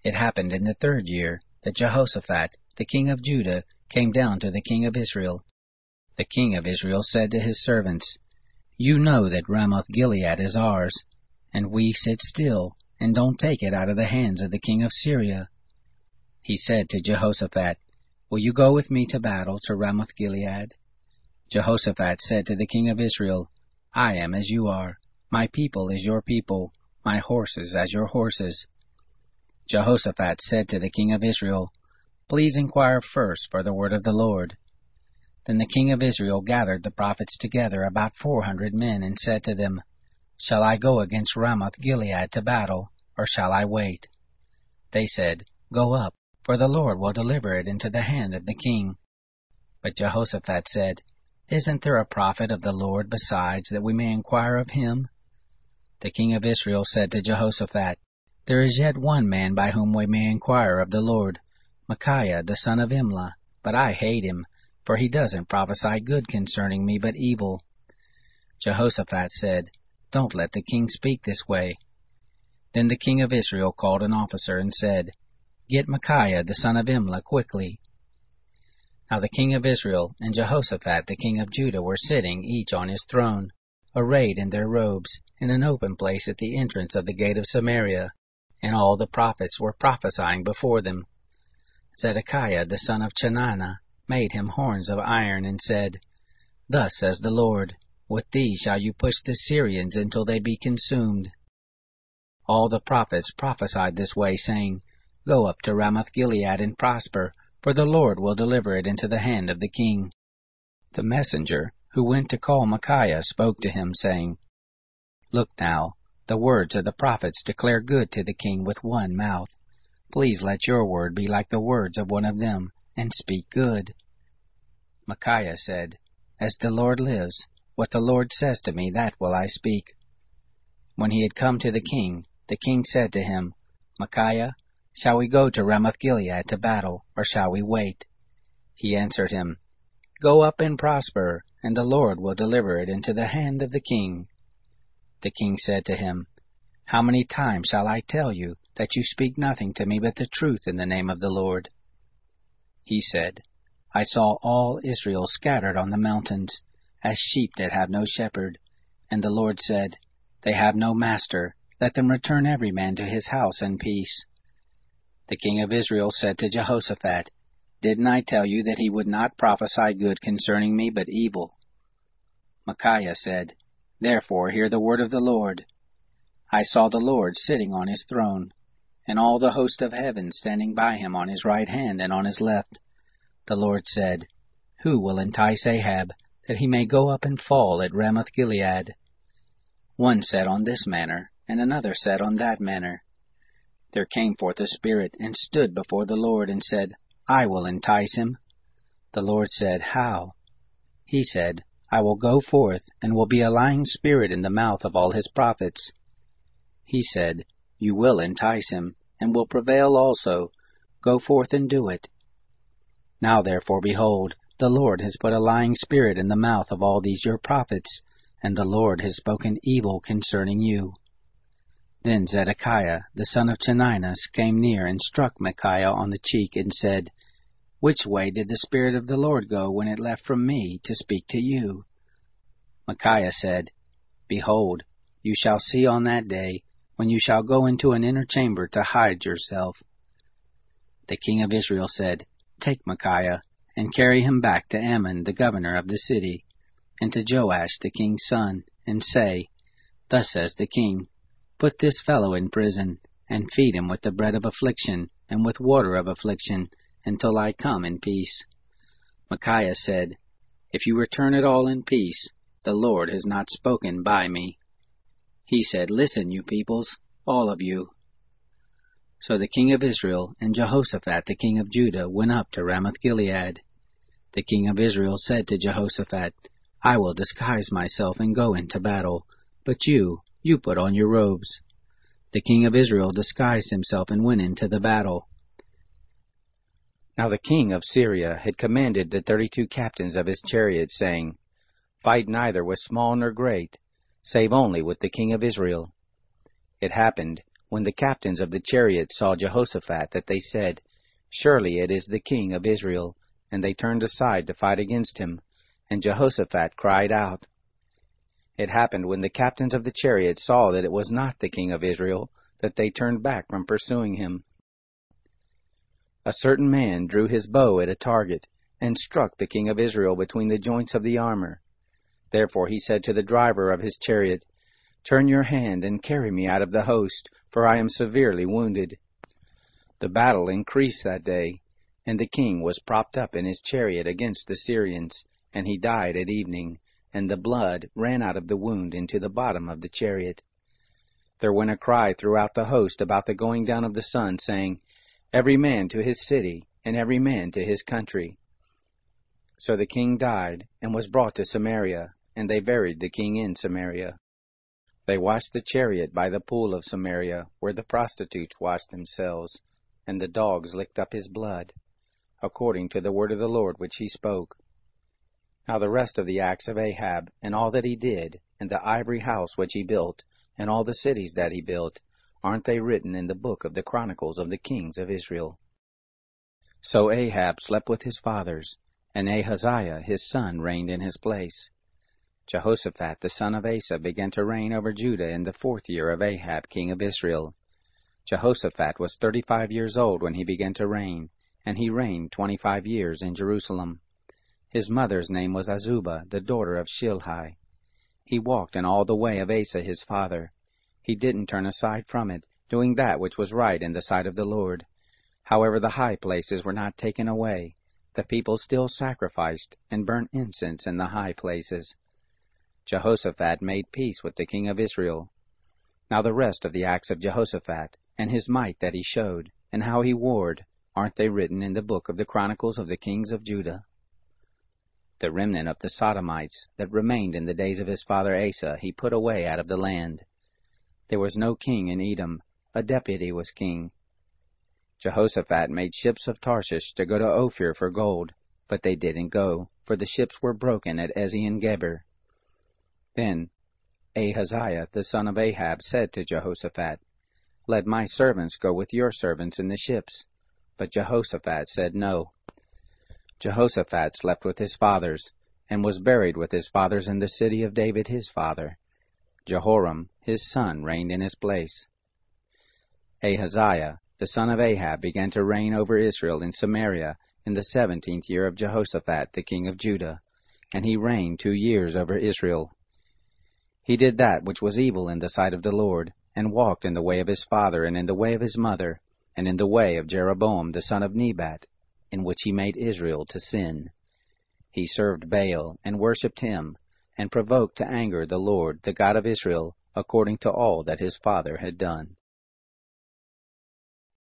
It happened in the 3rd year that Jehoshaphat, the king of Judah, came down to the king of Israel. The king of Israel said to his servants, You know that Ramoth-Gilead is ours, and we sit still, and don't take it out of the hands of the king of Syria. He said to Jehoshaphat, Will you go with me to battle to Ramoth-Gilead? Jehoshaphat said to the king of Israel, I am as you are, my people as your people, my horses as your horses. Jehoshaphat said to the king of Israel, Please inquire first for the word of the Lord. Then the king of Israel gathered the prophets together, about 400 men, and said to them, Shall I go against Ramoth-Gilead to battle, or shall I wait? They said, Go up, for the Lord will deliver it into the hand of the king. But Jehoshaphat said, Isn't there a prophet of the Lord besides, that we may inquire of him? The king of Israel said to Jehoshaphat, There is yet one man by whom we may inquire of the Lord, Micaiah the son of Imlah, but I hate him, for he doesn't prophesy good concerning me, but evil. Jehoshaphat said, Don't let the king speak this way. Then the king of Israel called an officer and said, Get Micaiah the son of Imlah quickly. Now the king of Israel and Jehoshaphat the king of Judah were sitting each on his throne. arrayed in their robes, in an open place at the entrance of the gate of Samaria, and all the prophets were prophesying before them. Zedekiah the son of Chenaanah made him horns of iron, and said, Thus says the Lord, With these shall you push the Syrians until they be consumed. All the prophets prophesied this way, saying, Go up to Ramoth-Gilead and prosper, for the Lord will deliver it into the hand of the king. The messenger, who went to call Micaiah, spoke to him, saying, Look now, the words of the prophets declare good to the king with one mouth. Please let your word be like the words of one of them, and speak good. Micaiah said, As the Lord lives, what the Lord says to me, that will I speak. When he had come to the king said to him, Micaiah, shall we go to Ramoth-Gilead to battle, or shall we wait? He answered him, Go up and prosper, and the Lord will deliver it into the hand of the king. The king said to him, How many times shall I tell you that you speak nothing to me but the truth in the name of the Lord? He said, I saw all Israel scattered on the mountains, as sheep that have no shepherd. And the Lord said, They have no master, let them return every man to his house in peace. The king of Israel said to Jehoshaphat, Didn't I tell you that he would not prophesy good concerning me, but evil? Micaiah said, Therefore hear the word of the Lord. I saw the Lord sitting on his throne, and all the host of heaven standing by him on his right hand and on his left. The Lord said, Who will entice Ahab, that he may go up and fall at Ramoth-Gilead? One said on this manner, and another said on that manner. There came forth a spirit, and stood before the Lord, and said, I will entice him. The Lord said, How? He said, I will go forth, and will be a lying spirit in the mouth of all his prophets. He said, You will entice him, and will prevail also. Go forth and do it. Now therefore, behold, the Lord has put a lying spirit in the mouth of all these your prophets, and the Lord has spoken evil concerning you. Then Zedekiah the son of Chenaanah came near and struck Micaiah on the cheek, and said, Which way did the Spirit of the Lord go when it left from me to speak to you? Micaiah said, Behold, you shall see on that day, when you shall go into an inner chamber to hide yourself. The king of Israel said, Take Micaiah, and carry him back to Ammon the governor of the city, and to Joash the king's son, and say, Thus says the king, Put this fellow in prison, and feed him with the bread of affliction, and with water of affliction, until I come in peace. Micaiah said, If you return at all in peace, the Lord has not spoken by me. He said, Listen, you peoples, all of you. So the king of Israel and Jehoshaphat the king of Judah went up to Ramoth-Gilead. The king of Israel said to Jehoshaphat, I will disguise myself and go into battle, but you put on your robes. The king of Israel disguised himself and went into the battle. Now the king of Syria had commanded the 32 captains of his chariots, saying, Fight neither with small nor great, save only with the king of Israel. It happened, when the captains of the chariots saw Jehoshaphat, that they said, Surely it is the king of Israel, and they turned aside to fight against him, and Jehoshaphat cried out. It happened, when the captains of the chariots saw that it was not the king of Israel, that they turned back from pursuing him. A certain man drew his bow at a target, and struck the king of Israel between the joints of the armor. Therefore he said to the driver of his chariot, Turn your hand and carry me out of the host, for I am severely wounded. The battle increased that day, and the king was propped up in his chariot against the Syrians, and he died at evening, and the blood ran out of the wound into the bottom of the chariot. There went a cry throughout the host about the going down of the sun, saying, Every man to his city, and every man to his country. So the king died, and was brought to Samaria, and they buried the king in Samaria. They washed the chariot by the pool of Samaria, where the prostitutes washed themselves, and the dogs licked up his blood, according to the word of the Lord which he spoke. Now the rest of the acts of Ahab, and all that he did, and the ivory house which he built, and all the cities that he built, aren't they written in the book of the Chronicles of the kings of Israel? So Ahab slept with his fathers, and Ahaziah his son reigned in his place. Jehoshaphat the son of Asa began to reign over Judah in the 4th year of Ahab king of Israel. Jehoshaphat was 35 years old when he began to reign, and he reigned 25 years in Jerusalem. His mother's name was Azubah, the daughter of Shilhi. He walked in all the way of Asa his father. He didn't turn aside from it, doing that which was right in the sight of the Lord. However, the high places were not taken away. The people still sacrificed and burnt incense in the high places. Jehoshaphat made peace with the king of Israel. Now the rest of the acts of Jehoshaphat, and his might that he showed, and how he warred, aren't they written in the book of the Chronicles of the kings of Judah? The remnant of the Sodomites that remained in the days of his father Asa he put away out of the land. There was no king in Edom, a deputy was king. Jehoshaphat made ships of Tarshish to go to Ophir for gold, but they didn't go, for the ships were broken at Ezion-Geber. Then Ahaziah the son of Ahab said to Jehoshaphat, "Let my servants go with your servants in the ships." But Jehoshaphat said no. Jehoshaphat slept with his fathers, and was buried with his fathers in the city of David his father. Jehoram his son reigned in his place. Ahaziah the son of Ahab began to reign over Israel in Samaria in the 17th year of Jehoshaphat the king of Judah, and he reigned 2 years over Israel. He did that which was evil in the sight of the Lord, and walked in the way of his father, and in the way of his mother, and in the way of Jeroboam the son of Nebat, in which he made Israel to sin. He served Baal, and worshipped him, and provoked to anger the Lord, the God of Israel, according to all that his father had done.